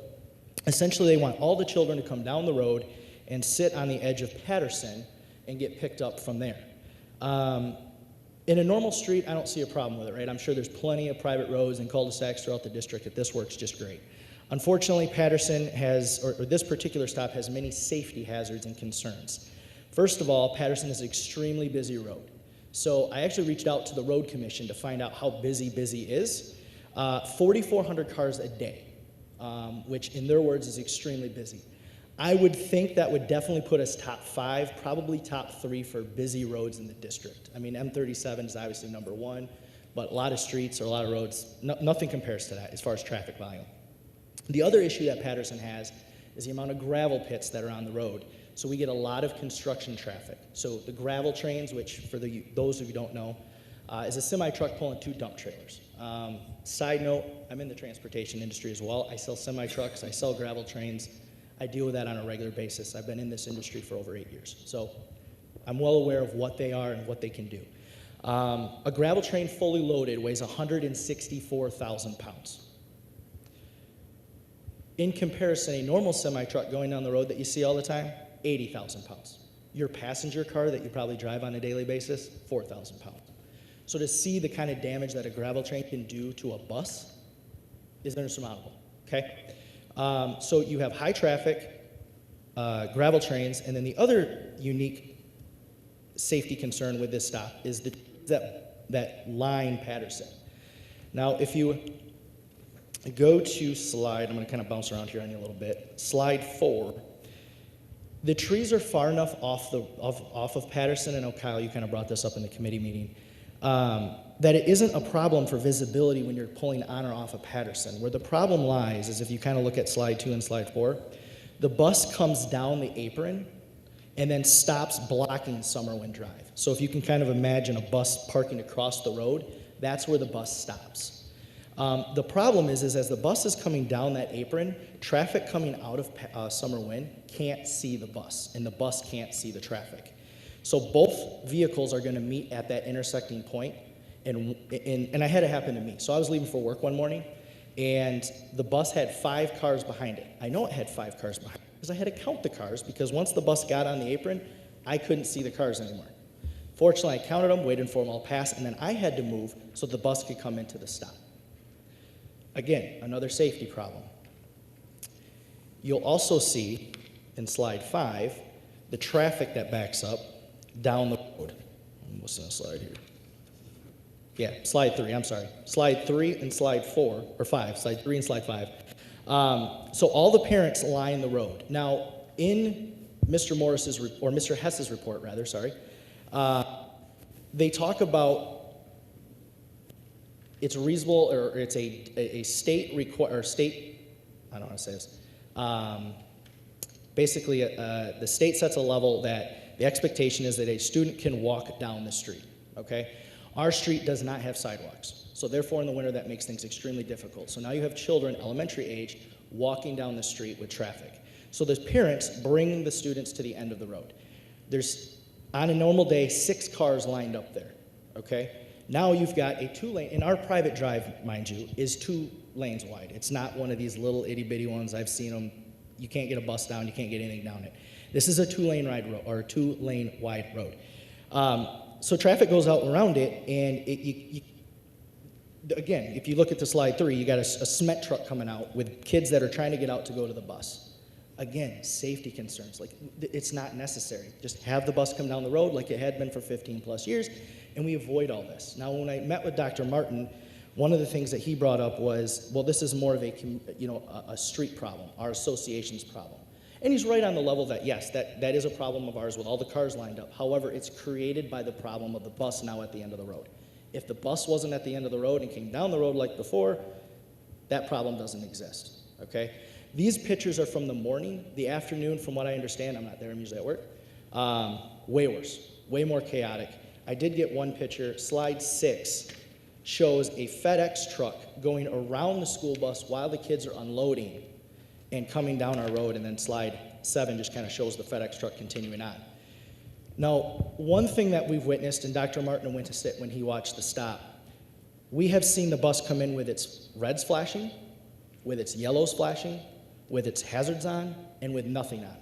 essentially they want all the children to come down the road and sit on the edge of Patterson and get picked up from there. In a normal street, I don't see a problem with it, right? I'm sure there's plenty of private roads and cul-de-sacs throughout the district that this works just great. Unfortunately, Patterson has, or this particular stop has many safety hazards and concerns. First of all, Patterson is an extremely busy road. So I actually reached out to the road commission to find out how busy is. 4,400 cars a day, which in their words is extremely busy. I would think that would definitely put us top 5, probably top 3 for busy roads in the district. I mean, M37 is obviously number 1, but a lot of streets or a lot of roads, nothing compares to that as far as traffic volume. The other issue that Patterson has is the amount of gravel pits that are on the road. So we get a lot of construction traffic. So the gravel trains, which for those of you who don't know, is a semi-truck pulling 2 dump trailers. Side note, I'm in the transportation industry as well. I sell semi-trucks, I sell gravel trains. I deal with that on a regular basis. I've been in this industry for over 8 years. So I'm well aware of what they are and what they can do. A gravel train fully loaded weighs 164,000 pounds. In comparison, a normal semi-truck going down the road that you see all the time, 80,000 pounds. Your passenger car that you probably drive on a daily basis, 4,000 pounds. So to see the kind of damage that a gravel train can do to a bus is insurmountable, okay? So you have high traffic, gravel trains, and then the other unique safety concern with this stop is that line Patterson. Now, if you go to slide, I'm going to kind of bounce around here on you a little bit, slide 4, the trees are far enough off of Patterson, and Kyle, you kind of brought this up in the committee meeting, that it isn't a problem for visibility when you're pulling on or off of Patterson. Where the problem lies is if you kind of look at slide 2 and slide 4, the bus comes down the apron and then stops blocking Summerwind Drive. So if you can kind of imagine a bus parking across the road, that's where the bus stops. The problem is as the bus is coming down that apron, traffic coming out of Summerwind can't see the bus, and the bus can't see the traffic. So both vehicles are going to meet at that intersecting point, and I had it happen to me. So I was leaving for work one morning, and the bus had 5 cars behind it. I know it had 5 cars behind it because I had to count the cars, because once the bus got on the apron, I couldn't see the cars anymore. Fortunately, I counted them, waited for them all to pass, and then I had to move so the bus could come into the stop. Again, another safety problem. You'll also see in slide 5 the traffic that backs up down the road. What's that slide here? Yeah, slide 3, I'm sorry. Slide 3 and slide 4, or 5, slide 3 and slide 5. So all the parents line the road. Now, in Mr. Morris's, or Mr. Hess's report, rather, sorry, they talk about it's reasonable, or it's a state or state, I don't know how to say this. Basically, the state sets a level that the expectation is that a student can walk down the street, okay? Our street does not have sidewalks, so therefore in the winter that makes things extremely difficult. So now you have children, elementary age, walking down the street with traffic. So the parents bring the students to the end of the road. There's, on a normal day, 6 cars lined up there, okay? Now you've got a 2-lane, and our private drive, mind you, is 2 lanes wide. It's not one of these little itty-bitty ones. I've seen them. You can't get a bus down. You can't get anything down it. This is a 2-lane ride road, or a 2-lane wide road. So traffic goes out around it, and again, if you look at the slide 3, you got a cement truck coming out with kids that are trying to get out to go to the bus. Again, safety concerns, like it's not necessary. Just have the bus come down the road like it had been for 15 plus years, and we avoid all this. Now, when I met with Dr. Martin, one of the things that he brought up was, well, this is more of a street problem, our association's problem. And he's right on the level that, yes, that is a problem of ours with all the cars lined up. However, it's created by the problem of the bus now at the end of the road. If the bus wasn't at the end of the road and came down the road like before, that problem doesn't exist, okay? These pictures are from the morning. The afternoon, from what I understand, I'm not there, I'm usually at work, way worse, way more chaotic. I did get one picture. Slide 6 shows a FedEx truck going around the school bus while the kids are unloading and coming down our road, and then slide 7 just kind of shows the FedEx truck continuing on. Now, one thing that we've witnessed, and Dr. Martin went to sit when he watched the stop, we have seen the bus come in with its reds flashing, with its yellows flashing, with its hazards on, and with nothing on.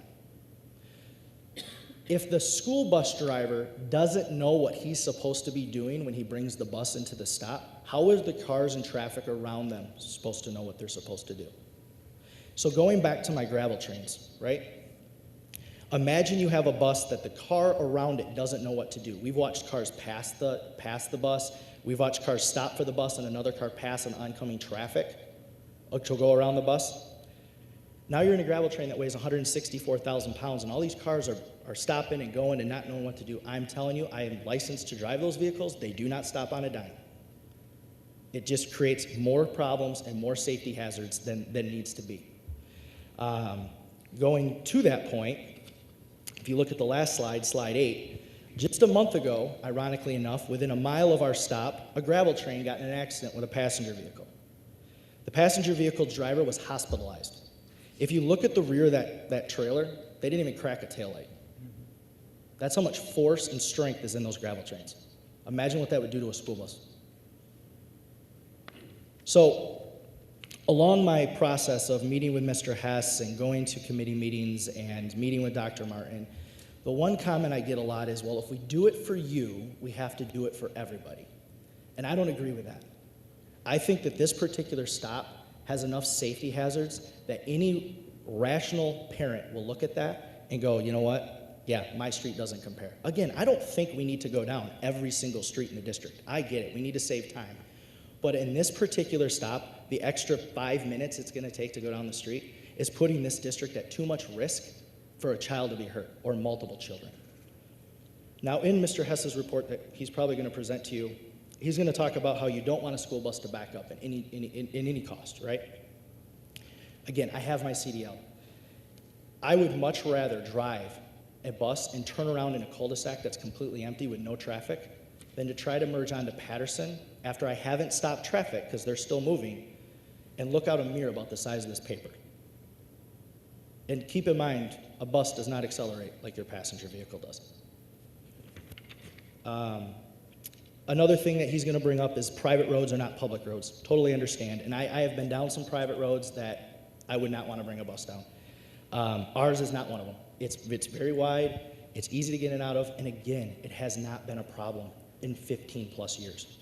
If the school bus driver doesn't know what he's supposed to be doing when he brings the bus into the stop, how is the cars and traffic around them supposed to know what they're supposed to do? So going back to my gravel trains, right? Imagine you have a bus that the car around it doesn't know what to do. We've watched cars pass the bus. We've watched cars stop for the bus and another car pass an oncoming traffic to go around the bus. Now you're in a gravel train that weighs 164,000 pounds, and all these cars are stopping and going and not knowing what to do. I'm telling you, I am licensed to drive those vehicles. They do not stop on a dime. It just creates more problems and more safety hazards than needs to be. Going to that point, if you look at the last slide, slide 8, just a month ago, ironically enough, within a mile of our stop, a gravel train got in an accident with a passenger vehicle. The passenger vehicle driver was hospitalized. If you look at the rear of that trailer, they didn't even crack a taillight. That's how much force and strength is in those gravel trains. Imagine what that would do to a school bus. So, along my process of meeting with Mr. Hess and going to committee meetings and meeting with Dr. Martin, the one comment I get a lot is, well, if we do it for you, we have to do it for everybody. And I don't agree with that. I think that this particular stop has enough safety hazards that any rational parent will look at that and go, you know what? Yeah, my street doesn't compare. Again, I don't think we need to go down every single street in the district. I get it. We need to save time. But in this particular stop, the extra 5 minutes it's going to take to go down the street is putting this district at too much risk for a child to be hurt or multiple children. Now, in Mr. Hess's report that he's probably going to present to you, he's going to talk about how you don't want a school bus to back up in any cost, right? Again, I have my CDL. I would much rather drive a bus and turn around in a cul-de-sac that's completely empty with no traffic than to try to merge onto Patterson after I haven't stopped traffic because they're still moving and look out a mirror about the size of this paper. And keep in mind, a bus does not accelerate like your passenger vehicle does. Another thing that he's going to bring up is private roads are not public roads. Totally understand. And I have been down some private roads that I would not want to bring a bus down. Ours is not one of them. It's very wide. It's easy to get in and out of. And again, it has not been a problem in 15 plus years.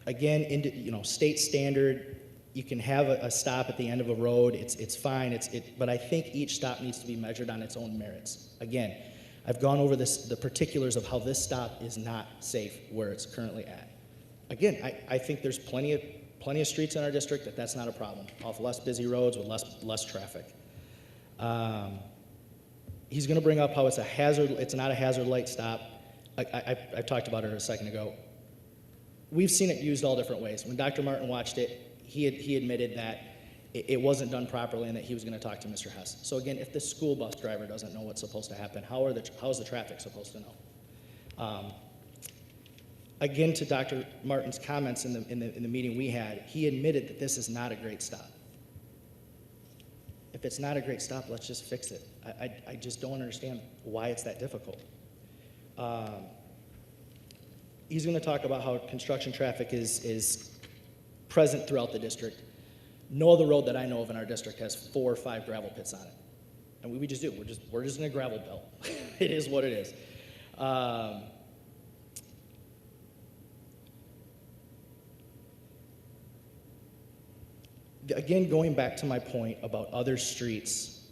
Again, state standard, you can have a stop at the end of a road. It's fine. But I think each stop needs to be measured on its own merits. Again, I've gone over the particulars of how this stop is not safe where it's currently at. Again, I think there's plenty of streets in our district that's not a problem, off less busy roads with less traffic. He's going to bring up how it's not a hazard light stop. I talked about it a second ago. We've seen it used all different ways. When Dr. Martin watched it, he admitted that it wasn't done properly and that he was going to talk to Mr. Hess. So again, if the school bus driver doesn't know what's supposed to happen, how is the traffic supposed to know? Again, to Dr. Martin's comments in the meeting we had, he admitted that this is not a great stop. If it's not a great stop, let's just fix it. I just don't understand why it's that difficult. He's going to talk about how construction traffic is present throughout the district. No other road that I know of in our district has 4 or 5 gravel pits on it. And we just do. We're just in a gravel belt. It is what it is. again, going back to my point about other streets,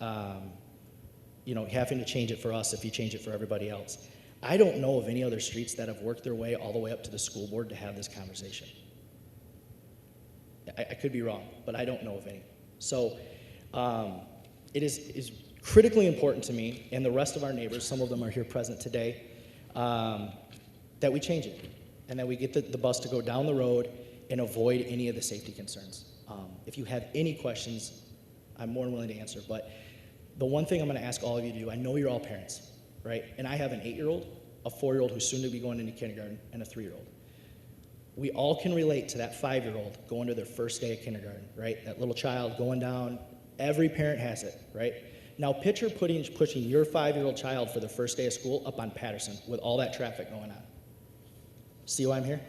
you know, having to change it for us if you change it for everybody else. I don't know of any other streets that have worked their way all the way up to the school board to have this conversation. I could be wrong, but I don't know of any. So it is critically important to me and the rest of our neighbors, some of them are here present today, that we change it and that we get the bus to go down the road and avoid any of the safety concerns. If you have any questions, I'm more than willing to answer, but the one thing I'm going to ask all of you to do, I know you're all parents, right? And I have an 8-year-old, a 4-year-old who's soon to be going into kindergarten, and a 3-year-old. We all can relate to that 5-year-old going to their first day of kindergarten, right? That little child going down, every parent has it, right? Now picture pushing your 5-year-old child for the first day of school up on Patterson with all that traffic going on. See why I'm here?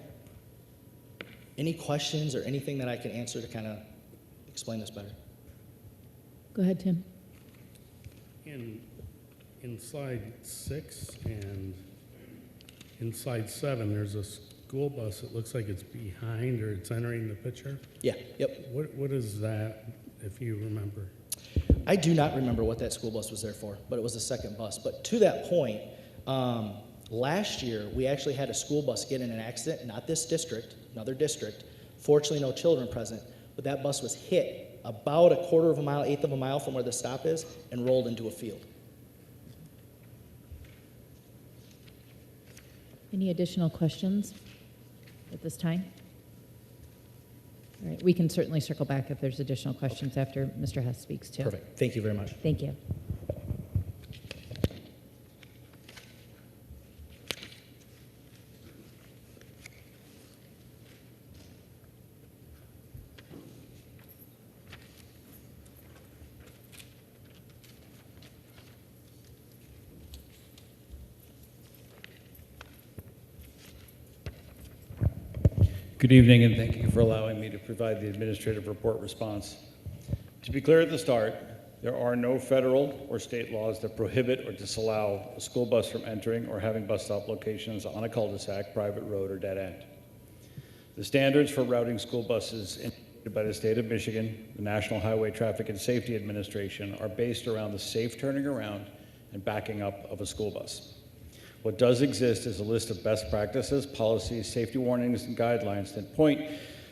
Any questions or anything that I can answer to kind of explain this better? Go ahead, Tim. In slide 6 and in slide 7, there's a school bus. It looks like it's behind or it's entering the picture. Yeah, yep. What is that, if you remember? I do not remember what that school bus was there for, but it was the second bus. But to that point, last year we actually had a school bus get in an accident, not this district, another district. Fortunately, no children present, but that bus was hit about a quarter of a mile, eighth of a mile from where the stop is, and rolled into a field. Any additional questions at this time? All right, we can certainly circle back if there's additional questions after Mr. Hess speaks too. Perfect. Thank you very much. Thank you. Good evening, and thank you for allowing me to provide the administrative report response. To be clear at the start, there are no federal or state laws that prohibit or disallow a school bus from entering or having bus stop locations on a cul-de-sac, private road, or dead end. The standards for routing school buses instituted by the state of Michigan, the National Highway Traffic and Safety Administration, are based around the safe turning around and backing up of a school bus. What does exist is a list of best practices, policies, safety warnings, and guidelines that point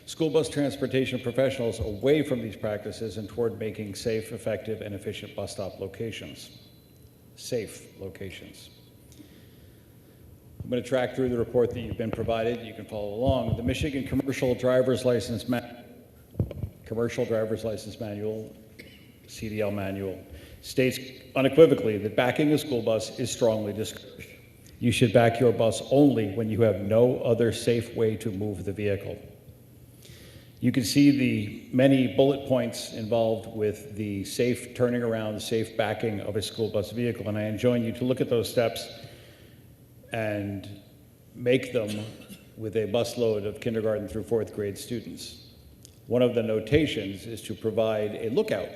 school bus transportation professionals away from these practices and toward making safe, effective, and efficient bus stop locations. Safe locations. I'm going to track through the report that you've been provided. You can follow along. The Michigan Commercial Driver's License Manual, CDL manual, states unequivocally that backing a school bus is strongly discouraged. You should back your bus only when you have no other safe way to move the vehicle. You can see the many bullet points involved with the safe turning around, the safe backing of a school bus vehicle, and I enjoin you to look at those steps and make them with a busload of kindergarten through 4th grade students. One of the notations is to provide a lookout.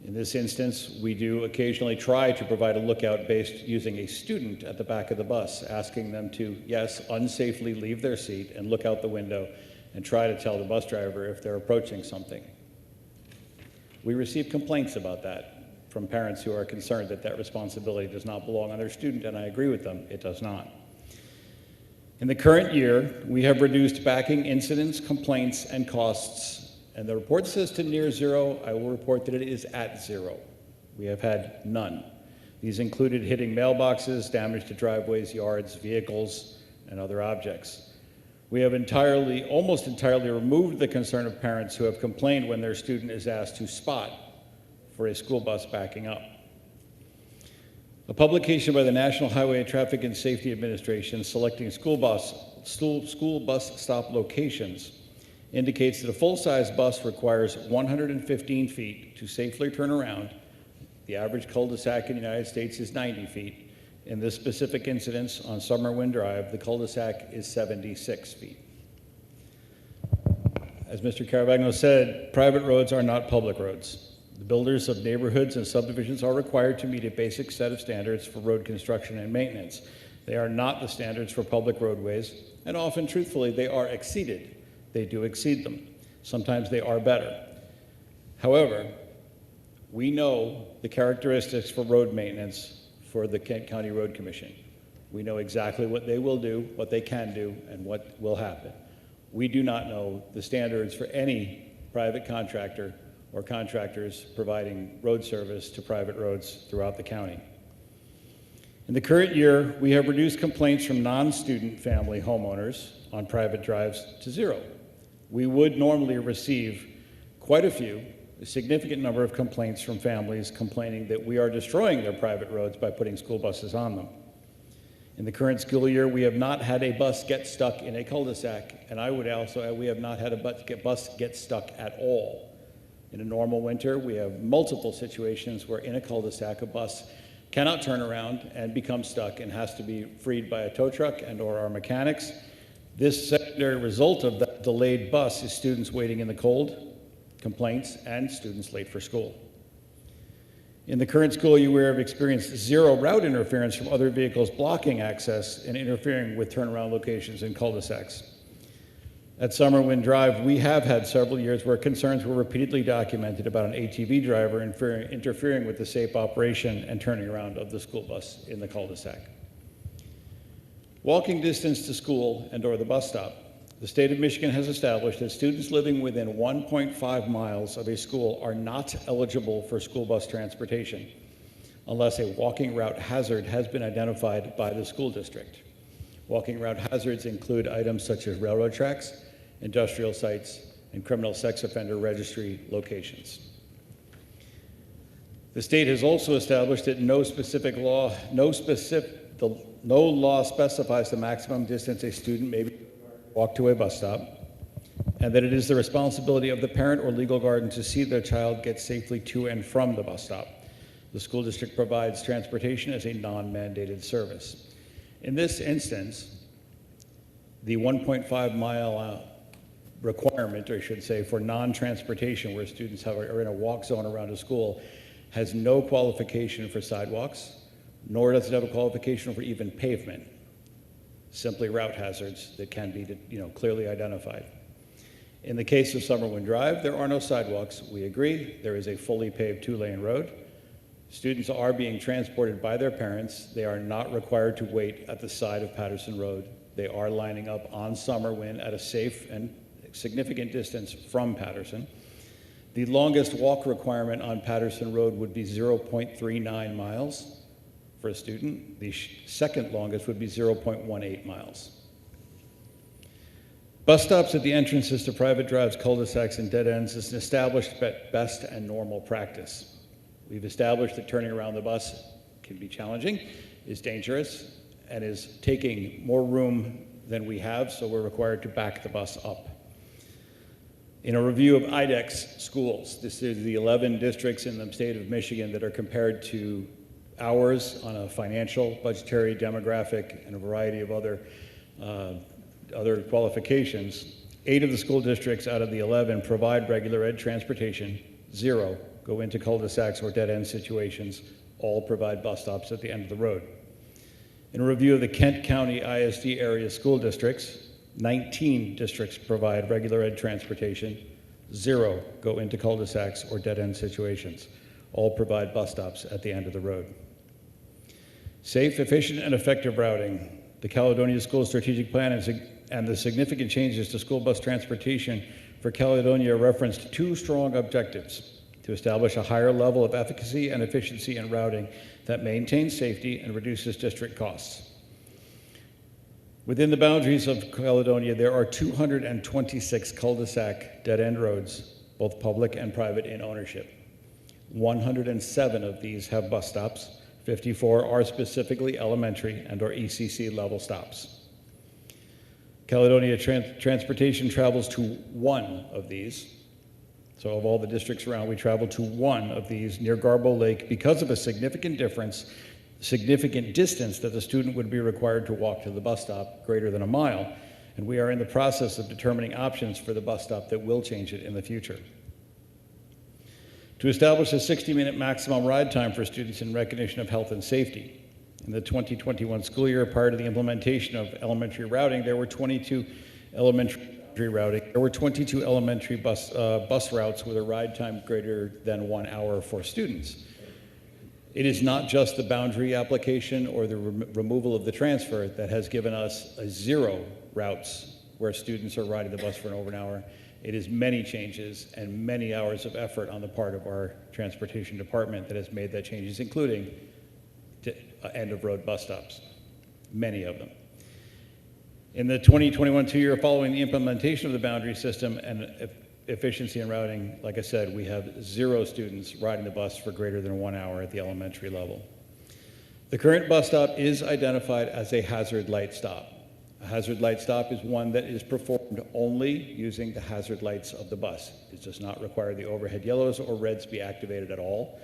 In this instance, we do occasionally try to provide a lookout based using a student at the back of the bus, asking them to, yes, unsafely leave their seat and look out the window and try to tell the bus driver if they're approaching something. We receive complaints about that from parents who are concerned that that responsibility does not belong on their student, and I agree with them, it does not. In the current year, we have reduced backing incidents, complaints, and costs. And the report says to near zero. I will report that it is at zero. We have had none. These included hitting mailboxes, damage to driveways, yards, vehicles, and other objects. We have almost entirely removed the concern of parents who have complained when their student is asked to spot for a school bus backing up. A publication by the National Highway Traffic and Safety Administration selecting school bus stop locations indicates that a full-size bus requires 115 feet to safely turn around. The average cul-de-sac in the United States is 90 feet. In this specific incidence on Summer Wind Drive, the cul-de-sac is 76 feet. As Mr. Caravagno said, private roads are not public roads. The builders of neighborhoods and subdivisions are required to meet a basic set of standards for road construction and maintenance. They are not the standards for public roadways, and often, truthfully, they are exceeded. They do exceed them. Sometimes they are better. However, we know the characteristics for road maintenance for the Kent County Road Commission. We know exactly what they will do, what they can do, and what will happen. We do not know the standards for any private contractor or contractors providing road service to private roads throughout the county. In the current year, we have reduced complaints from non-student family homeowners on private drives to 0. We would normally receive quite a significant number of complaints from families complaining that we are destroying their private roads by putting school buses on them. In the current school year, we have not had a bus get stuck in a cul-de-sac, and I would also add we have not had a bus get stuck at all. In a normal winter, we have multiple situations where in a cul-de-sac, a bus cannot turn around and become stuck and has to be freed by a tow truck and or our mechanics. This secondary result of that delayed bus is students waiting in the cold, complaints, and students late for school. In the current school year, we have experienced 0 route interference from other vehicles blocking access and interfering with turnaround locations in cul-de-sacs. At Summerwind Drive, we have had several years where concerns were repeatedly documented about an ATV driver interfering with the safe operation and turning around of the school bus in the cul-de-sac. Walking distance to school and or the bus stop. The state of Michigan has established that students living within 1.5 miles of a school are not eligible for school bus transportation unless a walking route hazard has been identified by the school district. Walking route hazards include items such as railroad tracks, industrial sites, and criminal sex offender registry locations. The state has also established that no law specifies the maximum distance a student may walk to a bus stop, and that it is the responsibility of the parent or legal guardian to see their child get safely to and from the bus stop. The school district provides transportation as a non-mandated service. In this instance, the 1.5 mile requirement, or I should say, for non-transportation where students are in a walk zone around a school has no qualification for sidewalks, nor does it have a qualification for even pavement. Simply route hazards that can be clearly identified. In the case of Summerwind Drive, there are no sidewalks. We agree. There is a fully paved 2-lane road. Students are being transported by their parents. They are not required to wait at the side of Patterson Road. They are lining up on Summerwind at a safe and significant distance from Patterson. The longest walk requirement on Patterson Road would be 0.39 miles. For a student. The second longest would be 0.18 miles. Bus stops at the entrances to private drives, cul-de-sacs, and dead ends is an established best and normal practice. We've established that turning around the bus can be challenging, is dangerous, and is taking more room than we have, so we're required to back the bus up. In a review of IDEX schools, this is the 11 districts in the state of Michigan that are compared to ours on a financial, budgetary, demographic, and a variety of other qualifications. 8 of the school districts out of the 11 provide regular ed transportation. 0 go into cul-de-sacs or dead-end situations. All provide bus stops at the end of the road. In a review of the Kent County ISD area school districts, 19 districts provide regular ed transportation. 0 go into cul-de-sacs or dead-end situations. All provide bus stops at the end of the road. Safe, efficient, and effective routing. The Caledonia School Strategic Plan and the significant changes to school bus transportation for Caledonia referenced 2 strong objectives: to establish a higher level of efficacy and efficiency in routing that maintains safety and reduces district costs. Within the boundaries of Caledonia, there are 226 cul-de-sac dead-end roads, both public and private in ownership. 107 of these have bus stops. 54 are specifically elementary and or ECC level stops. Caledonia transportation travels to 1 of these. So of all the districts around, we travel to 1 of these near Garbo Lake because of a significant distance that the student would be required to walk to the bus stop, greater than a mile. And we are in the process of determining options for the bus stop that will change it in the future. To establish a 60-minute maximum ride time for students in recognition of health and safety. In the 2021 school year, prior to the implementation of elementary routing, there were 22 elementary boundary routing, there were 22 elementary bus routes with a ride time greater than 1 hour for students. It is not just the boundary application or the removal of the transfer that has given us 0 routes where students are riding the bus for over an hour. It is many changes and many hours of effort on the part of our transportation department that has made that changes, including end-of-road bus stops, many of them. In the 2021 2-year following the implementation of the boundary system and efficiency and routing, like I said, we have 0 students riding the bus for greater than 1 hour at the elementary level. The current bus stop is identified as a hazard light stop. A hazard light stop is one that is performed only using the hazard lights of the bus. It does not require the overhead yellows or reds be activated at all.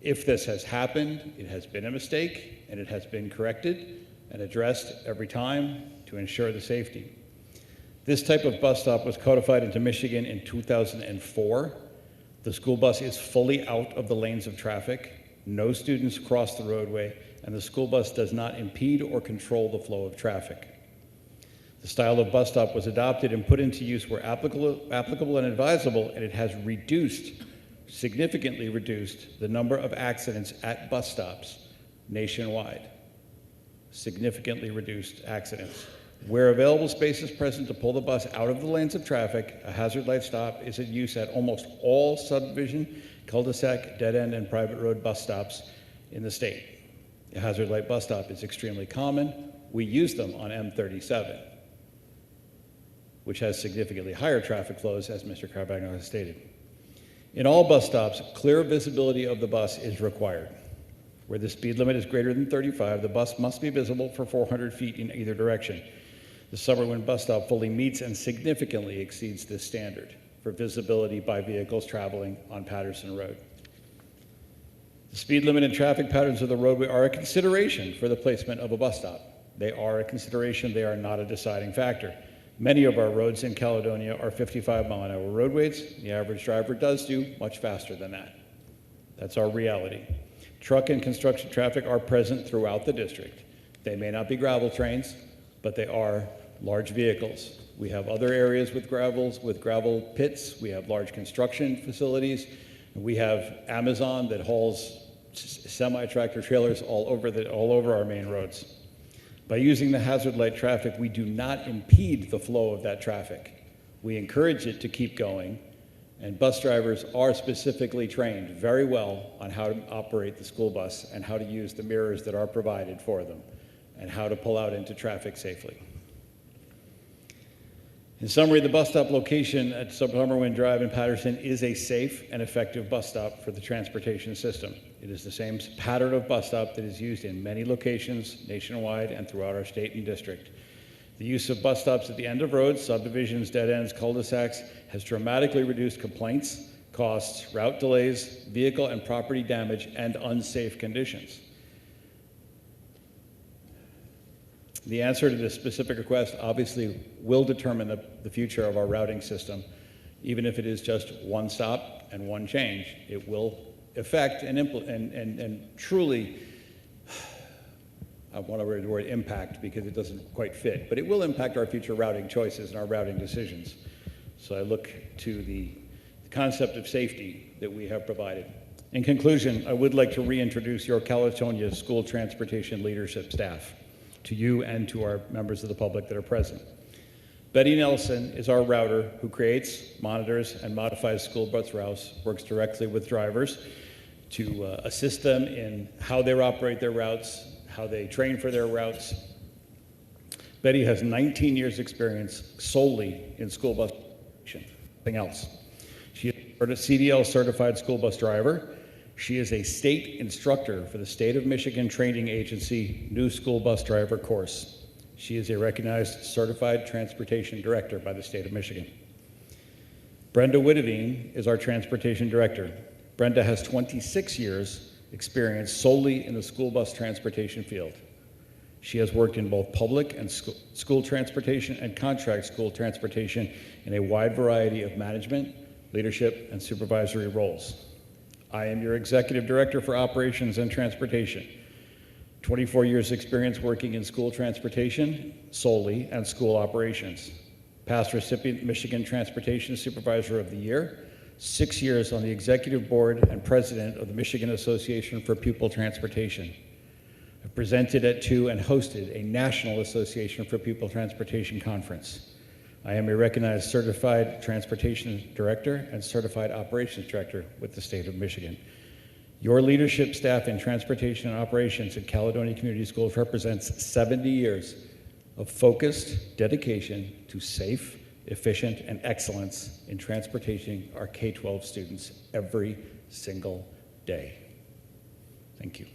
If this has happened, it has been a mistake and it has been corrected and addressed every time to ensure the safety. This type of bus stop was codified into Michigan in 2004. The school bus is fully out of the lanes of traffic. No students cross the roadway, and the school bus does not impede or control the flow of traffic. The style of bus stop was adopted and put into use where applicable and advisable, and it has significantly reduced the number of accidents at bus stops nationwide. Significantly reduced accidents. Where available space is present to pull the bus out of the lanes of traffic, a hazard light stop is in use at almost all subdivision, cul-de-sac, dead-end, and private road bus stops in the state. A hazard light bus stop is extremely common. We use them on M37, which has significantly higher traffic flows, as Mr. Carbagno has stated. In all bus stops, clear visibility of the bus is required. Where the speed limit is greater than 35, the bus must be visible for 400 feet in either direction. The Summerwin bus stop fully meets and significantly exceeds this standard for visibility by vehicles traveling on Patterson Road. The speed limit and traffic patterns of the roadway are a consideration for the placement of a bus stop. They are a consideration, they are not a deciding factor. Many of our roads in Caledonia are 55-mile-an-hour roadways. The average driver does do much faster than that. That's our reality. Truck and construction traffic are present throughout the district. They may not be gravel trains, but they are large vehicles. We have other areas with gravel pits. We have large construction facilities. We have Amazon that hauls semi-tractor trailers all over our main roads. By using the hazard light traffic, we do not impede the flow of that traffic. We encourage it to keep going, and bus drivers are specifically trained very well on how to operate the school bus and how to use the mirrors that are provided for them and how to pull out into traffic safely. In summary, the bus stop location at Summerwin Drive in Patterson is a safe and effective bus stop for the transportation system. It is the same pattern of bus stop that is used in many locations nationwide and throughout our state and district. The use of bus stops at the end of roads, subdivisions, dead ends, cul-de-sacs has dramatically reduced complaints, costs, route delays, vehicle and property damage, and unsafe conditions. The answer to this specific request obviously will determine the future of our routing system. Even if it is just one stop and one change, it will affect and truly, I want to use the word impact because it doesn't quite fit, but it will impact our future routing choices and our routing decisions. So I look to the concept of safety that we have provided. In conclusion, I would like to reintroduce your Caledonia School Transportation Leadership staff to you and to our members of the public that are present. Betty Nelson is our router who creates, monitors, and modifies school bus routes, works directly with drivers to assist them in how they operate their routes, how they train for their routes. Betty has 19 years experience solely in school bus operation, nothing else. She is a CDL certified school bus driver. She is a state instructor for the State of Michigan Training Agency New School Bus Driver course. She is a recognized certified transportation director by the State of Michigan. Brenda Witteveen is our transportation director. Brenda has 26 years experience solely in the school bus transportation field. She has worked in both public and school transportation and contract school transportation in a wide variety of management, leadership, and supervisory roles. I am your executive director for operations and transportation. 24 years experience working in school transportation solely and school operations. past recipient Michigan Transportation Supervisor of the Year, 6 years on the executive board and president of the Michigan Association for Pupil Transportation. I've presented at 2 and hosted a National Association for Pupil Transportation conference. I am a recognized certified transportation director and certified operations director with the state of Michigan. Your leadership staff in transportation and operations at Caledonia Community Schools represents 70 years of focused dedication to safe, efficient, and excellence in transportation our K-12 students every single day. Thank you.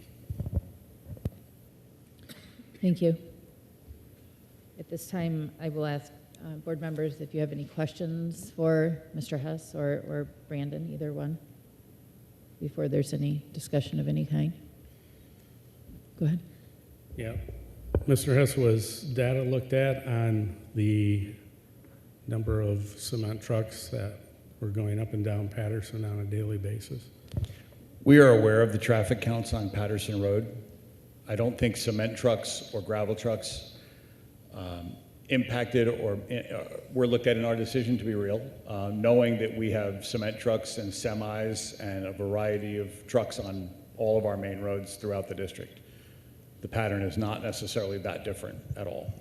Thank you. At this time, I will ask board members if you have any questions for Mr. Hess or Brandon, either one, before there's any discussion of any kind. Go ahead. Yeah. Mr. Hess, was data looked at on the number of cement trucks that were going up and down Patterson on a daily basis? We are aware of the traffic counts on Patterson Road. I don't think cement trucks or gravel trucks impacted or were looked at in our decision to be real, knowing that we have cement trucks and semis and a variety of trucks on all of our main roads throughout the district. The pattern is not necessarily that different at all.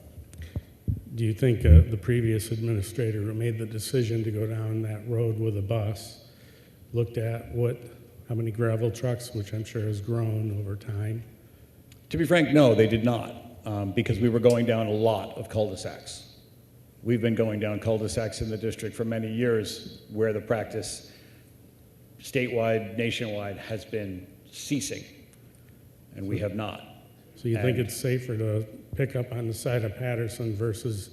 Do you think the previous administrator who made the decision to go down that road with a bus looked at how many gravel trucks, which I'm sure has grown over time? To be frank, no, they did not, because we were going down a lot of cul-de-sacs. We've been going down cul-de-sacs in the district for many years where the practice statewide, nationwide has been ceasing, and we have not. So you think it's safer to pick up on the side of Patterson versus,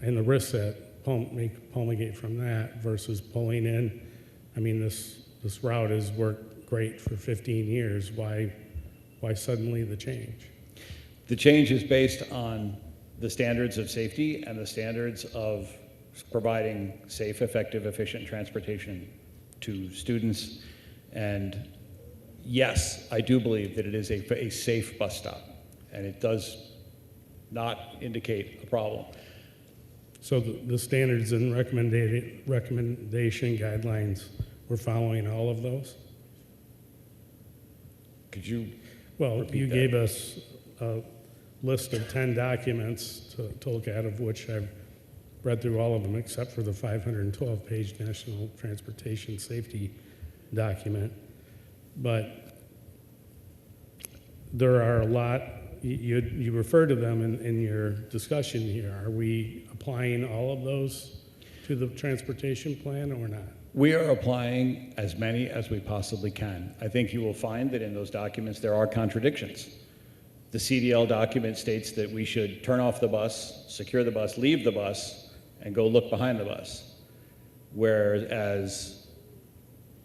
and the risks that promulgate from that versus pulling in? I mean, this route has worked great for 15 years. Why suddenly the change? The change is based on the standards of safety and the standards of providing safe, effective, efficient transportation to students. And yes, I do believe that it is a safe bus stop, and it does not indicate a problem. So the standards and recommendation guidelines, we're following all of those? Could you repeat you that? gave us a list of 10 documents to look at, of which I've read through all of them except for the 512-page National Transportation Safety document. But there are a lot, you refer to them in your discussion here. Are we applying all of those to the transportation plan or not? We are applying as many as we possibly can. I think you will find that in those documents there are contradictions. The CDL document states that we should turn off the bus, secure the bus, leave the bus, and go look behind the bus. Whereas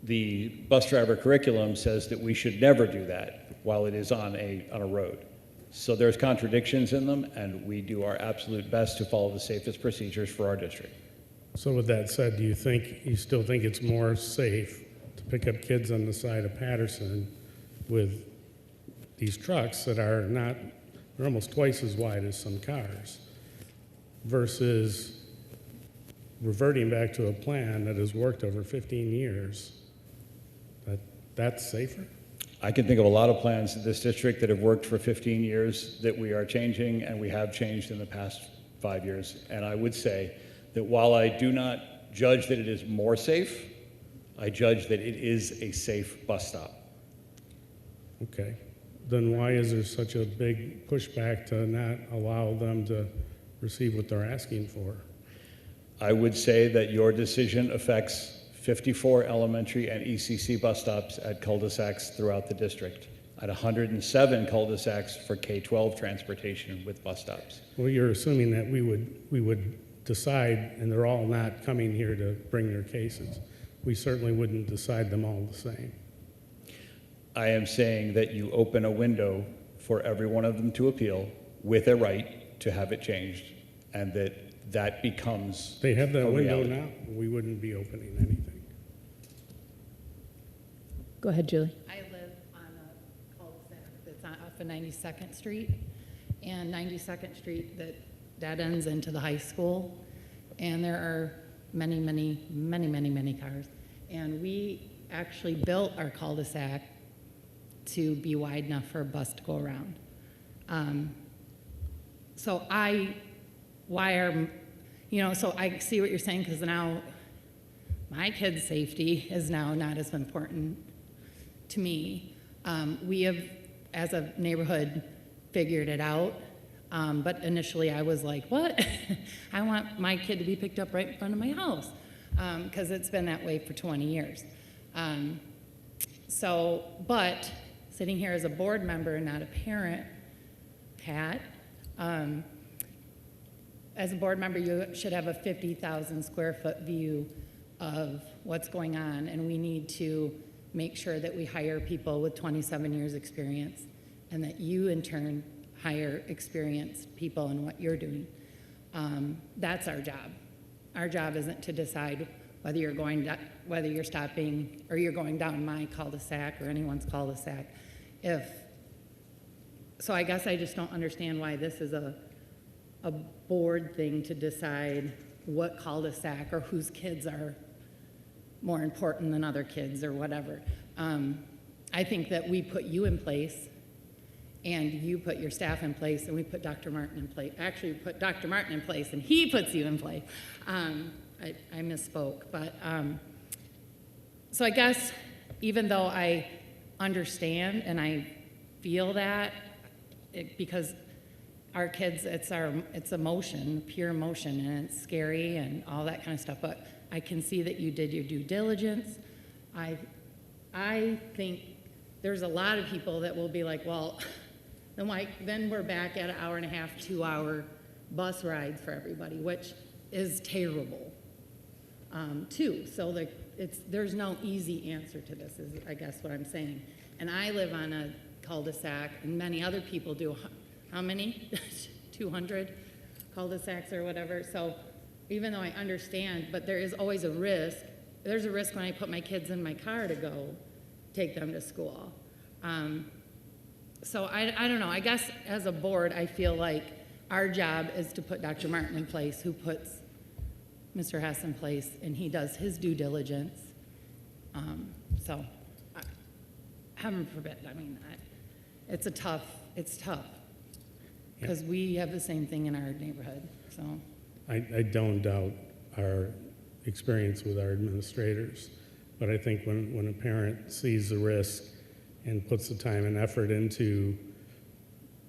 the bus driver curriculum says that we should never do that while it is on a road. So there's contradictions in them, and we do our absolute best to follow the safest procedures for our district. So with that said, do you still think it's more safe to pick up kids on the side of Patterson with these trucks that they're almost twice as wide as some cars, versus reverting back to a plan that has worked over 15 years? That's safer? I can think of a lot of plans in this district that have worked for 15 years that we are changing, and we have changed in the past 5 years. And I would say that while I do not judge that it is more safe, I judge that it is a safe bus stop. Okay. Then why is there such a big pushback to not allow them to receive what they're asking for? I would say that your decision affects 54 elementary and ECC bus stops at cul-de-sacs throughout the district, at 107 cul-de-sacs for K-12 transportation with bus stops. Well, you're assuming that we would decide, and they're all not coming here to bring their cases. We certainly wouldn't decide them all the same. I am saying that you open a window for every one of them to appeal with a right to have it changed, and that becomes They have that a window reality. now. We wouldn't be opening anything. Go ahead, Julie. I live on a cul-de-sac that's off of 92nd Street, and 92nd Street that ends into the high school. and there are many, many, many, many, many cars. And we actually built our cul-de-sac to be wide enough for a bus to go around. So I see what you're saying, because now my kids' safety is now not as important to me. We have, as a neighborhood, figured it out. But initially I was like, what? I want my kid to be picked up right in front of my house, because it's been that way for 20 years. But sitting here as a board member and not a parent, Pat, as a board member, you should have a 50,000 square foot view of what's going on, and we need to make sure that we hire people with 27 years experience, and that you in turn hire experienced people in what you're doing. That's our job. Our job isn't to decide whether you're stopping or you're going down my cul-de-sac or anyone's cul-de-sac. So I guess I just don't understand why this is a board thing to decide what cul-de-sac or whose kids are more important than other kids or whatever. I think that we put you in place, and you put your staff in place, and we put Dr. Martin in place. Actually, we put Dr. Martin in place, and he puts you in place. I misspoke, but so I guess even though I understand and I feel that, because our kids, it's emotion, pure emotion, and it's scary and all that kind of stuff, but I can see that you did your due diligence. I think there's a lot of people that will be like, well, then we're back at an hour and a half, 2 hour bus rides for everybody, which is terrible, too. So there's no easy answer to this, is I guess what I'm saying. And I live on a cul-de-sac, and many other people do. How many? 200 cul-de-sacs or whatever. So even though I understand, but there is always a risk. There's a risk when I put my kids in my car to go take them to school. So I don't know. I guess as a board, I feel like our job is to put Dr. Martin in place, who puts Mr. Hess in place, and he does his due diligence. So heaven forbid. I mean, it's tough, because we have the same thing in our neighborhood. So I don't doubt our experience with our administrators, but I think when a parent sees the risk and puts the time and effort into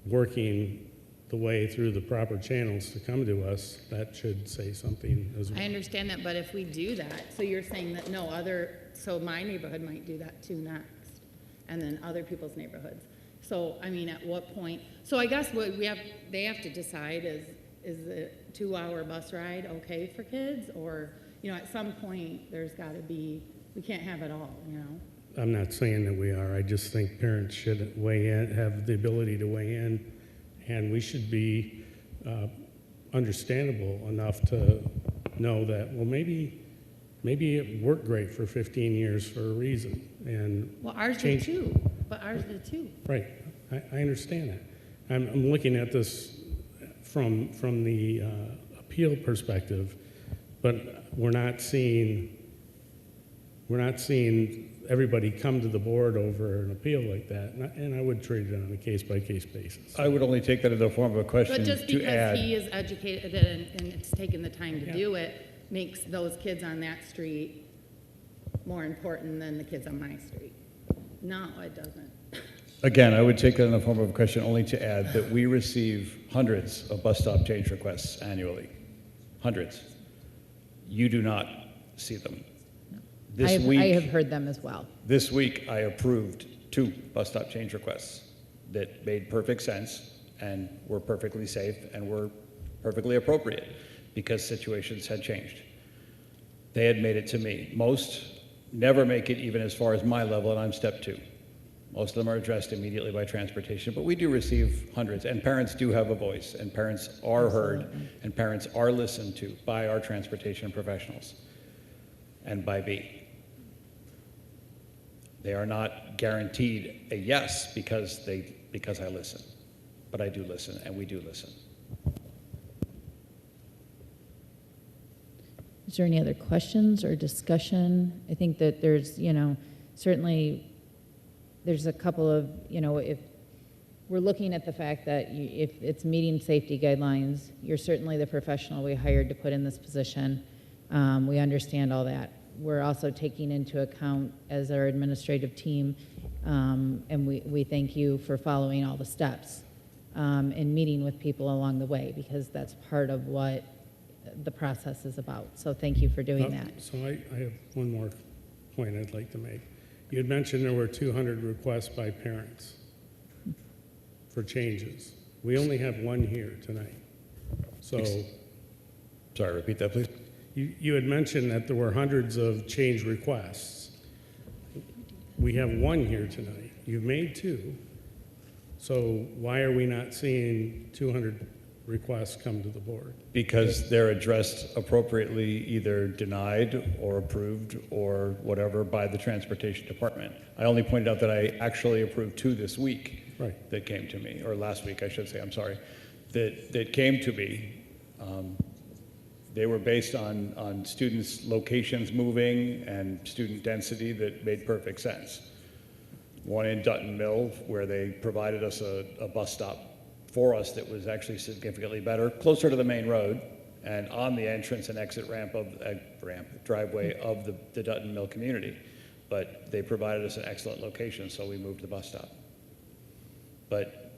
working the way through the proper channels to come to us, that should say something as well. I understand that, but if we do that, so you're saying that so my neighborhood might do that too next, and then other people's neighborhoods. So, I mean, at what point? So I guess what they have to decide is a 2 hour bus ride okay for kids? Or, at some point, there's got to be, we can't have it all, I'm not saying that we are. I just think parents should weigh in, have the ability to weigh in, and we should be understandable enough to know that, well, maybe it worked great for 15 years for a reason. And well, ours did too, but ours did too. Right, I understand that. I'm looking at this from the appeal perspective, but we're not seeing everybody come to the board over an appeal like that, and I would treat it on a case-by-case basis. I would only take that in the form of a question But just to add. because he is educated and it's taken the time to do it, makes those kids on that street more important than the kids on my street. No, it doesn't. Again, I would take that in the form of a question only to add that we receive hundreds of bus stop change requests annually. Hundreds. You do not see them. I have heard them as well. This week, I approved 2 bus stop change requests that made perfect sense and were perfectly safe and were perfectly appropriate because situations had changed. They had made it to me. Most never make it even as far as my level, and I'm step 2. Most of them are addressed immediately by transportation, but we do receive hundreds, and parents do have a voice, and parents are heard, and parents are listened to by our transportation professionals and by B. They are not guaranteed a yes because I listen, but I do listen, and we do listen. Is there any other questions or discussion? I think that there's, certainly there's a couple of, if we're looking at the fact that if it's meeting safety guidelines, you're certainly the professional we hired to put in this position. We understand all that. We're also taking into account as our administrative team, and we thank you for following all the steps and meeting with people along the way, because that's part of what the process is about. So thank you for doing that. So I have one more point I'd like to make. You had mentioned there were 200 requests by parents for changes. We only have one here tonight. So, Sorry, repeat that, please. you had mentioned that there were hundreds of change requests. We have one here tonight. You've made two. So why are we not seeing 200 requests come to the board? Because they're addressed appropriately, either denied or approved or whatever by the transportation department. I only pointed out that I actually approved 2 this week. Right. That came to me, or last week, I should say, I'm sorry, that came to me. They were based on students' locations moving and student density that made perfect sense. One in Dutton Mill, where they provided us a bus stop for us that was actually significantly better, closer to the main road and on the entrance and exit driveway of the Dutton Mill community. But they provided us an excellent location, so we moved the bus stop. But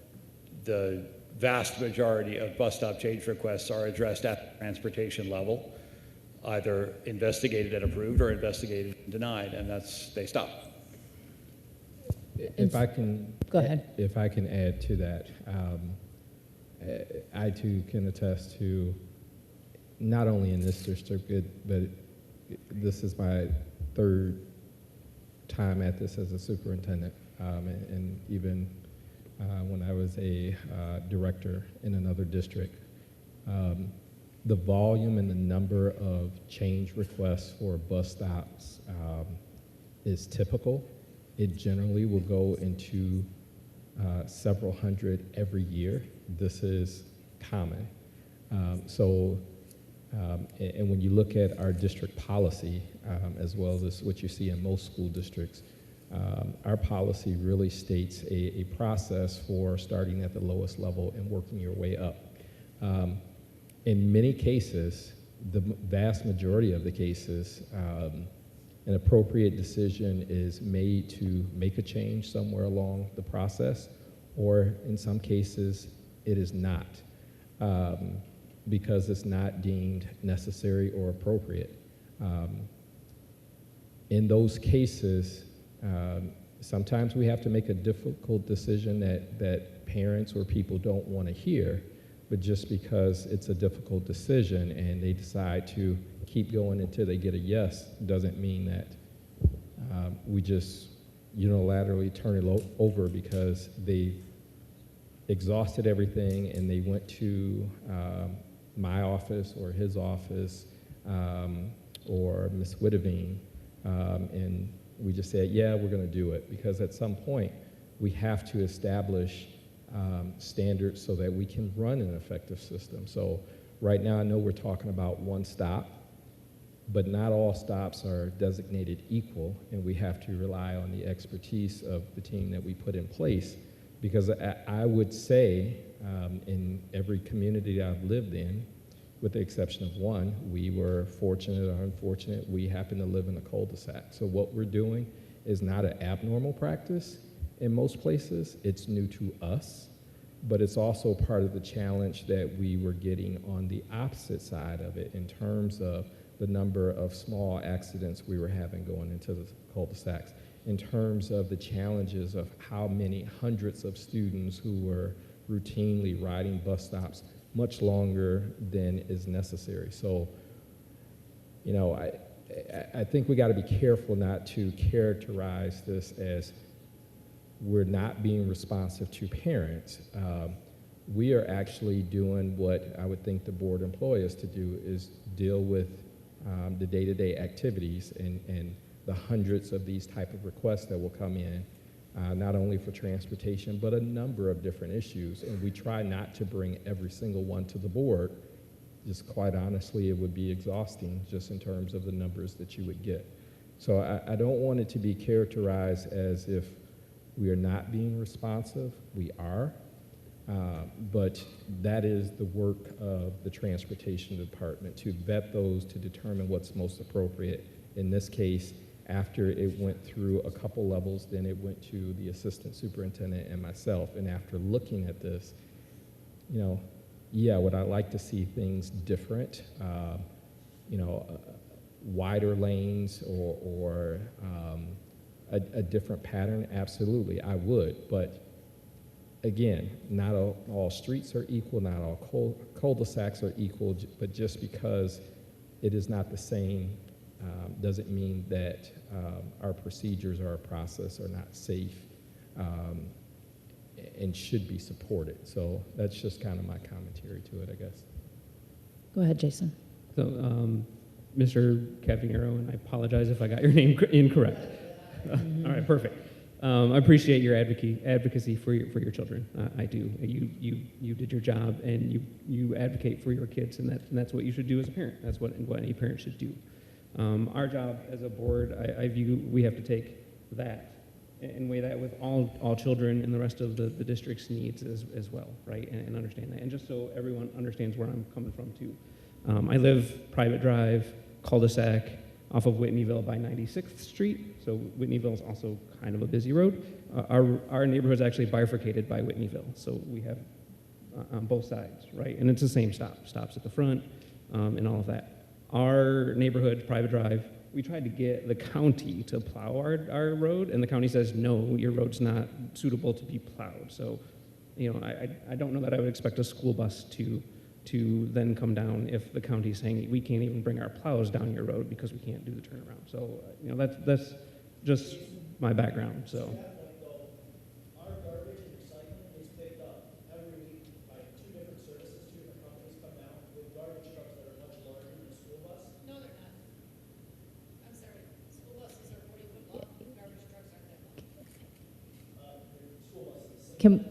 the vast majority of bus stop change requests are addressed at the transportation level, either investigated and approved or investigated and denied, and they stop. If I can, Go ahead. If I can add to that, I too can attest to, not only in this district, but this is my 3rd time at this as a superintendent, and even when I was a director in another district. The volume and the number of change requests for bus stops is typical. It generally will go into several hundred every year. This is common. And when you look at our district policy, as well as what you see in most school districts, our policy really states a process for starting at the lowest level and working your way up. In many cases, the vast majority of the cases, an appropriate decision is made to make a change somewhere along the process, or in some cases, it is not, because it's not deemed necessary or appropriate. In those cases, sometimes we have to make a difficult decision that parents or people don't want to hear, but just because it's a difficult decision and they decide to keep going until they get a yes, doesn't mean that we just unilaterally turn it over because they exhausted everything and they went to my office or his office or Ms. Witteveen, and we just said, yeah, we're going to do it, because at some point we have to establish standards so that we can run an effective system. So right now I know we're talking about one stop, but not all stops are designated equal, and we have to rely on the expertise of the team that we put in place, because I would say in every community I've lived in, with the exception of one, we were fortunate or unfortunate, we happen to live in a cul-de-sac. So what we're doing is not an abnormal practice in most places. It's new to us, but it's also part of the challenge that we were getting on the opposite side of it in terms of the number of small accidents we were having going into the cul-de-sacs, in terms of the challenges of how many hundreds of students who were routinely riding bus stops much longer than is necessary. So, I think we got to be careful not to characterize this as we're not being responsive to parents. We are actually doing what I would think the board employ us to do, is deal with the day-to-day activities and the hundreds of these type of requests that will come in, not only for transportation, but a number of different issues. And we try not to bring every single one to the board just quite honestly, it would be exhausting just in terms of the numbers that you would get. So I don't want it to be characterized as if we are not being responsive. We are. But that is the work of the transportation department to vet those to determine what's most appropriate. In this case, after it went through a couple levels, then it went to the assistant superintendent and myself. And after looking at this, you know, yeah, would I like to see things different? You know, wider lanes or a different pattern? Absolutely, I would. But again, not all streets are equal, not all cul-de-sacs are equal, but just because it is not the same doesn't mean that our procedures or our process are not safe and should be supported. So that's just kind of my commentary to it, I guess. Go ahead, Jason. So, Mr. Cavallero, and I apologize if I got your name incorrect. All right, perfect. I appreciate your advocacy for your children. I do. You did your job, and you advocate for your kids, and that's what you should do as a parent. That's what any parent should do. Our job as a board, I view we have to take that and weigh that with all children and the rest of the district's needs as well, right? And understand that. And just so everyone understands where I'm coming from too. I live private drive, cul-de-sac, off of Whitneyville by 96th Street. So Whitneyville is also kind of a busy road. Our neighborhood is actually bifurcated by Whitneyville. So we have on both sides, right? And it's the same stops at the front and all of that. Our neighborhood, private drive, we tried to get the county to plow our road, and the county says, no, your road's not suitable to be plowed. So, you know, I don't know that I would expect a school bus to then come down if the county's saying we can't even bring our plows down your road because we can't do the turnaround. So, you know, that's just my background, so. Our garbage and recycling is picked up every week by two different services, two different companies come down with garbage trucks that are much larger than a school bus. No, they're not. I'm sorry, school buses are 40-foot long, garbage trucks aren't that long. School buses. Can,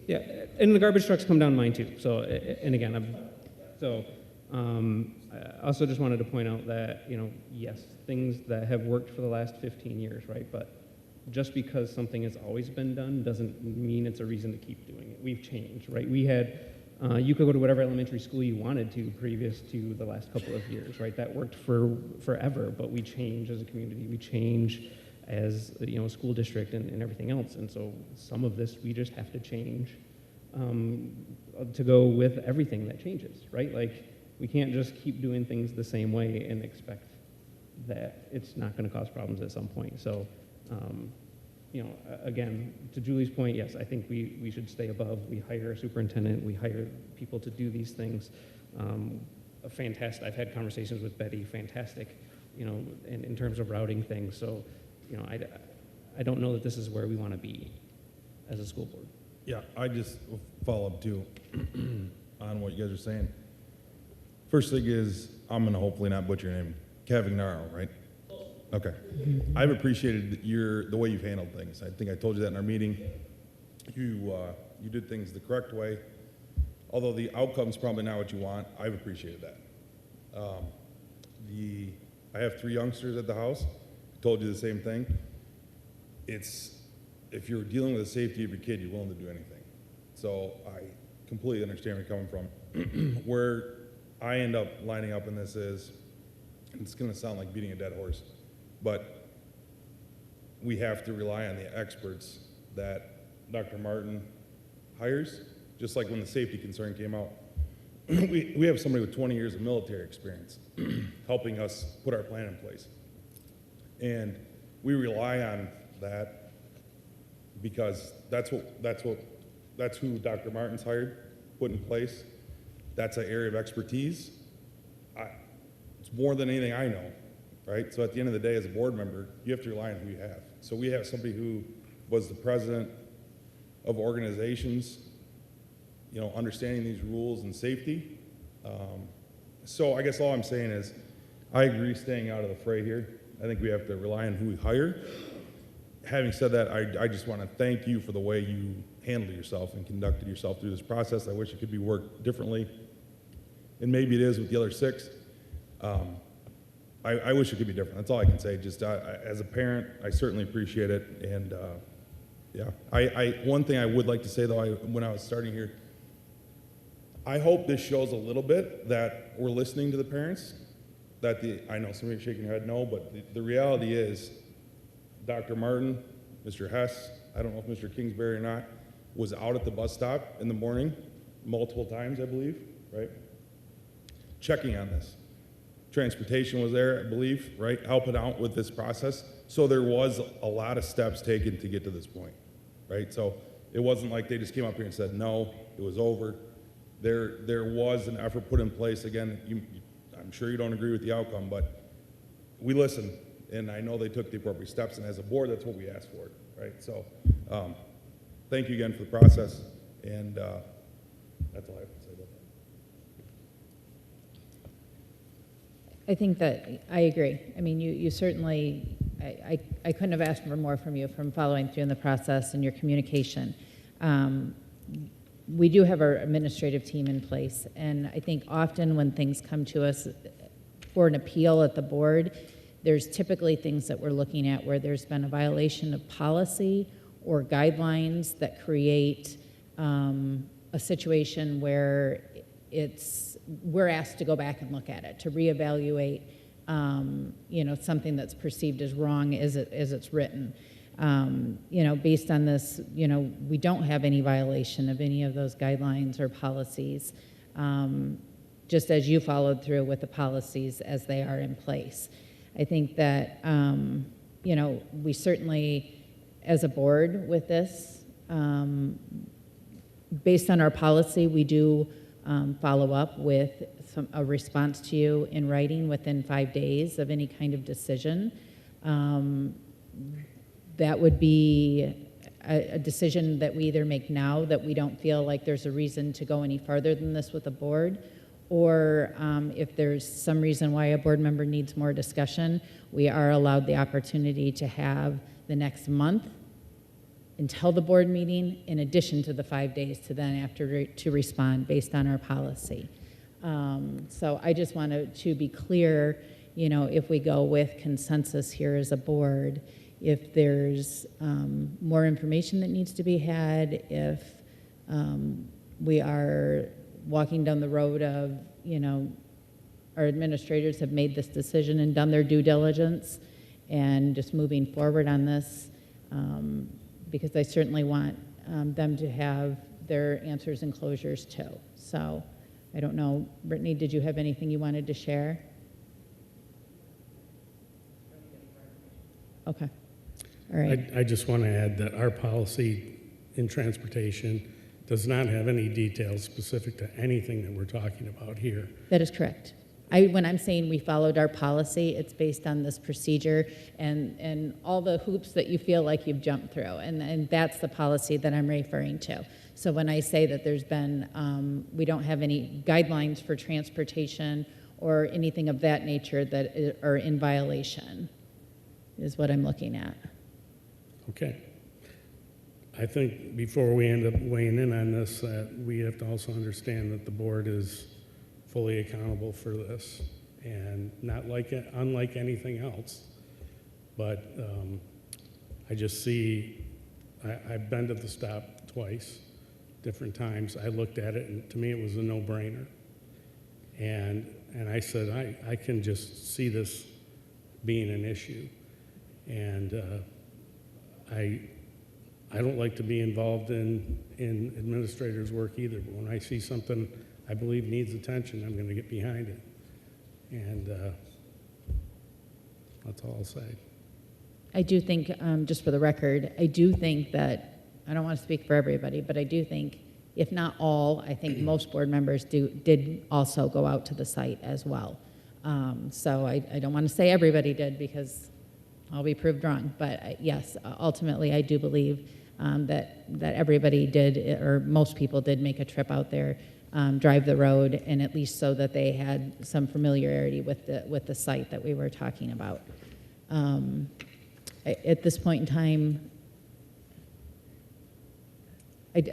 Yeah, and the garbage trucks come down mine too. So, and again, I also just wanted to point out that, you know, yes, things that have worked for the last 15 years, right? But just because something has always been done doesn't mean it's a reason to keep doing it. We've changed, right? We had, you could go to whatever elementary school you wanted to previous to the last couple of years, right? That worked for forever, but we change as a community. We change as, you know, a school district and everything else. And so some of this we just have to change to go with everything that changes, right? Like, we can't just keep doing things the same way and expect that it's not going to cause problems at some point. So, you know, again, to Julie's point, yes, I think we should stay above. We hire a superintendent, we hire people to do these things. Fantastic. I've had conversations with Betty, fantastic, you know, in terms of routing things. So, you know, I don't know that this is where we want to be as a school board. Yeah, I just follow up too on what you guys are saying. First thing is, I'm gonna hopefully not butcher your name, Cavallero, right? Okay. I've appreciated the way you've handled things. I think I told you that in our meeting. You did things the correct way. Although the outcome's probably not what you want, I've appreciated that. I have 3 youngsters at the house. Told you the same thing. If you're dealing with the safety of your kid, you're willing to do anything. So I completely understand where you're coming from. Where I end up lining up in this is, and it's going to sound like beating a dead horse, but we have to rely on the experts that Dr. Martin hires. Just like when the safety concern came out, we have somebody with 20 years of military experience helping us put our plan in place. And we rely on that because that's who Dr. Martin's hired, put in place. That's an area of expertise. It's more than anything I know, right? So at the end of the day, as a board member, you have to rely on who you have. So we have somebody who was the president of organizations, you know, understanding these rules and safety. So I guess all I'm saying is, I agree staying out of the fray here. I think we have to rely on who we hire. having said that, I just want to thank you for the way you handled yourself and conducted yourself through this process. I wish it could be worked differently, and maybe it is with the other 6. I wish it could be different. That's all I can say. Just as a parent, I certainly appreciate it. And yeah, one thing I would like to say though, when I was starting here, I hope this shows a little bit that we're listening to the parents. I know some of you are shaking your head no, but the reality is, Dr. Martin, Mr. Hess, I don't know if Mr. Kingsbury or not, was out at the bus stop in the morning multiple times, I believe, right? Checking on this. Transportation was there, I believe, right? Helping out with this process. So there was a lot of steps taken to get to this point, right? So it wasn't like they just came up here and said, no, it was over. There was an effort put in place. Again, I'm sure you don't agree with the outcome, but we listened, and I know they took the appropriate steps, and as a board, that's what we asked for, right? So thank you again for the process, and that's all I have to say about that. I think that I agree. I mean, you certainly, I couldn't have asked for more from you from following through in the process and your communication. We do have our administrative team in place, and I think often when things come to us for an appeal at the board, there's typically things that we're looking at where there's been a violation of policy or guidelines that create a situation where we're asked to go back and look at it, to reevaluate, something that's perceived as wrong as it's written. Based on this, we don't have any violation of any of those guidelines or policies, just as you followed through with the policies as they are in place. I think that, we certainly, as a board with this, based on our policy, we do follow up with a response to you in writing within 5 days of any kind of decision. That would be a decision that we either make now that we don't feel like there's a reason to go any farther than this with the board, or if there's some reason why a board member needs more discussion, we are allowed the opportunity to have the next month until the board meeting, in addition to the 5 days to then after to respond based on our policy. So I just wanted to be clear, if we go with consensus here as a board, if there's more information that needs to be had, if we are walking down the road of, our administrators have made this decision and done their due diligence and just moving forward on this, because I certainly want them to have their answers and closures too. So I don't know, Brittany, did you have anything you wanted to share? Okay. All right. I just want to add that our policy in transportation does not have any details specific to anything that we're talking about here. That is correct. When I'm saying we followed our policy, it's based on this procedure and all the hoops that you feel like you've jumped through, and that's the policy that I'm referring to. So when I say that there's been, we don't have any guidelines for transportation or anything of that nature that are in violation, is what I'm looking at. Okay. I think before we end up weighing in on this, we have to also understand that the board is fully accountable for this, and unlike anything else. But I just see, I've been to the stop twice, different times. I looked at it, and to me, it was a no-brainer. And I said, I can just see this being an issue. And I don't like to be involved in administrators' work either, but when I see something I believe needs attention, I'm going to get behind it. And that's all I'll say. I do think, just for the record, I do think that, I don't want to speak for everybody, but I do think, if not all, I think most board members did also go out to the site as well. So I don't want to say everybody did, because I'll be proved wrong. But yes, ultimately, I do believe that everybody did, or most people did make a trip out there, drive the road, and at least so that they had some familiarity with the site that we were talking about. at this point in time,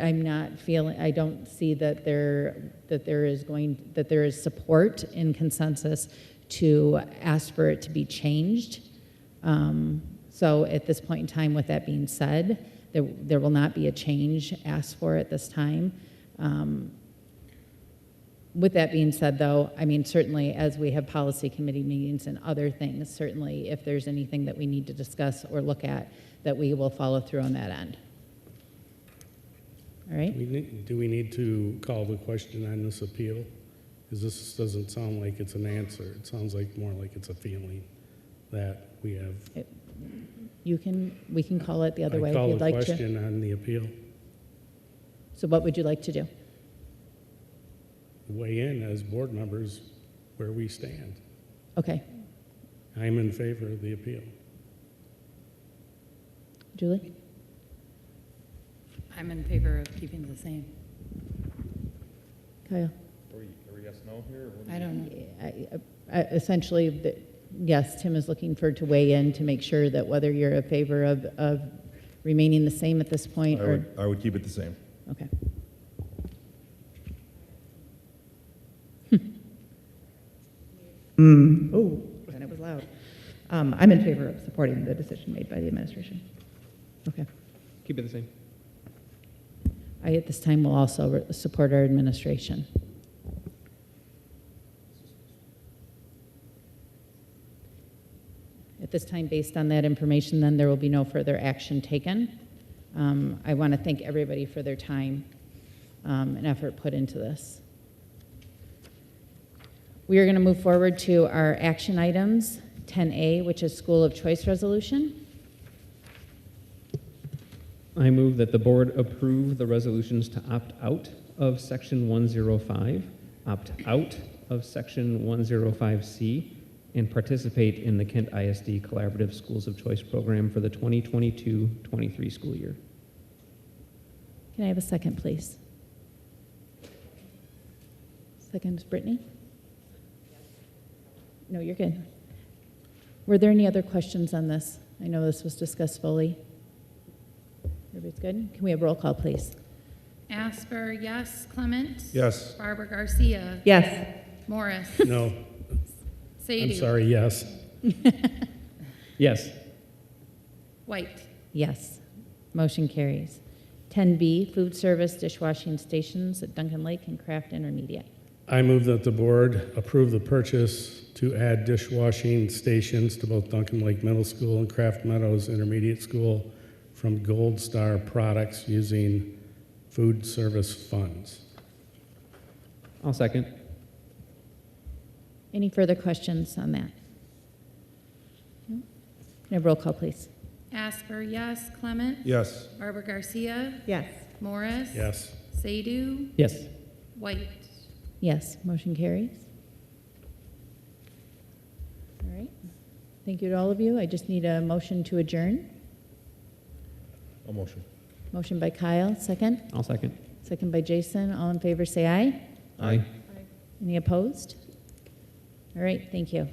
I'm not feeling, I don't see that there is support in consensus to ask for it to be changed. So at this point in time, with that being said, there will not be a change asked for at this time. With that being said, though, I mean, certainly as we have policy committee meetings and other things, certainly if there's anything that we need to discuss or look at, that we will follow through on that end. All right? Do we need to call the question on this appeal? Because this doesn't sound like it's an answer. It sounds like more like it's a feeling that we have. We can call it the other way if call you'd the like to. question on the appeal. So what would you like to do? Weigh in as board members where we stand. Okay. I'm in favor of the appeal. Julie? I'm in favor of keeping the same. Kyle? Are we yes, no here? I don't know. Essentially, yes, Tim is looking for to weigh in to make sure that whether you're in favor of remaining the same at this point or. I would keep it the same. Okay. Oh, and it was loud. I'm in favor of supporting the decision made by the administration. Okay. Keep it the same. I, at this time, will also support our administration. At this time, based on that information, then there will be no further action taken. I want to thank everybody for their time and effort put into this. We are going to move forward to our action items, 10A, which is School of Choice Resolution. I move that the board approve the resolutions to opt out of Section 105, opt out of Section 105C, and participate in the Kent ISD Collaborative Schools of Choice program for the 2022-23 school year. Can I have a second, please? Second is Brittany? No, you're good. Were there any other questions on this? I know this was discussed fully. Everybody's good? Can we have roll call, please? Asper, yes. Clement? Yes. Barbara Garcia? Yes. Morris? No. Sadie? I'm sorry, yes. Yes. White? Yes. Motion carries. 10B, food service dishwashing stations at Duncan Lake and Craft Intermediate. I move that the board approve the purchase to add dishwashing stations to both Duncan Lake Middle School and Craft Meadows Intermediate School from Gold Star Products using food service funds. I'll second. Any further questions on that? No? Can I have roll call, please? Asper, yes. Clement? Yes. Barbara Garcia? Yes. Morris? Yes. Sadoo? Yes. White? Yes. Motion carries. All right. Thank you to all of you. I just need a motion to adjourn. A motion. Motion by Kyle, second. I'll second. Second by Jason. All in favor, say aye. Aye. Any opposed? All right, thank you.